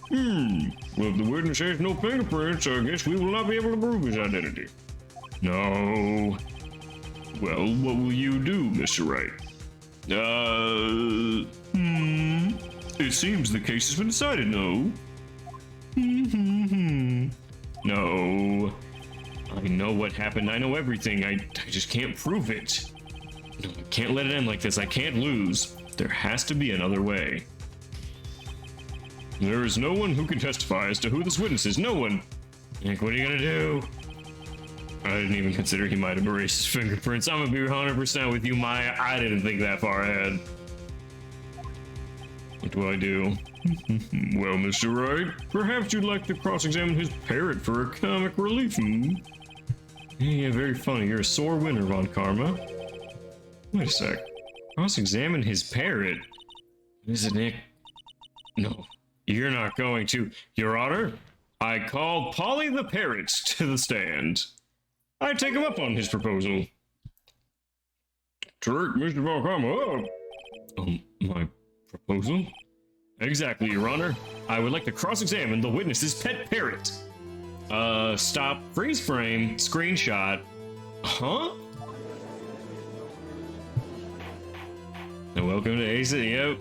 Well, if the witness has no fingerprints, I guess we will not be able to prove his identity. No. Well, what will you do, Mr. Wright? It seems the case has been decided, no? No. I know what happened. I know everything. I just can't prove it. No, I can't let it end like this. I can't lose. There has to be another way. There is no one who can testify as to who this witness is. No one. Nick, what are you gonna do? I didn't even consider he might have erased his fingerprints. I'm gonna be 100% with you, Maya. I didn't think that far ahead. What do I do? Well, Mr. Wright, perhaps you'd like to cross-examine his parrot for a comic relief, Yeah, very funny. You're a sore winner, Von Karma. Wait a sec. Cross-examine his parrot? Is it Nick? No, you're not going to. Your Honor, I call Polly the Parrot to the stand. I take him up on his proposal. Trick, Mr. Von Karma. My proposal? Exactly, Your Honor. I would like to cross-examine the witness's pet parrot. Stop. Freeze frame. Screenshot. Huh? And welcome to Ace. Yep.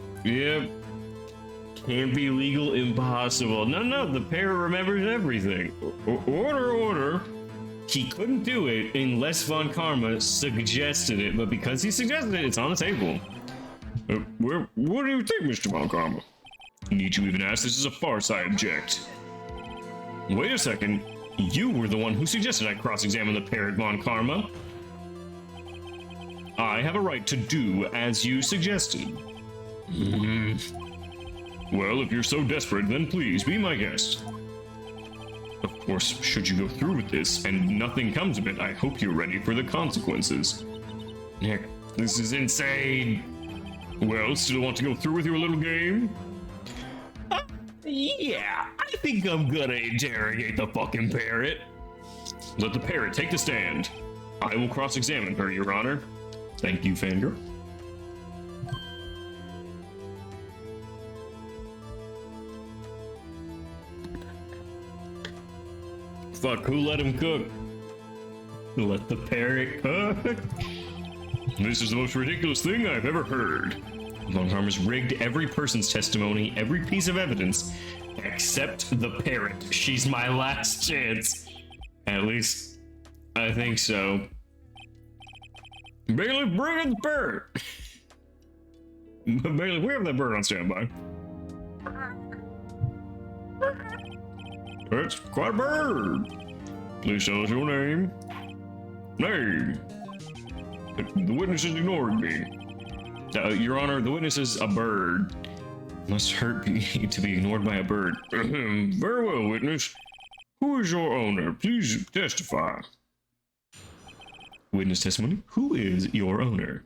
Can't be legal. Impossible. No, the parrot remembers everything. Order. He couldn't do it unless Von Karma suggested it, but because he suggested it, it's on the table. What do you think, Mr. Von Karma? Need to even ask, this is a farce, I object. Wait a second. You were the one who suggested I cross-examine the parrot, Von Karma. I have a right to do as you suggested. Well, if you're so desperate, then please be my guest. Of course, should you go through with this and nothing comes of it, I hope you're ready for the consequences. Nick, this is insane. Well, still want to go through with your little game? Yeah, I think I'm gonna interrogate the fucking parrot. Let the parrot take the stand. I will cross-examine her, Your Honor. Thank you, Fangirl. Fuck, who let him cook? Let the parrot cook? This is the most ridiculous thing I've ever heard. Von Karma's rigged every person's testimony, every piece of evidence, except the parrot. She's my last chance. At least, I think so. Bailiff, bring in the bird! Bailiff, we have that bird on standby. That's quite a bird. Please tell us your name. Name. The witness is ignoring me. Your Honor, the witness is a bird. Must hurt to be ignored by a bird. Very well, witness. Who is your owner? Please testify. Witness testimony. Who is your owner?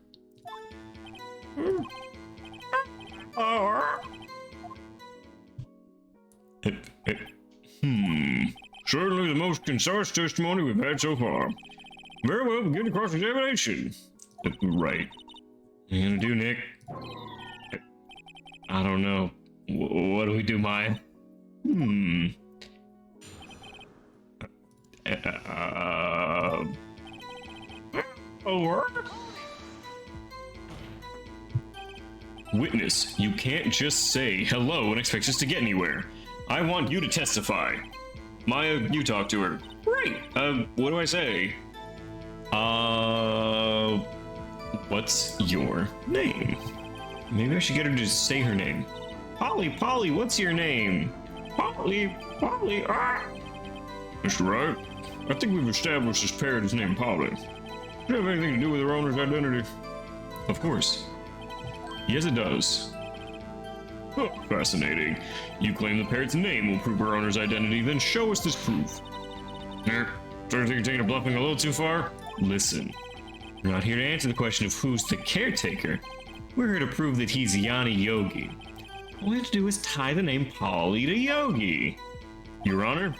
Certainly the most concise testimony we've had so far. Very well, begin the cross-examination. Right. What are you gonna do, Nick? I don't know. What do we do, Maya? Witness, you can't just say hello and expect us to get anywhere. I want you to testify. Maya, you talk to her. Right. What do I say? What's your name? Maybe I should get her to say her name. Polly, what's your name? Polly, Mr. Wright, I think we've established this parrot is named Polly. Does it have anything to do with her owner's identity? Of course. Yes, it does. Oh, fascinating. You claim the parrot's name will prove her owner's identity, then show us this proof. Don't you think you're taking a bluffing a little too far? Listen, we're not here to answer the question of who's the caretaker. We're here to prove that he's Yanni Yogi. All we have to do is tie the name Polly to Yogi. Your Honor,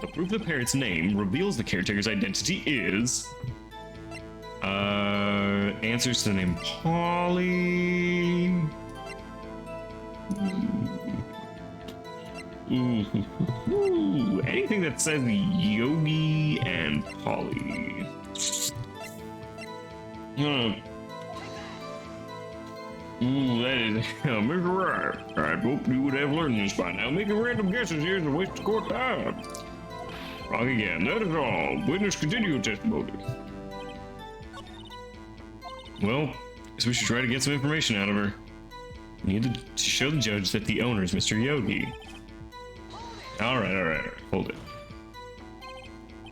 the proof the parrot's name reveals the caretaker's identity is... Answers to the name Polly. Anything that says Yogi and Polly. That is... Mr. Wright, I hope you would have learned this by now. Making random guesses here is a waste of court time. Wrong again, that is all. Witness, continue your testimony. Well, guess we should try to get some information out of her. We need to show the judge that the owner is Mr. Yogi. All right. Hold it.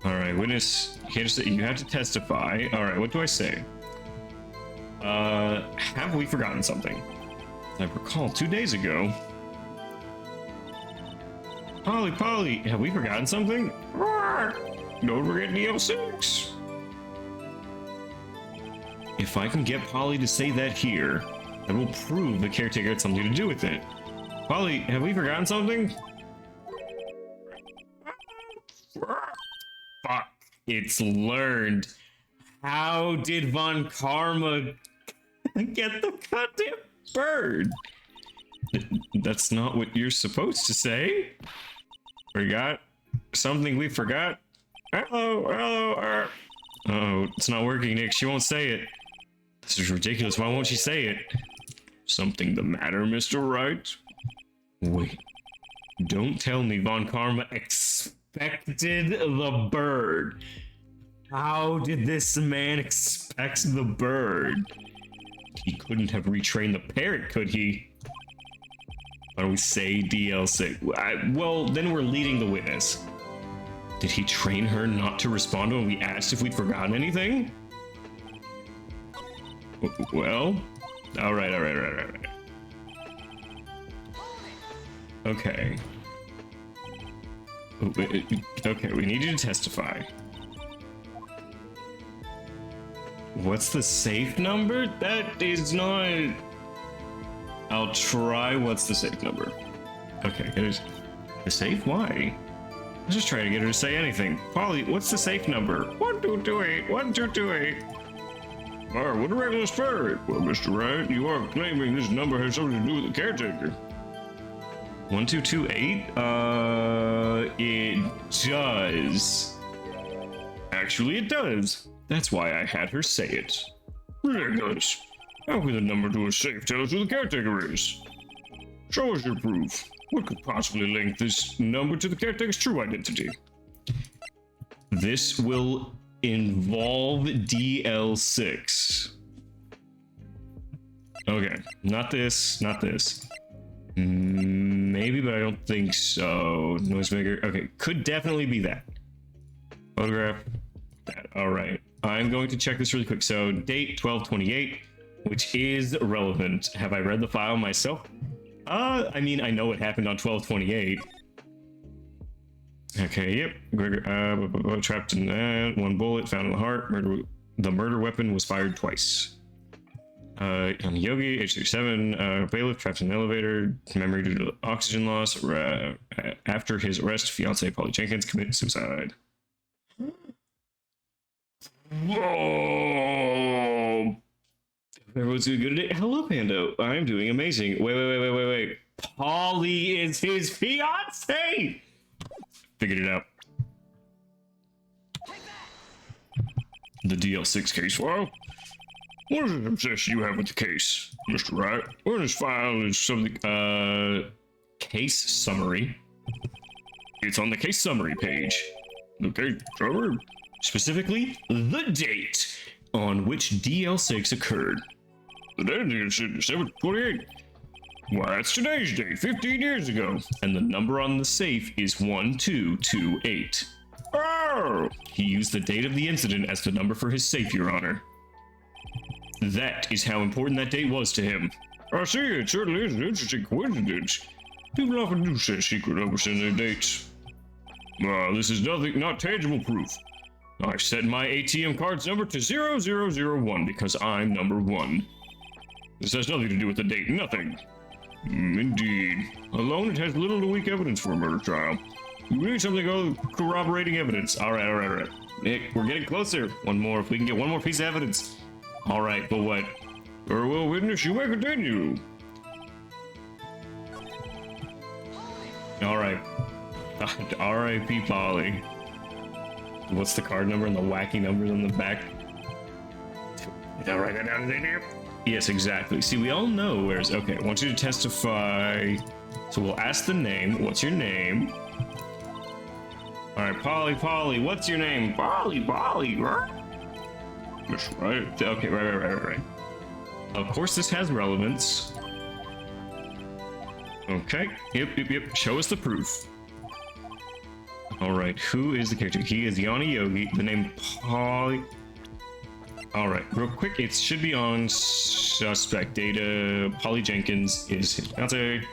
All right, witness, you can't just say, you have to testify. All right, what do I say? Have we forgotten something? I recall 2 days ago. Polly, have we forgotten something? don't forget DL6. If I can get Polly to say that here, that will prove the caretaker had something to do with it. Polly, have we forgotten something? Fuck, it's learned. How did Von Karma get the goddamn bird? That's not what you're supposed to say. Forgot something we forgot? Hello. Oh, it's not working, Nick. She won't say it. This is ridiculous. Why won't she say it? Something the matter, Mr. Wright? Wait. Don't tell me Von Karma expected the bird. How did this man expect the bird? He couldn't have retrained the parrot, could he? Why don't we say DL6? Well, then we're leading the witness. Did he train her not to respond when we asked if we'd forgotten anything? Well, all right. Okay. Okay, we need you to testify. What's the safe number? That is not... I'll try. What's the safe number? Okay, it is... The safe? Why? I was just trying to get her to say anything. Polly, what's the safe number? 1228, 1228. Alright, what a regular spirit. Well, Mr. Wright, you are claiming this number has something to do with the caretaker. 1228? It does. Actually, it does. That's why I had her say it. Ridiculous. How can the number to a safe tell us who the caretaker is? Show us your proof. What could possibly link this number to the caretaker's true identity? This will involve DL6. Okay, not this. Maybe, but I don't think so. Noisemaker. Okay, could definitely be that. Photograph. That. All right. I'm going to check this really quick. So, date 12/28, which is relevant. Have I read the file myself? I mean, I know what happened on 12/28. Okay, yep. Gregor, trapped in that. One bullet found in the heart. The murder weapon was fired twice. On Yogi, age 37, bailiff trapped in an elevator. Memory due to oxygen loss. After his arrest, fiance Polly Jenkins committed suicide. Whoa! Everyone's doing good today. Hello, Pando. I'm doing amazing. Wait. Polly is his fiance! Figured it out. The DL6 case file? What is the obsession you have with the case, Mr. Wright? Where in this file is something, Case summary. It's on the case summary page. The case summary? Specifically, the date on which DL6 occurred. The date is 7/28. Why, that's today's date, 15 years ago. And the number on the safe is 1228. Oh! He used the date of the incident as the number for his safe, Your Honor. That is how important that date was to him. I see, it certainly is an interesting coincidence. People often do say secret numbers in their dates. This is not tangible proof. I've set my ATM card's number to 0001 because I'm number 1. This has nothing to do with the date, nothing. Indeed. Alone, it has little to weak evidence for a murder trial. We need something other corroborating evidence. All right. Nick, we're getting closer. One more, if we can get one more piece of evidence. All right, but what? Very well, witness, you may continue. All right. R.I.P. Polly. What's the card number and the wacky numbers on the back? Did I write that down there? Yes, exactly. See, we all know where's... Okay, I want you to testify. So we'll ask the name. What's your name? All right, Polly, what's your name? Polly, right? That's right. Okay, right. Of course, this has relevance. Okay. Yep. Show us the proof. All right. Who is the character? He is Yanni Yogi. The name Polly. All right. Real quick, it should be on suspect data. Polly Jenkins is his fiance.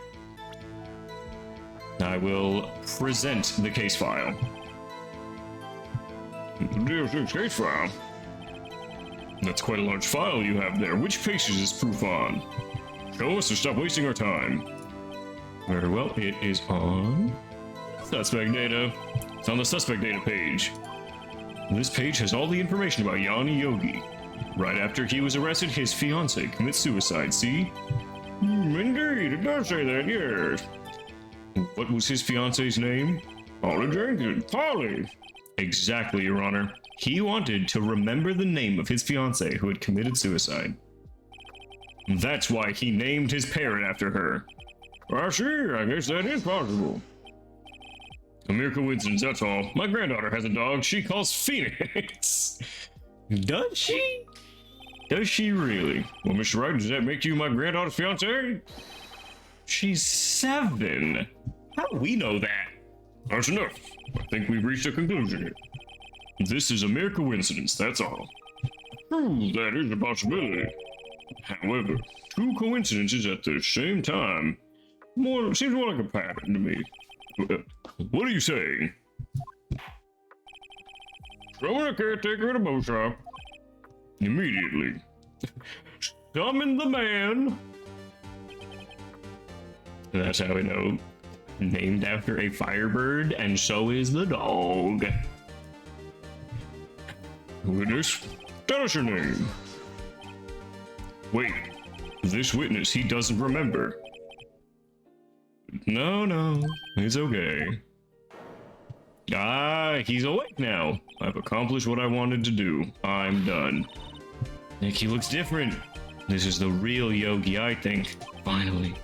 I will present the case file. DL6 case file? That's quite a large file you have there. Which page is this proof on? Show us or stop wasting our time. Very well. It is on Suspect data. It's on the suspect data page. This page has all the information about Yanni Yogi. Right after he was arrested, his fiancée commits suicide, see? Indeed, it does say that, yes. What was his fiancée's name? Polly Jenkins. Polly. Exactly, Your Honor. He wanted to remember the name of his fiancée who had committed suicide. That's why he named his parrot after her. I see, I guess that is possible. A mere coincidence, that's all. My granddaughter has a dog she calls Phoenix. Does she? Does she really? Well, Mr. Wright, does that make you my granddaughter's fiancé? She's 7. How do we know that? That's enough. I think we've reached a conclusion here. This is a mere coincidence, that's all. True, that is a possibility. However, 2 coincidences at the same time seems more like a pattern to me. What are you saying? Summon a caretaker at a bow shop. Immediately. Summon the man. That's how we know. Named after a firebird, and so is the dog. Witness, tell us your name. Wait, this witness, he doesn't remember. No, it's okay. He's awake now. I've accomplished what I wanted to do. I'm done. Nick, he looks different. This is the real Yogi, I think. Finally.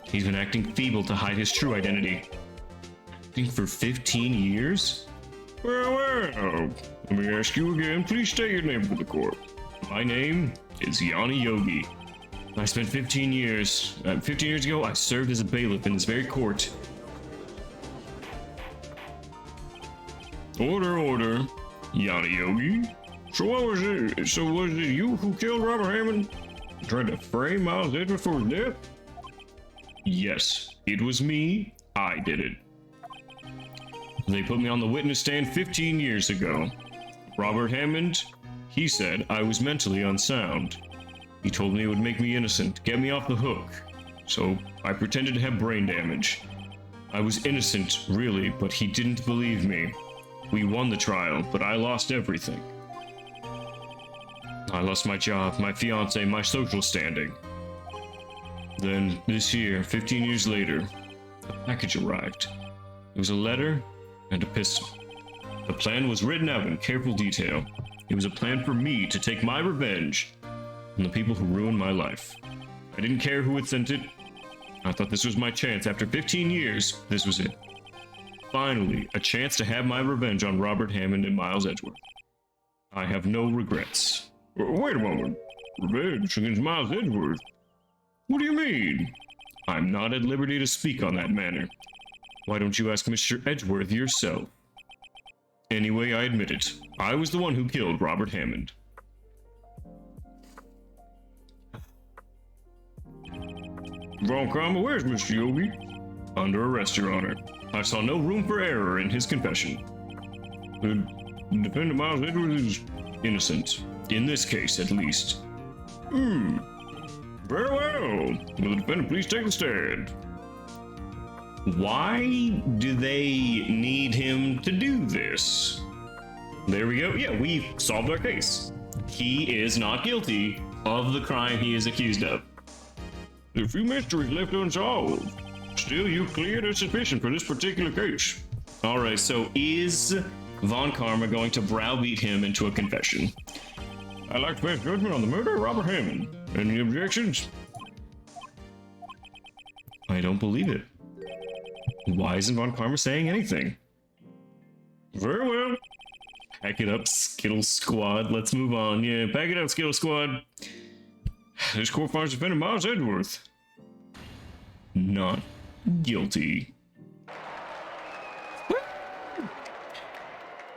He's been acting feeble to hide his true identity. Acting for 15 years? Well, let me ask you again. Please state your name for the court. My name is Yanni Yogi. I spent 15 years. 15 years ago, I served as a bailiff in this very court. Order. Yanni Yogi? So was it you who killed Robert Hammond? Tried to frame Miles Edgeworth for his death? Yes, it was me. I did it. They put me on the witness stand 15 years ago. Robert Hammond, he said I was mentally unsound. He told me it would make me innocent, get me off the hook. So I pretended to have brain damage. I was innocent, really, but he didn't believe me. We won the trial, but I lost everything. I lost my job, my fiance, my social standing. Then, this year, 15 years later, a package arrived. It was a letter and a pistol. The plan was written out in careful detail. It was a plan for me to take my revenge on the people who ruined my life. I didn't care who had sent it. I thought this was my chance. After 15 years, this was it. Finally, a chance to have my revenge on Robert Hammond and Miles Edgeworth. I have no regrets. Wait a moment. Revenge against Miles Edgeworth? What do you mean? I'm not at liberty to speak on that matter. Why don't you ask Mr. Edgeworth yourself? Anyway, I admit it. I was the one who killed Robert Hammond. Von Karma, where's Mr. Yogi? Under arrest, Your Honor. I saw no room for error in his confession. The defendant Miles Edgeworth is innocent. In this case, at least. Very well. Will the defendant please take the stand? Why do they need him to do this? There we go. Yeah, we've solved our case. He is not guilty of the crime he is accused of. There are a few mysteries left unsolved. Still, you cleared a suspicion for this particular case. All right, so is Von Karma going to browbeat him into a confession? I'd like to pass judgment on the murder of Robert Hammond. Any objections? I don't believe it. Why isn't Von Karma saying anything? Very well. Pack it up, Skittle Squad. Let's move on. Yeah, pack it up, Skittle Squad. This court finds defendant Miles Edgeworth not guilty.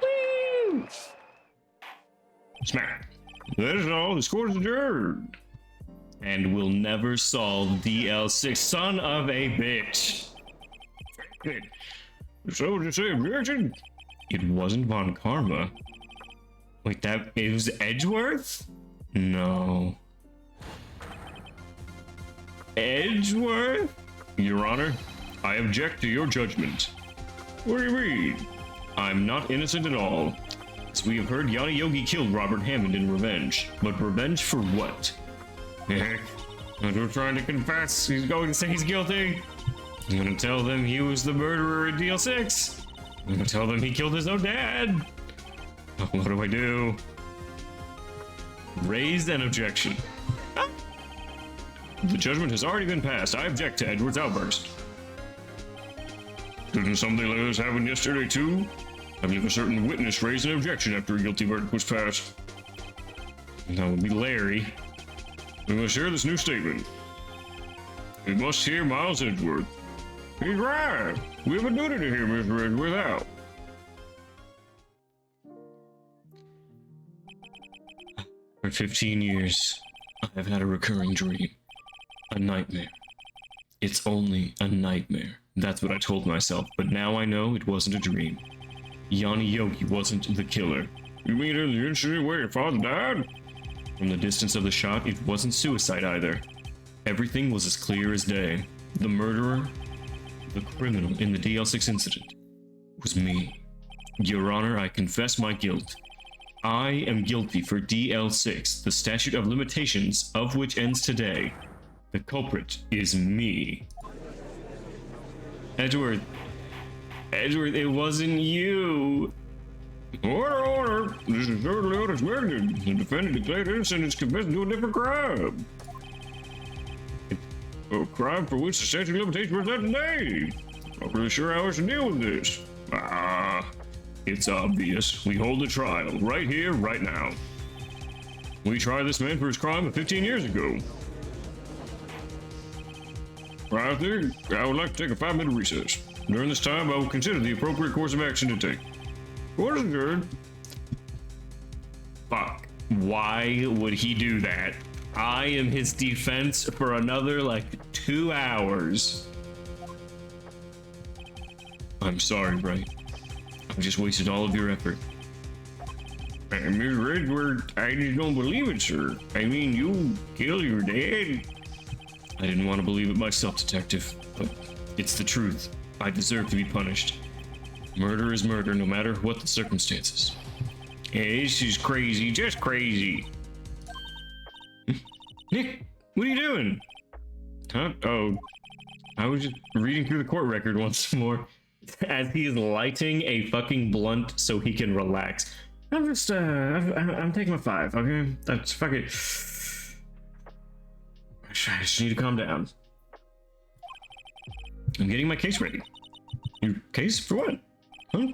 Woo! Smack. That is all. This court is adjourned. And we'll never solve DL6. Son of a bitch. Good. So, did you say objection? It wasn't Von Karma. Wait, it was Edgeworth? No. Edgeworth? Your Honor, I object to your judgment. What do you mean? I'm not innocent at all. As we have heard, Yanni Yogi killed Robert Hammond in revenge. But revenge for what? We're trying to confess. He's going to say he's guilty. I'm gonna tell them he was the murderer in DL6. I'm gonna tell them he killed his own dad. What do I do? Raise an objection. The judgment has already been passed. I object to Edward's outburst. Didn't something like this happen yesterday, too? I believe a certain witness raised an objection after a guilty verdict was passed. That would be Larry. We must share this new statement. We must hear Miles Edgeworth. He's right. We have a duty to hear Mr. Edgeworth out. For 15 years, I have had a recurring dream. A nightmare. It's only a nightmare. That's what I told myself, but now I know it wasn't a dream. Yanni Yogi wasn't the killer. You mean in the incident where your father died? From the distance of the shot, it wasn't suicide either. Everything was as clear as day. The murderer, the criminal in the DL6 incident, was me. Your Honor, I confess my guilt. I am guilty for DL6, the statute of limitations of which ends today. The culprit is me. Edgeworth, it wasn't you. Order! This is certainly unexpected. The defendant declared innocent and is confessing to a different crime. A crime for which the statute of limitations was up today. Not really sure how I should deal with this. It's obvious. We hold a trial right here, right now. We tried this man for his crime of 15 years ago. I think I would like to take a 5-minute recess. During this time, I will consider the appropriate course of action to take. Court is adjourned. Fuck. Why would he do that? I am his defense for another, 2 hours. I'm sorry, Wright. I've just wasted all of your effort. Miss Edgeworth, I just don't believe it, sir. I mean, you killed your dad. I didn't want to believe it myself, Detective, but it's the truth. I deserve to be punished. Murder is murder, no matter what the circumstances. Yeah, this is crazy, just crazy. Nick, what are you doing? Huh? Oh, I was just reading through the court record once more. As he is lighting a fucking blunt so he can relax. I'm just, I'm taking my 5, okay? That's fucking... I just need to calm down. I'm getting my case ready. Your case? For what? Huh?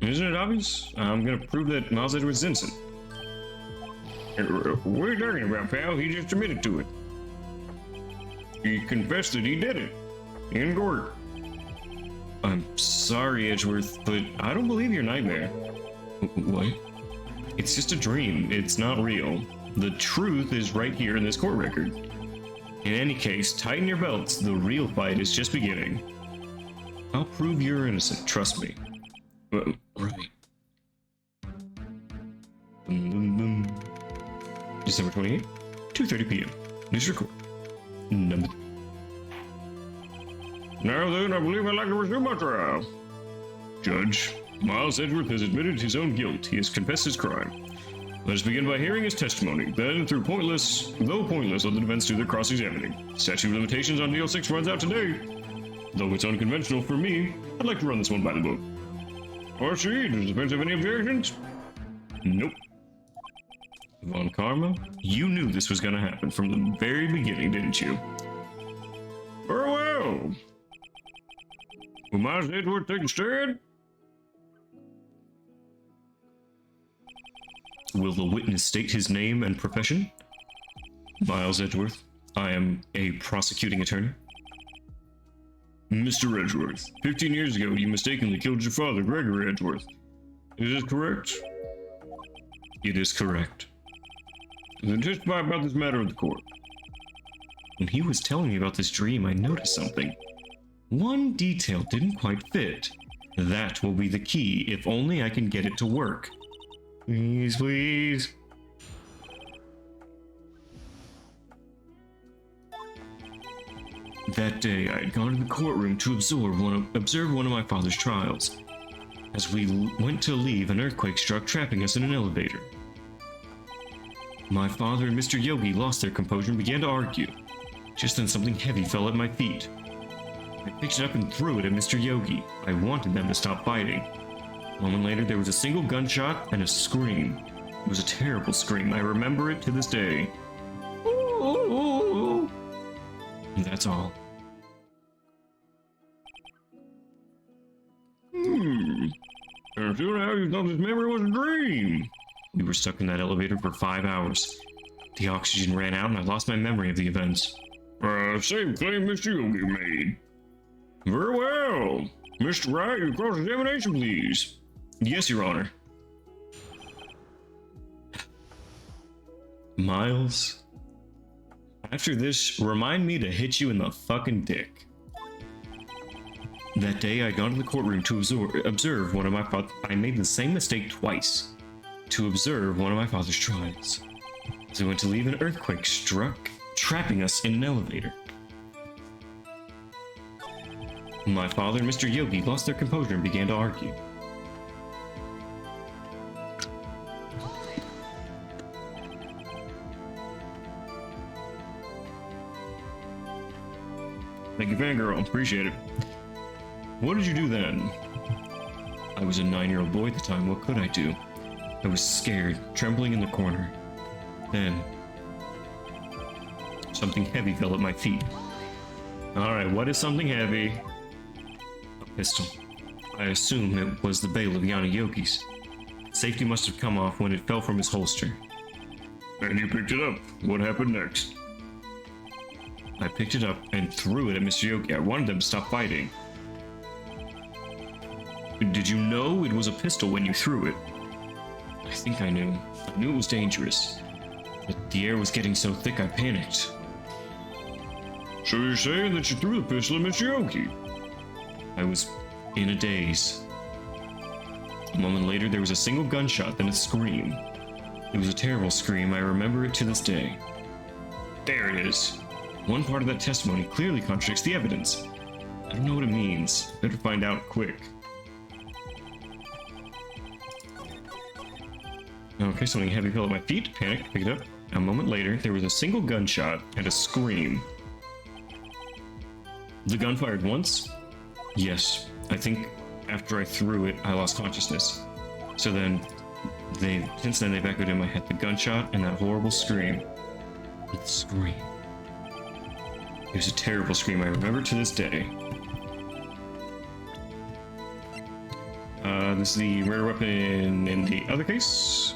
Isn't it obvious? I'm gonna prove that Miles Edgeworth is innocent. What are you talking about, pal? He just admitted to it. He confessed that he did it. In court. I'm sorry, Edgeworth, but I don't believe your nightmare. What? It's just a dream. It's not real. The truth is right here in this court record. In any case, tighten your belts. The real fight is just beginning. I'll prove you're innocent. Trust me. Right. December 28th, 2:30 p.m. News record. Number. Now then, I believe I'd like to resume my trial. Judge, Miles Edgeworth has admitted his own guilt. He has confessed his crime. Let us begin by hearing his testimony. Then, though pointless, let the defense do their cross-examining. Statute of limitations on DL6 runs out today. Though it's unconventional for me, I'd like to run this one by the book. I see. Does the defense have any objections? Nope. Von Karma, you knew this was going to happen from the very beginning, didn't you? Very well. Will Miles Edgeworth take a stand? Will the witness state his name and profession? Miles Edgeworth, I am a prosecuting attorney. Mr. Edgeworth, 15 years ago you mistakenly killed your father, Gregory Edgeworth. Is this correct? It is correct. Then testify about this matter in the court. When he was telling me about this dream, I noticed something. One detail didn't quite fit. That will be the key, if only I can get it to work. Please, please. That day, I had gone to the courtroom to observe one of my father's trials. As we went to leave, an earthquake struck, trapping us in an elevator. My father and Mr. Yogi lost their composure and began to argue. Just then, something heavy fell at my feet. I picked it up and threw it at Mr. Yogi. I wanted them to stop fighting. A moment later, there was a single gunshot and a scream. It was a terrible scream. I remember it to this day. Ooh. That's all. Until now you thought this memory was a dream. We were stuck in that elevator for 5 hours. The oxygen ran out and I lost my memory of the events. Same claim Mr. Yogi made. Very well. Mr. Wright, your cross-examination, please. Yes, Your Honor. Miles, after this, remind me to hit you in the fucking dick. That day, I got into the courtroom to observe one of my I made the same mistake twice. To observe one of my father's trials. As I went to leave, an earthquake struck, trapping us in an elevator. My father and Mr. Yogi lost their composure and began to argue. Thank you, fangirl. Appreciate it. What did you do then? I was a 9-year-old boy at the time. What could I do? I was scared, trembling in the corner. Then, something heavy fell at my feet. Alright, what is something heavy? A pistol. I assume it was the bail of Yana Yogi's. Safety must have come off when it fell from his holster. And you picked it up. What happened next? I picked it up and threw it at Mr. Yogi. I wanted them to stop fighting. Did you know it was a pistol when you threw it? I think I knew. I knew it was dangerous. But the air was getting so thick I panicked. So you're saying that you threw the pistol at Mr. Yogi? I was in a daze. A moment later, there was a single gunshot, then a scream. It was a terrible scream. I remember it to this day. There it is. One part of that testimony clearly contradicts the evidence. I don't know what it means. Better find out quick. Okay, something heavy fell at my feet. Panicked, picked it up. A moment later, there was a single gunshot and a scream. The gun fired once? Yes. I think after I threw it, I lost consciousness. So then, since then they've echoed in my head the gunshot and that horrible scream. The scream. It was a terrible scream. I remember to this day. This is the rare weapon in the other case.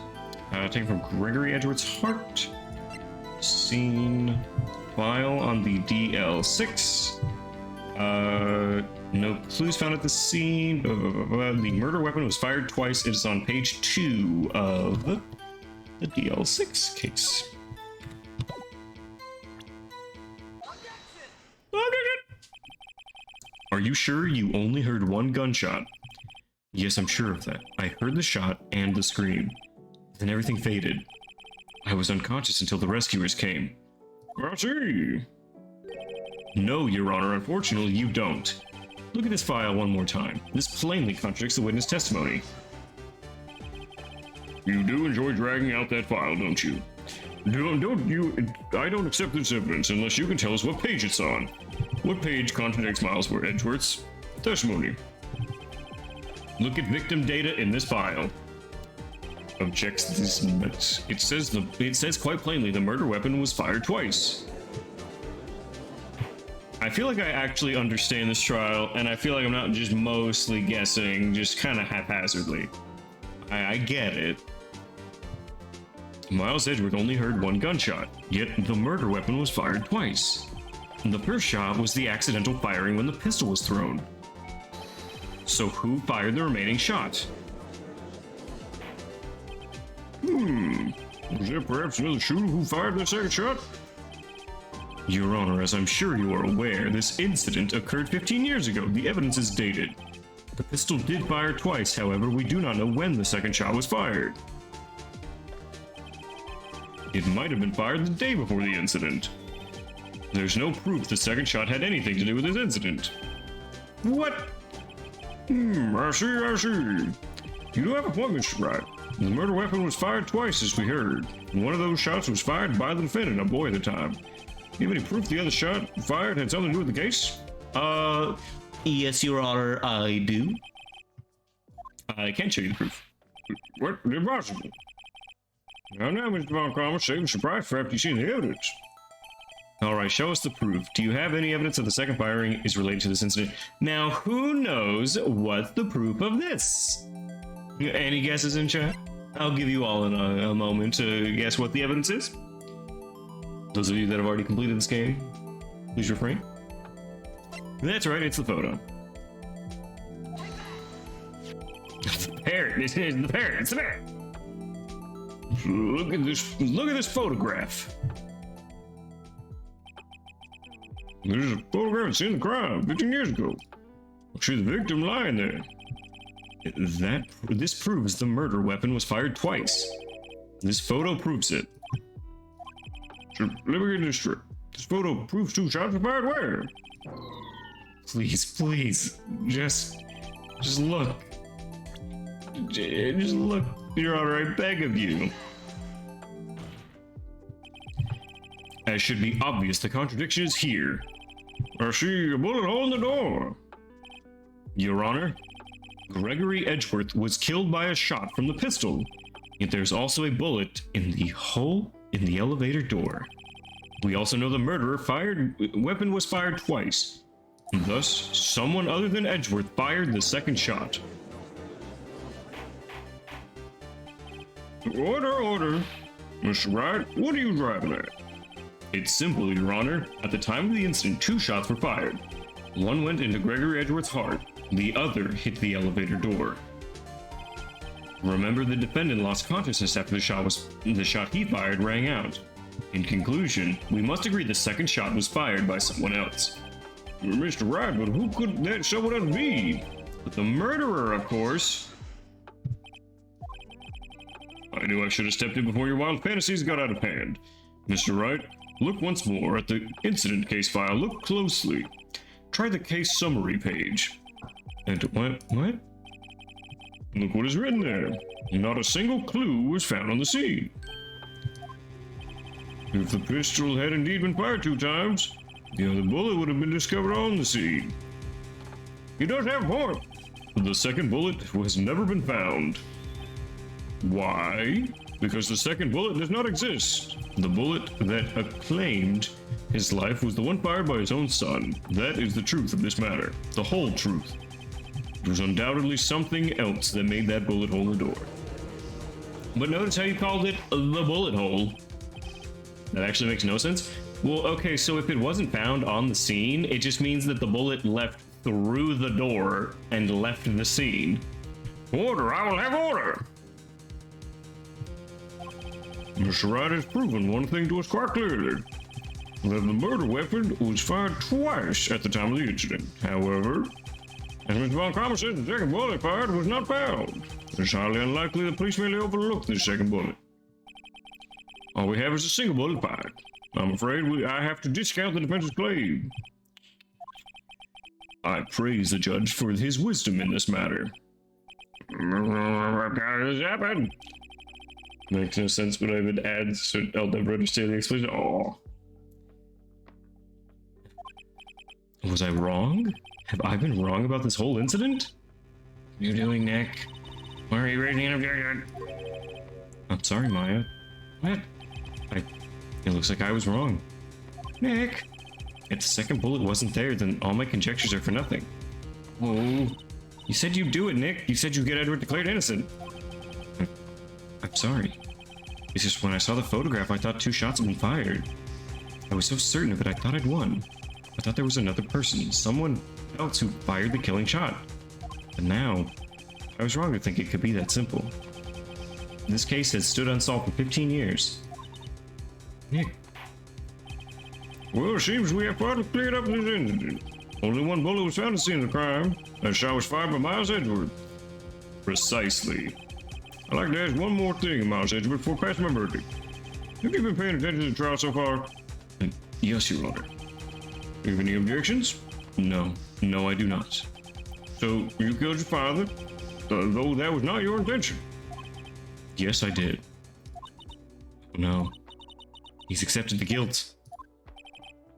Taken from Gregory Edgeworth's heart. Scene file on the DL6. No clues found at the scene. The murder weapon was fired twice. It is on page 2 of the DL6 case. Are you sure you only heard one gunshot? Yes, I'm sure of that. I heard the shot and the scream. Then everything faded. I was unconscious until the rescuers came. I see. No, Your Honor, unfortunately you don't. Look at this file one more time. This plainly contradicts the witness testimony. You do enjoy dragging out that file, don't you? I don't accept this evidence unless you can tell us what page it's on. What page contradicts Miles Edgeworth's testimony? Look at victim data in this file. Objects this. It says quite plainly the murder weapon was fired twice. I feel like I actually understand this trial, and I feel like I'm not just mostly guessing, just kind of haphazardly. I get it. Miles Edgeworth only heard one gunshot, yet the murder weapon was fired twice. The first shot was the accidental firing when the pistol was thrown. So who fired the remaining shot? Was there perhaps another shooter who fired the second shot? Your Honor, as I'm sure you are aware, this incident occurred 15 years ago. The evidence is dated. The pistol did fire twice, however, we do not know when the second shot was fired. It might have been fired the day before the incident. There's no proof the second shot had anything to do with this incident. What? I see. You do have a point, Mr. Wright. The murder weapon was fired twice, as we heard. One of those shots was fired by the defendant, a boy at the time. Do you have any proof the other shot fired had something to do with the case? Yes, Your Honor, I do. I can't show you the proof. What? Impossible. Now, Mr. Von Kramer, save surprise for after you've seen the evidence. Alright, show us the proof. Do you have any evidence that the second firing is related to this incident? Now, who knows what's the proof of this? Any guesses in chat? I'll give you all a moment to guess what the evidence is. Those of you that have already completed this game, please refrain. That's right, it's the photo. It's the parrot. It's the parrot. It's the parrot. Look at this. Look at this photograph. There's a photograph of the scene of the crime 15 years ago. See the victim lying there. This proves the murder weapon was fired twice. This photo proves it. So, let me get this straight. This photo proves 2 shots were fired where? Please, just look. Just look, Your Honor, I beg of you. As should be obvious, the contradiction is here. I see a bullet hole in the door. Your Honor, Gregory Edgeworth was killed by a shot from the pistol, yet there's also a bullet in the hole in the elevator door. We also know the weapon was fired twice. Thus, someone other than Edgeworth fired the second shot. Order. Mr. Wright, what are you driving at? It's simple, Your Honor. At the time of the incident, 2 shots were fired. One went into Gregory Edgeworth's heart. The other hit the elevator door. Remember, the defendant lost consciousness after the shot he fired rang out. In conclusion, we must agree the second shot was fired by someone else. Mr. Wright, but who could that someone else be? But the murderer, of course. I knew I should have stepped in before your wild fantasies got out of hand. Mr. Wright, look once more at the incident case file. Look closely. Try the case summary page. And what? Look what is written there. Not a single clue was found on the scene. If the pistol had indeed been fired 2 times, the other bullet would have been discovered on the scene. He does have a point. The second bullet has never been found. Why? Because the second bullet does not exist. The bullet that claimed his life was the one fired by his own son. That is the truth of this matter. The whole truth. It was undoubtedly something else that made that bullet hole in the door. But notice how you called it the bullet hole. That actually makes no sense. Well, okay, so if it wasn't found on the scene, it just means that the bullet left through the door and left the scene. Order, I will have order. Mr. Wright has proven one thing to us quite clearly. That the murder weapon was fired twice at the time of the incident. However, as Mr. Von Kramer said, the second bullet fired was not found. It's highly unlikely the police merely overlooked this second bullet. All we have is a single bullet fired. I'm afraid I have to discount the defense's claim. I praise the judge for his wisdom in this matter. How does this happen? Makes no sense, but I would add, so I'll never understand the explanation. Oh. Was I wrong? Have I been wrong about this whole incident? What are you doing, Nick? Why are you raising an objection? I'm sorry, Maya. What? It looks like I was wrong. Nick? If the second bullet wasn't there, then all my conjectures are for nothing. Oh. You said you'd do it, Nick. You said you'd get Edward declared innocent. I'm sorry. It's just when I saw the photograph, I thought 2 shots had been fired. I was so certain of it, I thought I'd won. I thought there was another person, someone else who fired the killing shot. But now, I was wrong to think it could be that simple. This case has stood unsolved for 15 years. Nick. Well, it seems we have finally cleared up this incident. Only 1 bullet was found at the scene of the crime. That shot was fired by Miles Edgeworth. Precisely. I'd like to ask one more thing, Miles Edgeworth, before passing my verdict. Have you been paying attention to the trial so far? Yes, Your Honor. Do you have any objections? No, I do not. So, you killed your father, though that was not your intention? Yes, I did. No. He's accepted the guilt.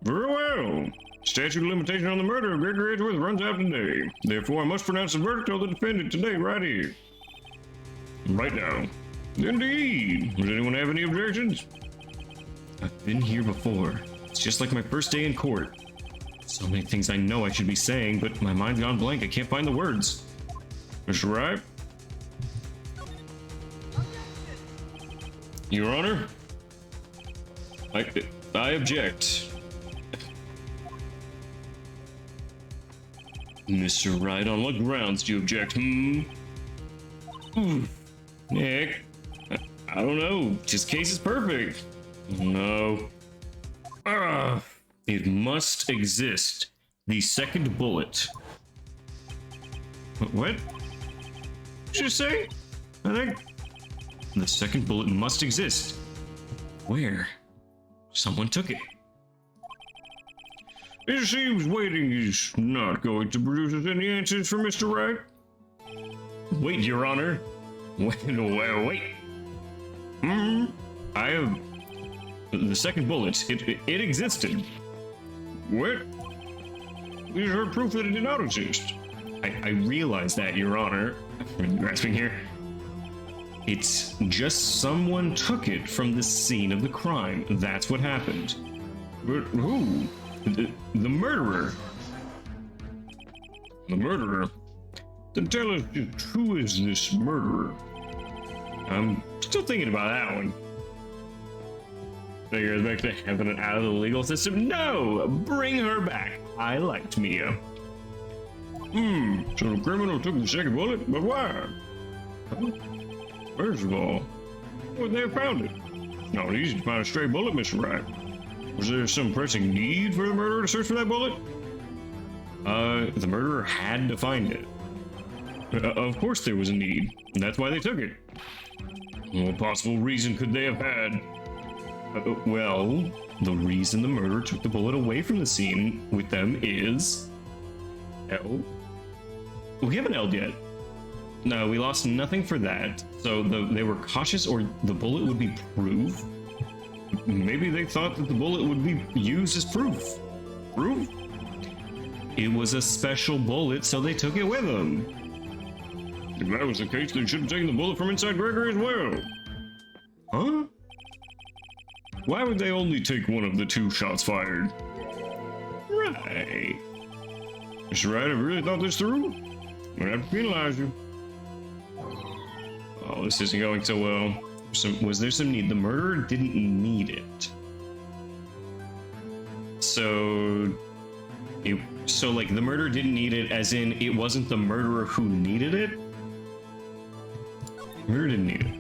Very well. Statute of limitation on the murder of Gregory Edgeworth runs out today. Therefore, I must pronounce the verdict on the defendant today, right here. Right now. Indeed. Does anyone have any objections? I've been here before. It's just like my first day in court. So many things I know I should be saying, but my mind's gone blank. I can't find the words. Mr. Wright? Your Honor? I object. Mr. Wright, on what grounds do you object, Nick, I don't know. Just case is perfect. No. It must exist. The second bullet. What? Did you say? I think the second bullet must exist. Where? Someone took it. It seems waiting is not going to produce us any answers for Mr. Wright. Wait, Your Honor. Wait. I have the second bullet. It existed. What? We just heard proof that it did not exist. I realize that, Your Honor. I'm grasping here. It's just someone took it from the scene of the crime. That's what happened. But who? The murderer. The murderer? Then tell us, just who is this murderer? I'm still thinking about that one. Figures back to having it out of the legal system. No! Bring her back. I liked Mia. So the criminal took the second bullet, but why? First of all, would they have found it? It's not easy to find a stray bullet, Mr. Wright. Was there some pressing need for the murderer to search for that bullet? The murderer had to find it. Of course there was a need. That's why they took it. What possible reason could they have had? Well, the reason the murderer took the bullet away from the scene with them is... L? We haven't L'd yet. No, we lost nothing for that. So they were cautious, or the bullet would be proof? Maybe they thought that the bullet would be used as proof. Proof? It was a special bullet, so they took it with them. If that was the case, they should have taken the bullet from inside Gregory as well. Huh? Why would they only take one of the two shots fired? Right. Mr. Wright, have you really thought this through? I'm gonna have to penalize you. Oh, this isn't going so well. Was there some need? The murderer didn't need it. So like the murderer didn't need it as in it wasn't the murderer who needed it? The murderer didn't need it.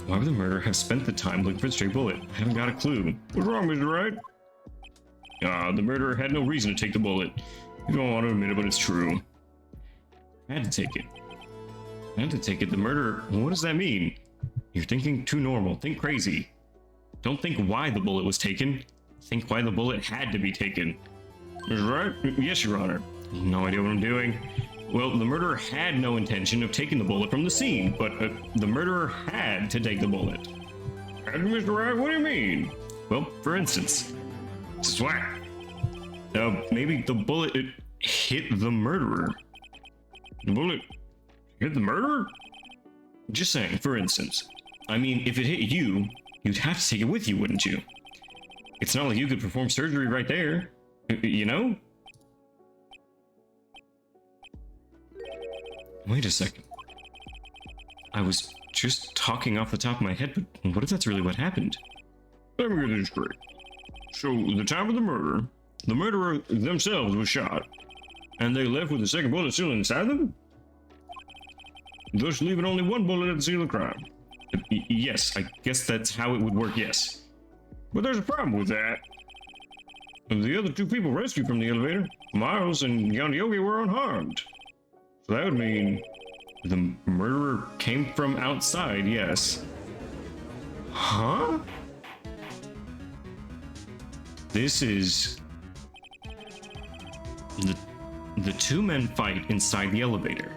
Why would the murderer have spent the time looking for the stray bullet? I haven't got a clue. What's wrong, Mr. Wright? The murderer had no reason to take the bullet. You don't want to admit it, but it's true. I had to take it. The murderer... What does that mean? You're thinking too normal. Think crazy. Don't think why the bullet was taken. Think why the bullet had to be taken. Mr. Wright? Yes, Your Honor. No idea what I'm doing. Well, the murderer had no intention of taking the bullet from the scene, but the murderer had to take the bullet. Had to, Mr. Wright? What do you mean? Well, for instance... Swat! Maybe the bullet hit the murderer. The bullet hit the murderer? Just saying, for instance. I mean, if it hit you, you'd have to take it with you, wouldn't you? It's not like you could perform surgery right there. You know? Wait a second. I was just talking off the top of my head, but what if that's really what happened? Let me get this straight. So, the time of the murderer themselves was shot, and they left with the second bullet still inside them? Thus leaving only one bullet at the scene of the crime. Yes, I guess that's how it would work, yes. But there's a problem with that. The other two people rescued from the elevator, Miles and Yogi, were unharmed. So that would mean the murderer came from outside, yes. Huh? This is... The two men fight inside the elevator.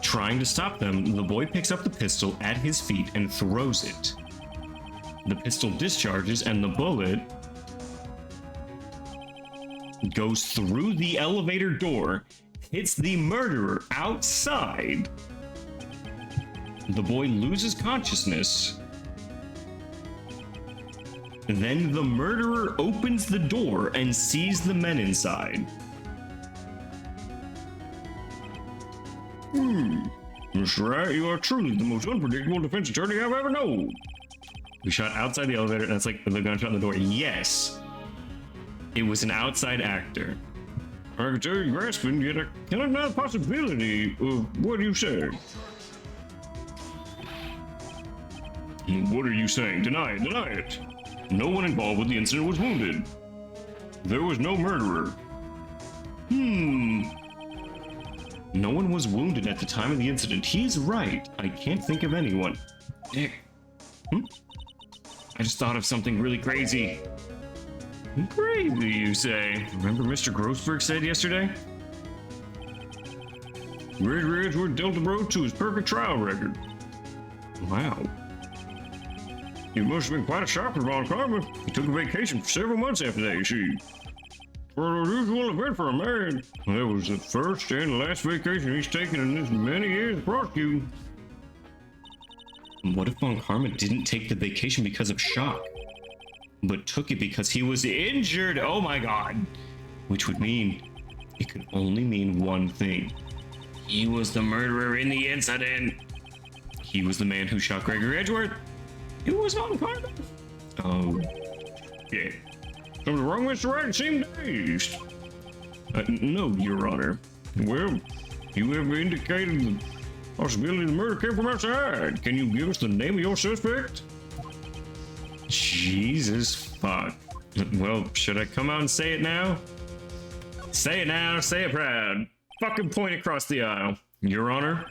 Trying to stop them, the boy picks up the pistol at his feet and throws it. The pistol discharges and the bullet goes through the elevator door, hits the murderer outside. The boy loses consciousness. Then the murderer opens the door and sees the men inside. Mr. Wright, you are truly the most unpredictable defense attorney I've ever known. We shot outside the elevator, and that's like the gunshot in the door. Yes, it was an outside actor. I can tell you're grasping, yet I cannot deny the possibility of what you say. What are you saying? Deny it, deny it. No one involved with the incident was wounded. There was no murderer. No one was wounded at the time of the incident. He's right. I can't think of anyone. Nick. I just thought of something really crazy. Crazy, you say? Remember Mr. Grossberg said yesterday? Gregory Edgeworth dealt the road to his perfect trial record. Wow. He must have been quite a shock for Von Karma. He took a vacation for several months after that, you see. For an unusual event for a man. That was the first and last vacation he's taken in this many years of prosecuting. What if Von Karma didn't take the vacation because of shock, but took it because he was injured? Oh my god. Which would mean, it could only mean one thing. He was the murderer in the incident. He was the man who shot Gregory Edgeworth. It was Von Karma. Oh, Yeah. Something wrong, Mr. Wright? Seemed dazed. no, Your Honor. Well, you have indicated the possibility the murder came from outside. Can you give us the name of your suspect? Jesus fuck. Well, should I come out and say it now? Say it now, say it proud. Fucking point across the aisle. Your Honor,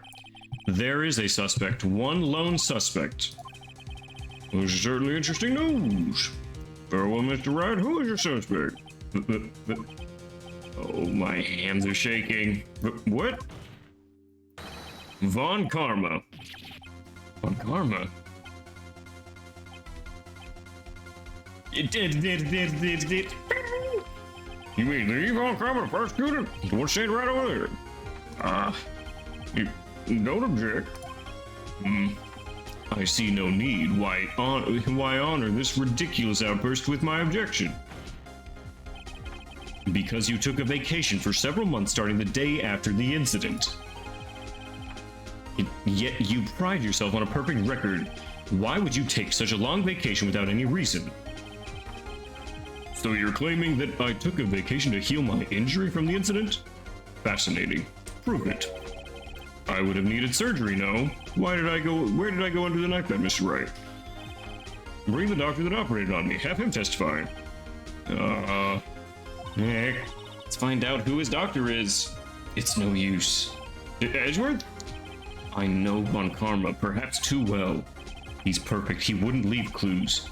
there is a suspect, one lone suspect. Well, this is certainly interesting news. Very well, Mr. Wright, who is your suspect? Oh, my hands are shaking. What? Von Karma. Von Karma? It did. You mean the Von Karma, the prosecutor? The one standing right over there. You don't object. I see no need. Why honor this ridiculous outburst with my objection? Because you took a vacation for several months starting the day after the incident. Yet you pride yourself on a perfect record. Why would you take such a long vacation without any reason? So you're claiming that I took a vacation to heal my injury from the incident? Fascinating. Prove it. I would have needed surgery, no? Where did I go under the knife then, Mr. Wright? Bring the doctor that operated on me. Have him testify. Nick, let's find out who his doctor is. It's no use. Edgeworth? I know Von Karma perhaps too well. He's perfect. He wouldn't leave clues.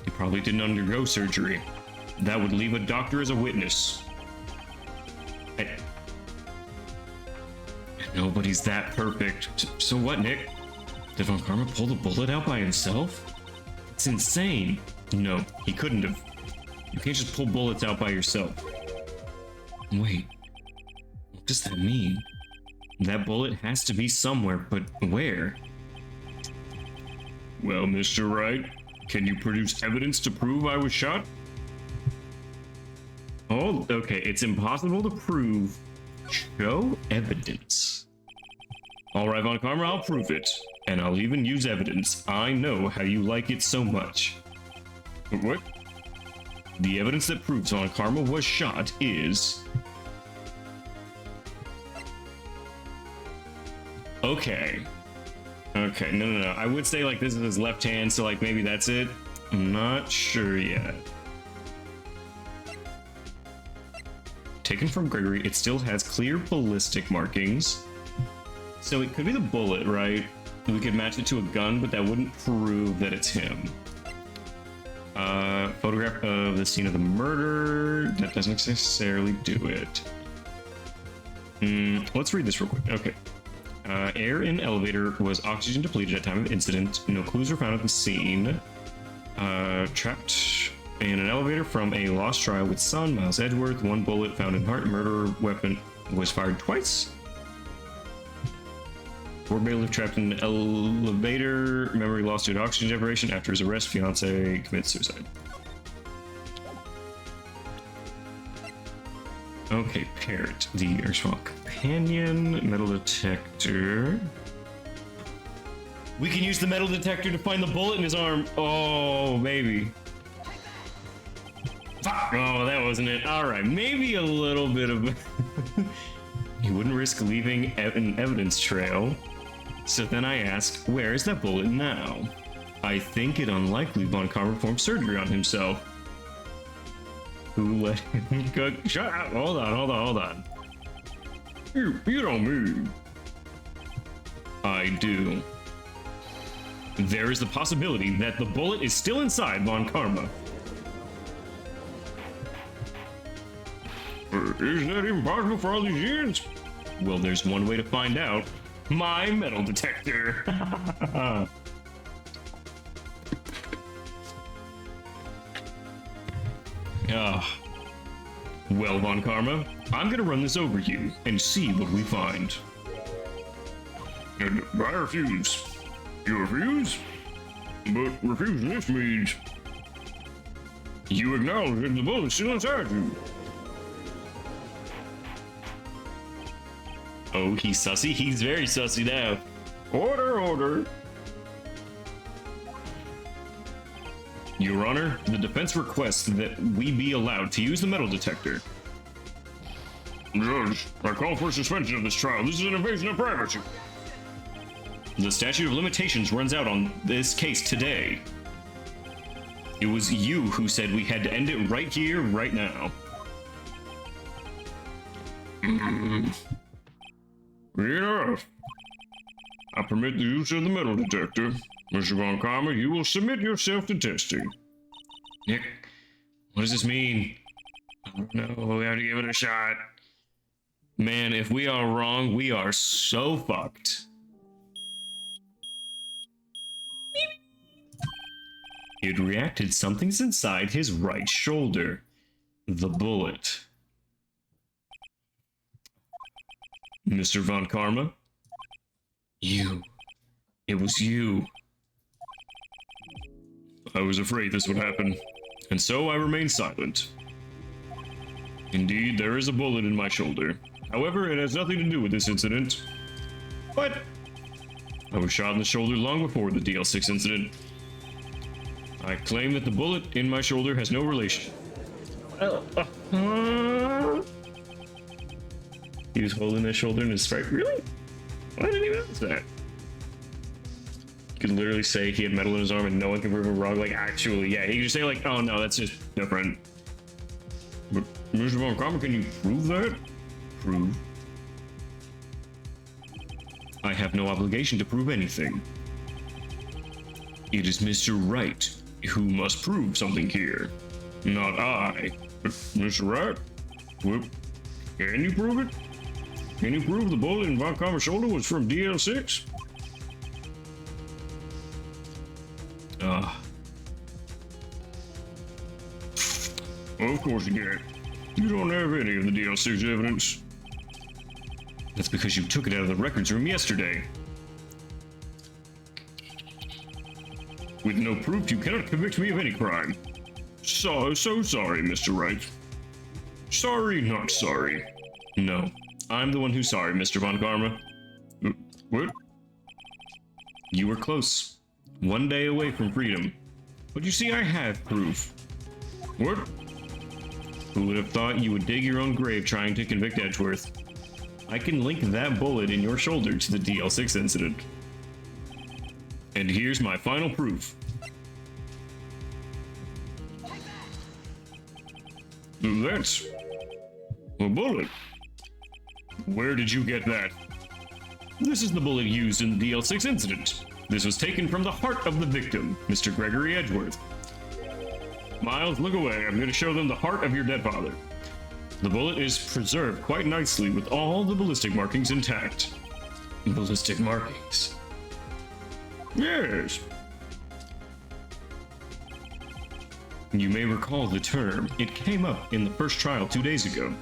He probably didn't undergo surgery. That would leave a doctor as a witness. Nobody's that perfect. So what, Nick? Did Von Karma pull the bullet out by himself? It's insane. No, he couldn't have. You can't just pull bullets out by yourself. Wait, what does that mean? That bullet has to be somewhere, but where? Well, Mr. Wright, can you produce evidence to prove I was shot? Oh, okay, it's impossible to prove. Show evidence. All right, Von Karma, I'll prove it. And I'll even use evidence. I know how you like it so much. What? The evidence that proves Von Karma was shot is... Okay. Okay, no. I would say, like, this is his left hand, so, like, maybe that's it. I'm not sure yet. Taken from Gregory, it still has clear ballistic markings. So it could be the bullet, right? We could match it to a gun, but that wouldn't prove that it's him. Photograph of the scene of the murder. That doesn't necessarily do it. Let's read this real quick. Okay. Air in elevator was oxygen depleted at time of incident. No clues were found at the scene. Trapped in an elevator from a lost trial with son, Miles Edgeworth. One bullet found in heart. Murder weapon was fired twice. Fort bailiff trapped in an elevator. Memory lost due to oxygen deprivation. After his arrest, fiance commits suicide. Okay, parrot. The erstwhile companion. Metal detector. We can use the metal detector to find the bullet in his arm. Oh, maybe. Oh, that wasn't it. All right, maybe a little bit of... He wouldn't risk leaving an evidence trail. So then I asked, where is that bullet now? I think it unlikely Von Karma performed surgery on himself. Who let him cook? Shut up! Hold on. You don't mean. I do. There is the possibility that the bullet is still inside Von Karma. Isn't that even possible for all these years? Well, there's one way to find out. My metal detector. Well, Von Karma, I'm gonna run this over you and see what we find. And I refuse. You refuse? But refusing this means you acknowledge that the bullet's still inside you. Oh, he's sussy? He's very sussy now. Order. Your Honor, the defense requests that we be allowed to use the metal detector. Judge, I call for suspension of this trial. This is an invasion of privacy. The statute of limitations runs out on this case today. It was you who said we had to end it right here, right now. Enough. I permit the use of the metal detector. Mr. Von Karma, you will submit yourself to testing. Nick, what does this mean? I don't know, we have to give it a shot. Man, if we are wrong, we are so fucked. It reacted something's inside his right shoulder. The bullet. Mr. Von Karma? You. It was you. I was afraid this would happen, and so I remained silent. Indeed, there is a bullet in my shoulder. However, it has nothing to do with this incident. But I was shot in the shoulder long before the DL6 incident. I claim that the bullet in my shoulder has no relation. He was holding his shoulder in his sprite. Really? Why didn't he notice that? You could literally say he had metal in his arm and no one can prove him wrong. Like, actually, yeah. He could just say, like, oh no, that's just different. But, Mr. Von Karma, can you prove that? Prove? I have no obligation to prove anything. It is Mr. Wright who must prove something here, not I. Mr. Wright? Well, can you prove it? Can you prove the bullet in Von Karma's shoulder was from DL6? Of course you can't. You don't have any of the DL6 evidence. That's because you took it out of the records room yesterday. With no proof, you cannot convict me of any crime. So sorry, Mr. Wright. Sorry, not sorry. No, I'm the one who's sorry, Mr. Von Karma. What? You were close. One day away from freedom. But you see, I have proof. What? Who would have thought you would dig your own grave trying to convict Edgeworth? I can link that bullet in your shoulder to the DL6 incident. And here's my final proof. That's a bullet. Where did you get that? This is the bullet used in the DL6 incident. This was taken from the heart of the victim, Mr. Gregory Edgeworth. Miles, look away. I'm going to show them the heart of your dead father. The bullet is preserved quite nicely with all the ballistic markings intact. Ballistic markings? Yes. You may recall the term. It came up in the first trial 2 days ago.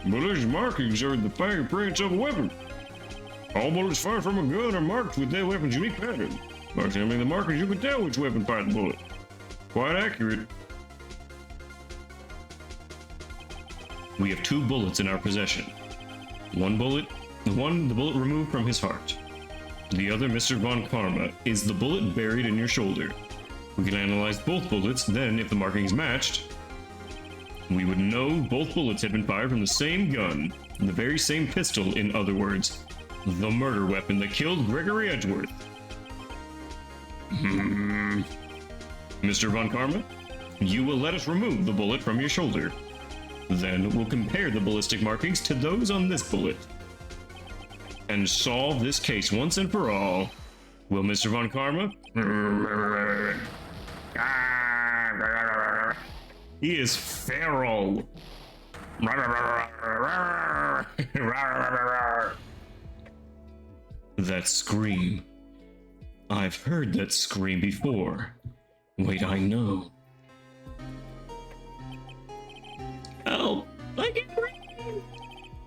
Ballistic markings are the fingerprints of a weapon. All bullets fired from a gun are marked with that weapon's unique pattern. By examining the markers, you can tell which weapon fired the bullet. Quite accurate. We have 2 bullets in our possession. One bullet The bullet removed from his heart. The other, Mr. Von Karma, is the bullet buried in your shoulder. We can analyze both bullets, then if the markings matched, we would know both bullets had been fired from the same gun, the very same pistol, in other words, the murder weapon that killed Gregory Edgeworth. Mr. Von Karma, you will let us remove the bullet from your shoulder. Then we'll compare the ballistic markings to those on this bullet and solve this case once and for all. Will Mr. Von Karma? He is feral. That scream. I've heard that scream before. Wait, I know. Help! I can't breathe!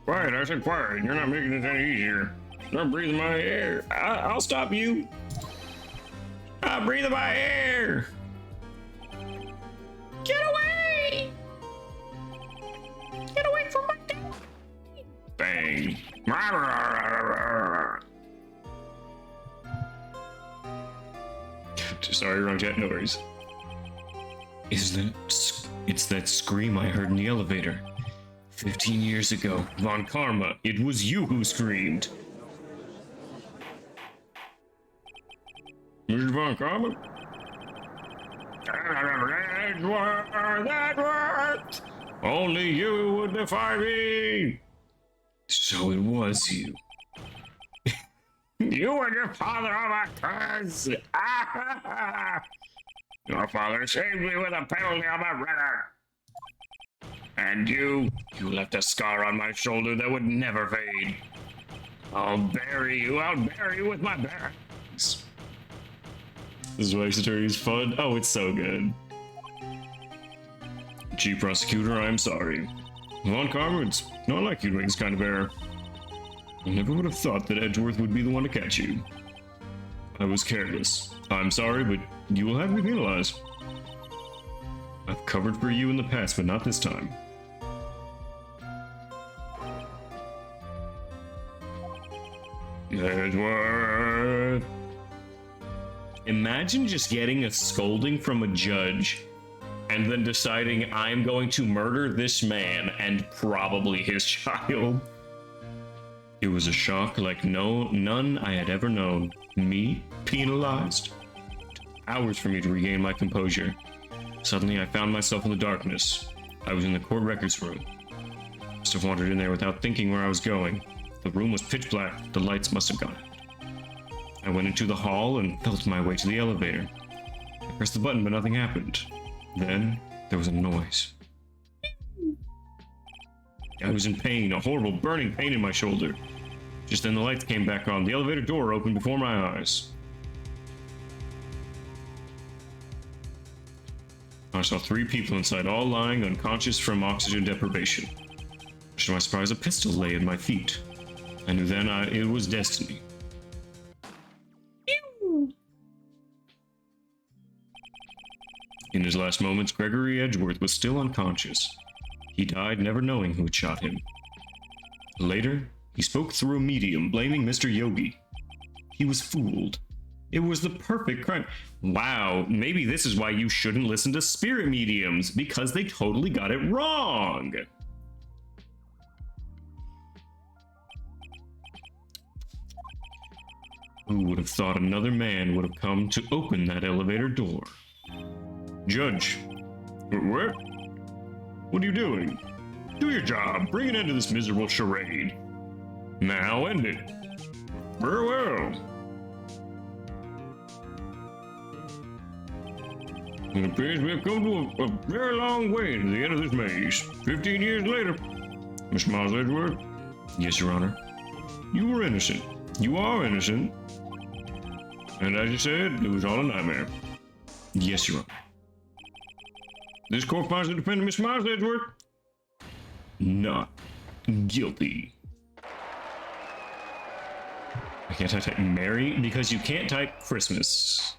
Quiet, I said quiet. You're not making this any easier. Stop breathing my air. I'll stop you. I'm breathing my air. Get away! Get away from my dog! Bang. Sorry, wrong chat, no worries. It's that scream I heard in the elevator. 15 years ago. Von Karma, it was you who screamed. Mr. Von Karma? That worked! Only you would defy me! So it was you. You and your father are my cuz! Your father saved me with a penalty on my record. And you left a scar on my shoulder that would never fade. I'll bury you with my barracks. This wife's attorney is fun. Oh, it's so good. Chief Prosecutor, I'm sorry. Von Karma, it's not like you to make this kind of error. I never would have thought that Edgeworth would be the one to catch you. I was careless. I'm sorry, but you will have to be penalized. I've covered for you in the past, but not this time. Edgeworth. Imagine just getting a scolding from a judge and then deciding I'm going to murder this man and probably his child. It was a shock like none I had ever known. Me, penalized? It took hours for me to regain my composure. Suddenly I found myself in the darkness. I was in the court records room. Must have wandered in there without thinking where I was going. The room was pitch black. The lights must have gone out. I went into the hall and felt my way to the elevator. I pressed the button, but nothing happened. Then there was a noise. I was in pain, a horrible burning pain in my shoulder. Just then the lights came back on. The elevator door opened before my eyes. I saw 3 people inside, all lying unconscious from oxygen deprivation. To my surprise, a pistol lay at my feet. I knew then it was destiny. In his last moments, Gregory Edgeworth was still unconscious. He died never knowing who had shot him. Later, he spoke through a medium, blaming Mr. Yogi. He was fooled. It was the perfect crime. Wow, maybe this is why you shouldn't listen to spirit mediums, because they totally got it wrong. Who would have thought another man would have come to open that elevator door? Judge. What? What are you doing? Do your job. Bring an end to this miserable charade. Now end it. Very well. It appears we have come to a very long way to the end of this maze. 15 years later. Mr. Miles Edgeworth? Yes, Your Honor. You were innocent. You are innocent. And as you said, it was all a nightmare. Yes, Your Honor. This court finds the defendant, Mr. Miles Edgeworth, not guilty. I can't type Merry because you can't type Christmas.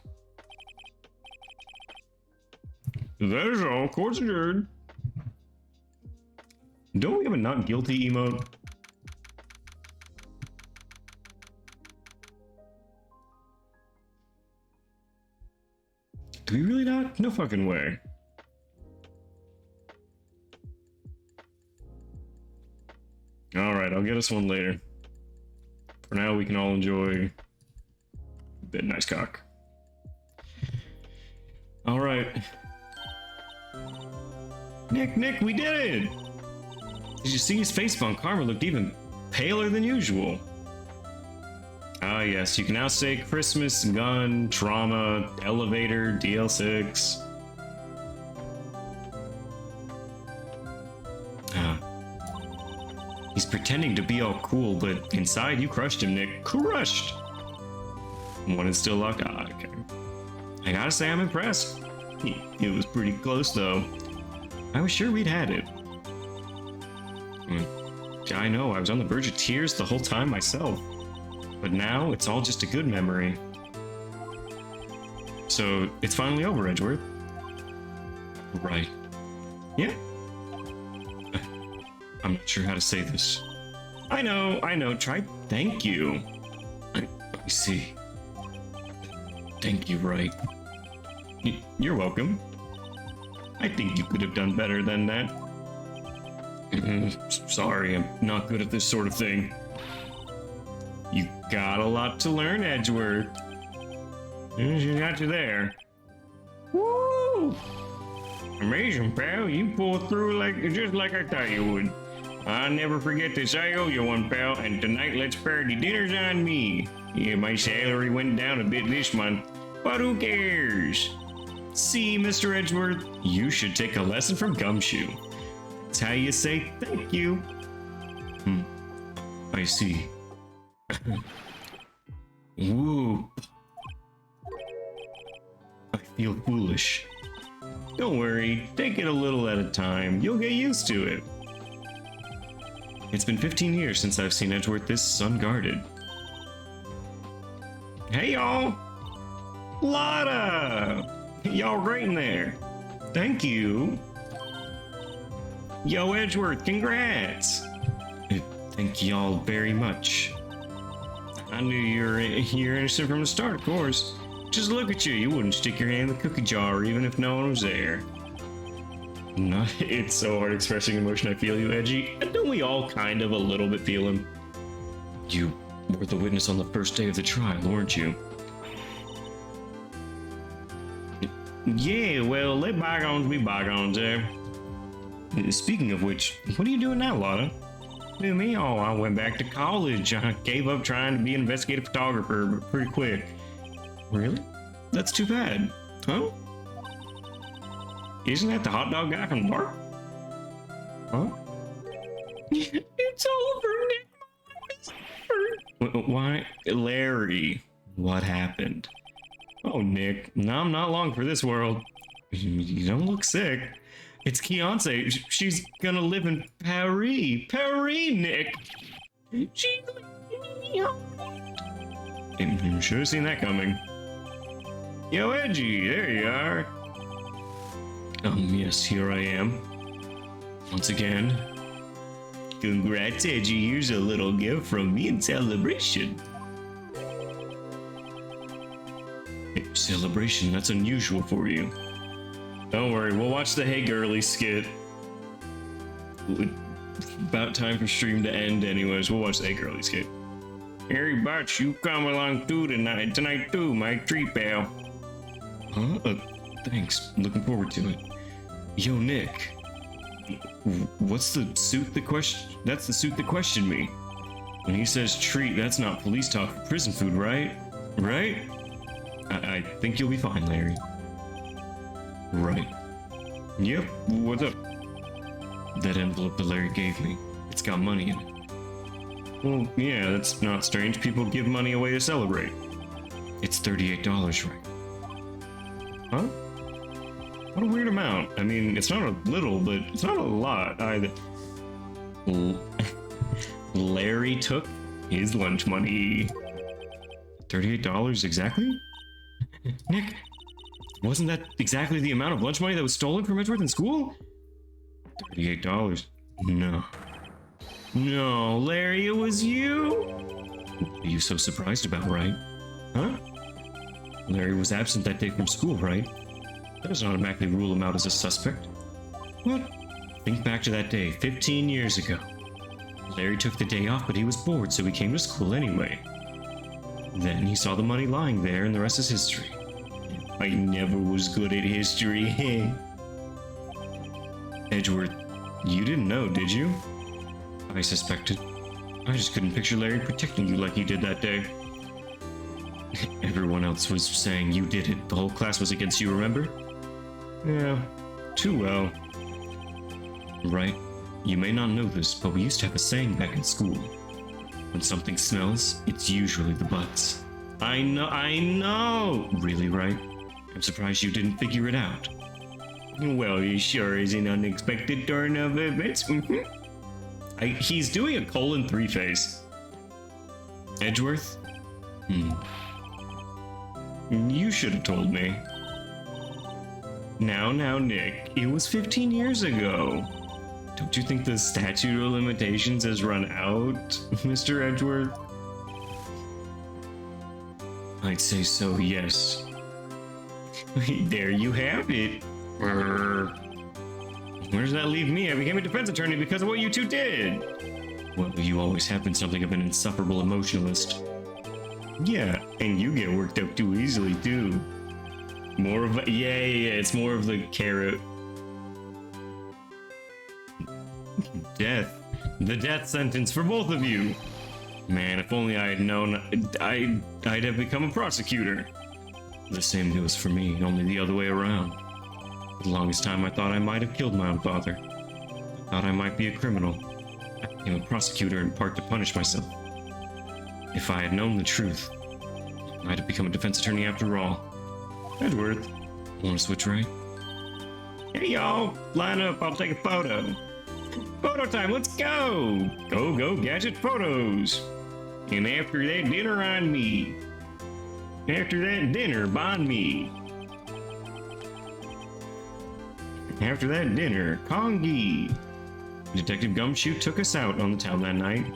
That is all. Court's adjourned. Don't we have a not guilty emote? Do we really not? No fucking way. Alright, I'll get us one later. For now, we can all enjoy a bit nice cock. Alright. Nick, we did it! Did you see his face on Karma looked even paler than usual? Ah yes, you can now say Christmas, gun, trauma, elevator, DL6. He's pretending to be all cool, but inside you crushed him, Nick. Crushed! One is still locked. Ah, okay. I gotta say I'm impressed. It was pretty close though. I was sure we'd had it. I know, I was on the verge of tears the whole time myself. But now, it's all just a good memory. So, it's finally over, Edgeworth. Right. Yeah. I'm not sure how to say this. I know, try thank you. I see. Thank you, Wright. You're welcome. I think you could have done better than that. Sorry, I'm not good at this sort of thing. You got a lot to learn, Edgeworth. You got you there. Woo! Amazing, pal. You pulled through just like I thought you would. I'll never forget this. I owe you one, pal. And tonight, let's party. Dinner's on me. Yeah, my salary went down a bit this month, but who cares? See, Mr. Edgeworth, you should take a lesson from Gumshoe. That's how you say thank you. I see. Whoop. I feel foolish. Don't worry, take it a little at a time. You'll get used to it. It's been 15 years since I've seen Edgeworth this unguarded. Hey y'all! Lotta! Y'all great in there. Thank you. Yo, Edgeworth, congrats! Thank y'all very much. I knew you're innocent from the start, of course. Just look at you. You wouldn't stick your hand in the cookie jar even if no one was there. No, it's so hard expressing emotion. I feel you, Edgy. Don't we all kind of a little bit feel him? You were the witness on the first day of the trial, weren't you? Yeah, well, let bygones be bygones there. Speaking of which, what are you doing now, Lotta? Who, me? Oh, I went back to college. I gave up trying to be an investigative photographer, but pretty quick. Really? That's too bad. Huh? Isn't that the hot dog guy from the bar? Huh? It's over, Nick. It's over. Why? Larry, what happened? Oh, Nick, now I'm not long for this world. You don't look sick. It's Keonce. She's gonna live in Paris. Paris, Nick. She's you should have seen that coming. Yo, Edgy, there you are. Yes, here I am. Once again. Congrats, Edgy. Here's a little gift from me in celebration. Hey, celebration? That's unusual for you. Don't worry, we'll watch the Hey Girly skit. About time for stream to end anyways. We'll watch the Hey Girly skit. Harry Butch, you come along too tonight too, my treat, pal. Huh? Thanks. Looking forward to it. Yo, Nick. What's the suit that question? That's the suit that questioned me. When he says treat, that's not police talk for prison food, right? Right? I think you'll be fine, Larry. Right. Yep, what's up? That envelope that Larry gave me. It's got money in it. Well, yeah, that's not strange. People give money away to celebrate. It's $38, right? Huh? What a weird amount. I mean, it's not a little, but it's not a lot either. Larry took his lunch money. $38 exactly? Nick, wasn't that exactly the amount of lunch money that was stolen from Edgeworth in school? $38. No. No, Larry, it was you? What are you so surprised about, right? Huh? Larry was absent that day from school, right? That doesn't automatically rule him out as a suspect. What? Think back to that day, 15 years ago. Larry took the day off, but he was bored, so he came to school anyway. Then he saw the money lying there, and the rest is history. I never was good at history. Edgeworth, you didn't know, did you? I suspected. I just couldn't picture Larry protecting you like he did that day. Everyone else was saying you did it. The whole class was against you, remember? Yeah, too well. Right. You may not know this, but we used to have a saying back in school. When something smells, it's usually the butts. I know! Really, right? I'm surprised you didn't figure it out. Well, it sure is an unexpected turn of events. He's doing a :3 face. Edgeworth? You should have told me. Now, Nick, it was 15 years ago. Don't you think the statute of limitations has run out, Mr. Edgeworth? I'd say so, yes. There you have it. Where does that leave me? I became a defense attorney because of what you two did. Well, you always have been something of an insufferable emotionalist. Yeah, and you get worked up too easily, too. More of a, yeah, it's more of the carrot. Death. The death sentence for both of you. Man, if only I had known, I'd have become a prosecutor. The same goes for me, only the other way around. For the longest time, I thought I might have killed my own father. I thought I might be a criminal. I became a prosecutor in part to punish myself. If I had known the truth, I might have become a defense attorney after all. Edgeworth, want to switch right? Hey y'all, line up, I'll take a photo. Photo time, let's go! Go, gadget photos! And after that dinner on me. After that dinner, bond me. After that dinner, Kongi. Detective Gumshoe took us out on the town that night.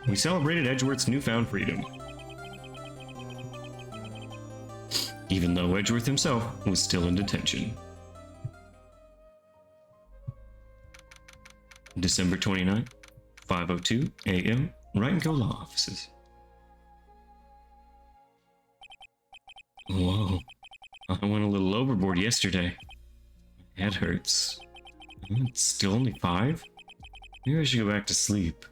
We celebrated Edgeworth's newfound freedom. Even though Edgeworth himself was still in detention. December 29th, 5:02 a.m., Wright and Co. Law Offices. Whoa, I went a little overboard yesterday. My head hurts. It's still only 5? Maybe I should go back to sleep.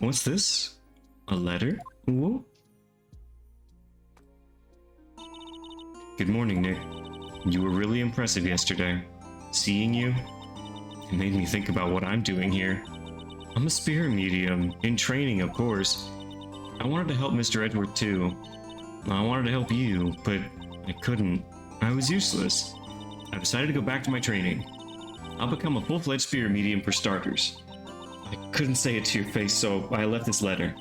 What's this? A letter? Whoa. Good morning, Nick. You were really impressive yesterday. Seeing you, it made me think about what I'm doing here. I'm a spirit medium, in training, of course. I wanted to help Mr. Edgeworth too. I wanted to help you, but I couldn't. I was useless. I decided to go back to my training. I'll become a full-fledged spirit medium for starters. I couldn't say it to your face, so I left this letter.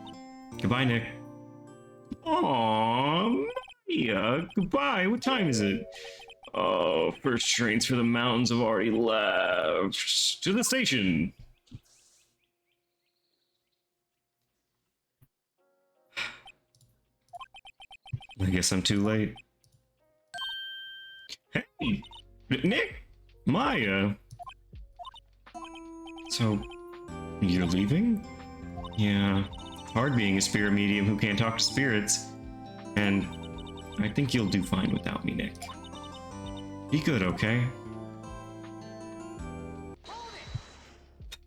Goodbye, Nick. Aww, Maria, goodbye. What time is it? Oh, first trains for the mountains have already left. To the station. I guess I'm too late. Hey, Nick, Maya. So, you're leaving? Yeah, hard being a spirit medium who can't talk to spirits. And I think you'll do fine without me, Nick. Be good, okay?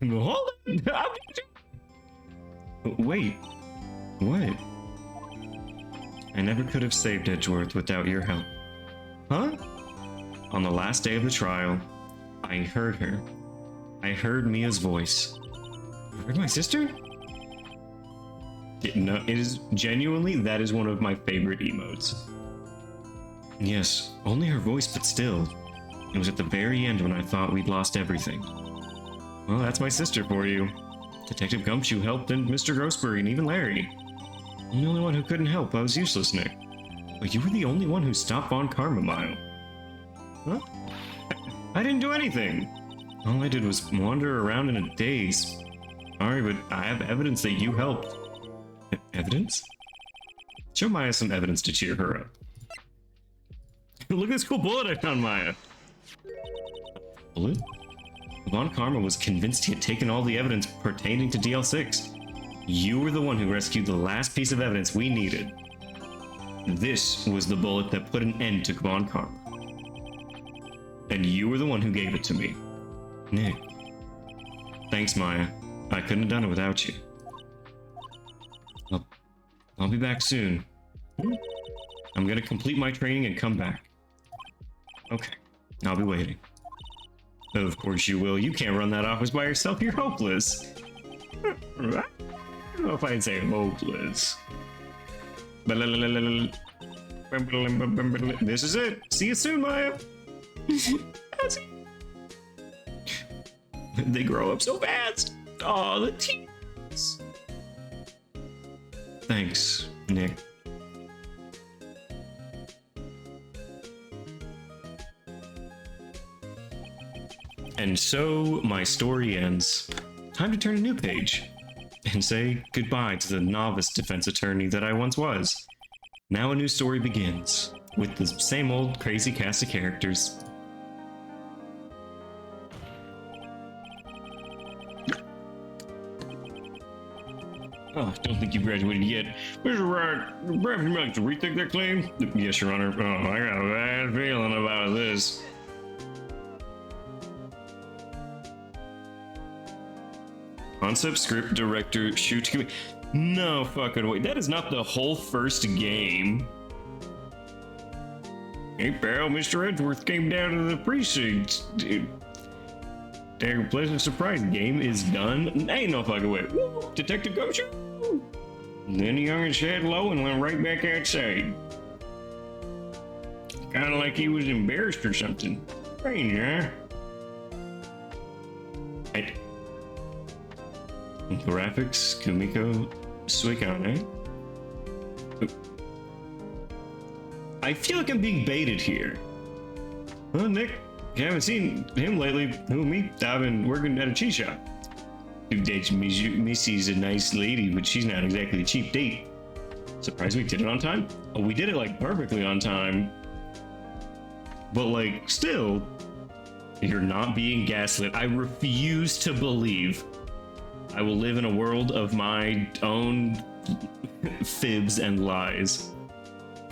Hold it! Wait, what? I never could have saved Edgeworth without your help. Huh? On the last day of the trial, I heard her. I heard Mia's voice. You heard my sister? No, it is genuinely, that is one of my favorite emotes. Yes, only her voice, but still. It was at the very end when I thought we'd lost everything. Well, that's my sister for you. Detective Gumshoe helped, and Mr. Grossberg, and even Larry. I'm the only one who couldn't help. I was useless, Nick. But you were the only one who stopped Von Carmamile. Huh? I didn't do anything. All I did was wander around in a daze. Sorry, but I have evidence that you helped. Evidence? Show Maya some evidence to cheer her up. Look at this cool bullet I found, Maya. Bullet? Von Karma was convinced he had taken all the evidence pertaining to DL6. You were the one who rescued the last piece of evidence we needed. This was the bullet that put an end to Von Karma. And you were the one who gave it to me. Nick. Thanks, Maya. I couldn't have done it without you. I'll be back soon. I'm gonna complete my training and come back. Okay, I'll be waiting. Of course you will. You can't run that office by yourself. You're hopeless. I don't know if I'd say hopeless. This is it. See you soon, Maya. They grow up so fast. Oh, the teens. Thanks, Nick. And so my story ends. Time to turn a new page and say goodbye to the novice defense attorney that I once was. Now a new story begins with the same old crazy cast of characters. Oh, don't think you graduated yet. Mr. Wright, perhaps you'd like to rethink that claim? Yes, Your Honor. Oh, I got a bad feeling about this. Concept, script, director, shoot. No fucking way. That is not the whole first game. Hey, pal, Mr. Edgeworth came down to the precinct. Dude. Dang pleasant surprise. Game is done. Ain't no fucking way. Woo! Detective Gosher. Then the young'un said hello and went right back outside. Kinda like he was embarrassed or something. Strange, huh? Graphics, Kumiko, Suikane. I feel like I'm being baited here. Well, Nick, you haven't seen him lately. Who, me? I've been working at a cheese shop. Missy's a nice lady, but she's not exactly a cheap date. Surprised we did it on time? Oh, we did it like perfectly on time. But like, still, you're not being gaslit. I refuse to believe I will live in a world of my own fibs and lies.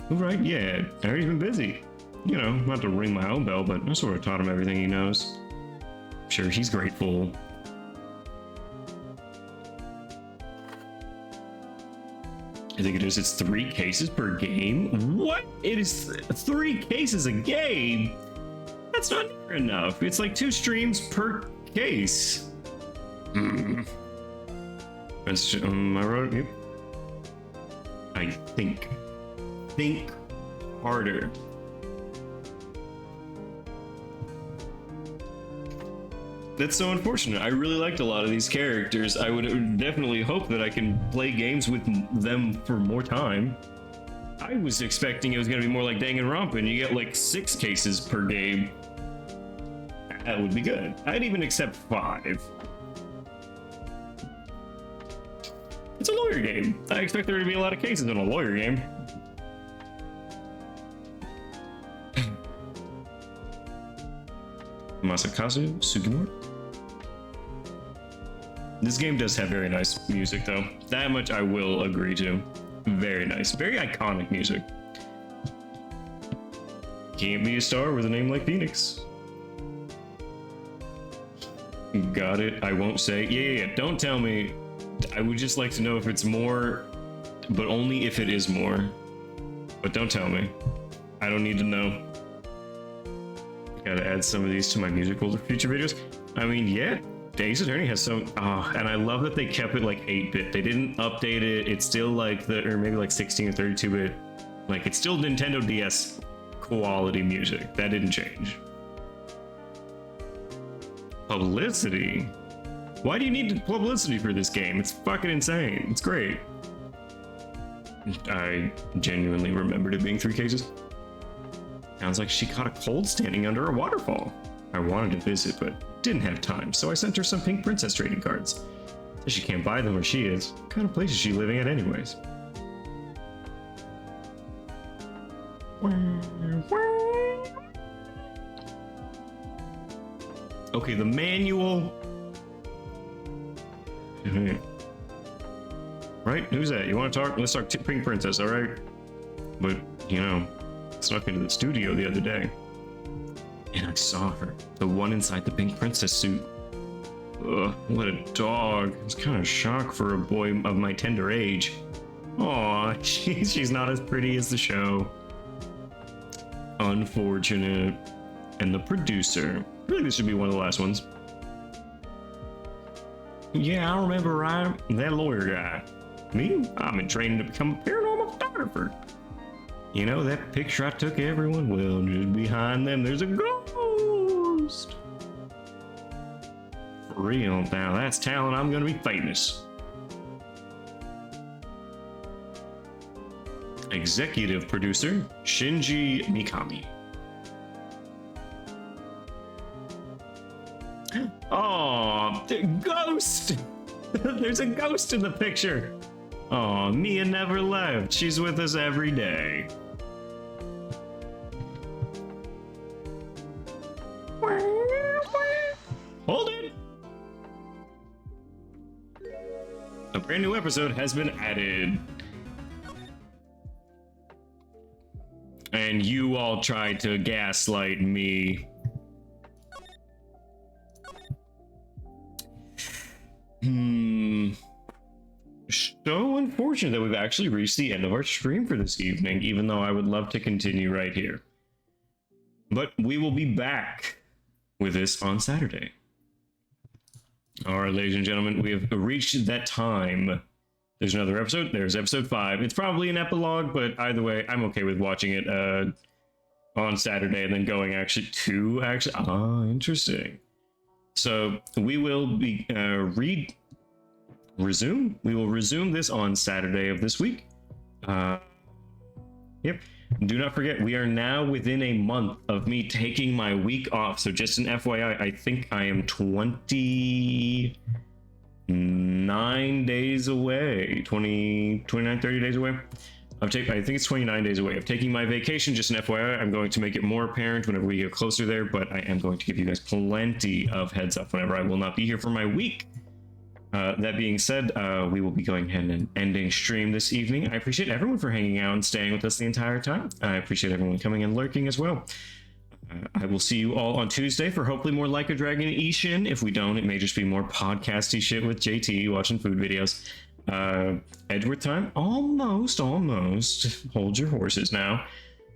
All right, yeah, Harry's been busy. You know, not to ring my own bell, but I sort of taught him everything he knows. I'm sure he's grateful. I think it is. It's 3 cases per game. What? It is 3 cases a game? That's not near enough. It's like 2 streams per case. That's I wrote. Yep. I think harder. That's so unfortunate. I really liked a lot of these characters. I would definitely hope that I can play games with them for more time. I was expecting it was going to be more like Danganronpa, and you get like 6 cases per game. That would be good. I'd even accept 5. It's a lawyer game. I expect there to be a lot of cases in a lawyer game. Masakazu Sugimura. This game does have very nice music, though. That much I will agree to. Very nice. Very iconic music. Can't be a star with a name like Phoenix. Got it. I won't say. Yeah. Don't tell me. I would just like to know if it's more, but only if it is more. But don't tell me. I don't need to know. Gotta add some of these to my music folder for future videos. I mean, yeah, Ace Attorney has some, and I love that they kept it like 8-bit. They didn't update it. It's still like or maybe like 16 or 32-bit. Like, it's still Nintendo DS quality music. That didn't change. Publicity? Why do you need publicity for this game? It's fucking insane. It's great. I genuinely remembered it being 3 cases. Sounds like she caught a cold standing under a waterfall. I wanted to visit, but didn't have time, so I sent her some pink princess trading cards. Says she can't buy them where she is. What kind of place is she living at anyways? Okay, the manual. Right? Who's that? You want to talk? Let's talk Pink Princess, alright? But, you know, I snuck into the studio the other day. And I saw her. The one inside the Pink Princess suit. Ugh, what a dog. I was kind of shocked for a boy of my tender age. Aw, she's not as pretty as the show. Unfortunate. And the producer. Really, this should be one of the last ones. Yeah, I remember, right? That lawyer guy. Me? I'm in training to become a paranormal photographer. You know, that picture I took of everyone? Well, just behind them, there's a ghost. For real, now that's talent. I'm gonna be famous. Executive producer, Shinji Mikami. Oh, the ghost! There's a ghost in the picture. Oh, Mia never left. She's with us every day. Hold it! A brand new episode has been added. And you all tried to gaslight me. So unfortunate that we've actually reached the end of our stream for this evening, even though I would love to continue right here. But we will be back with this on Saturday. Alright, ladies and gentlemen, we have reached that time. There's another episode. There's episode 5. It's probably an epilogue, but either way, I'm okay with watching it on Saturday and then going interesting. So we will be resume. We will resume this on Saturday of this week. Yep. Do not forget, we are now within a month of me taking my week off. So just an FYI, I think I am 29 days away. 29, 30 days away. I think it's 29 days away of taking my vacation. Just an FYI, I'm going to make it more apparent whenever we get closer there, but I am going to give you guys plenty of heads up whenever I will not be here for my week. That being said, we will be going ahead and ending stream this evening. I appreciate everyone for hanging out and staying with us the entire time. I appreciate everyone coming and lurking as well. I will see you all on Tuesday for hopefully more Like a Dragon Ishin. If we don't, it may just be more podcasty shit with JT watching food videos. Edgeworth time? Almost. Hold your horses now.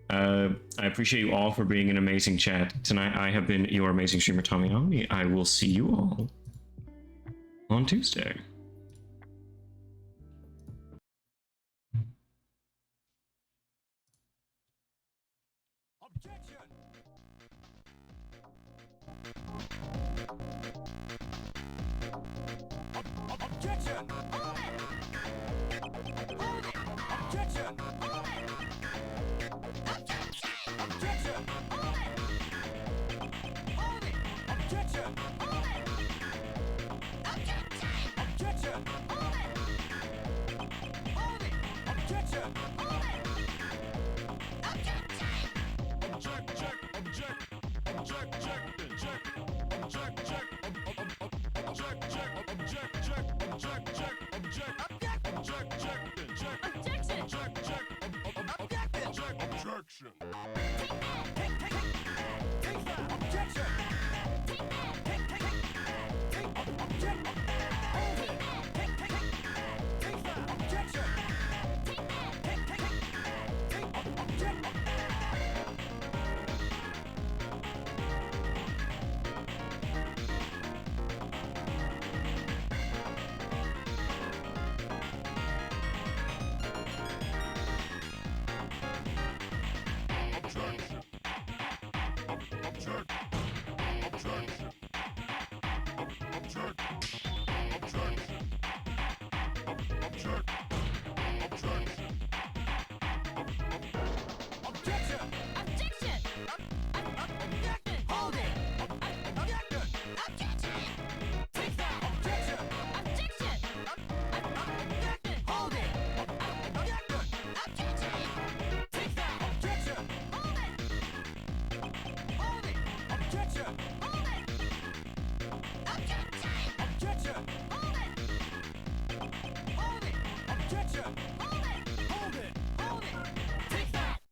I appreciate you all for being an amazing chat tonight. I have been your amazing streamer, TommyOmni. I will see you all on Tuesday. Getcha!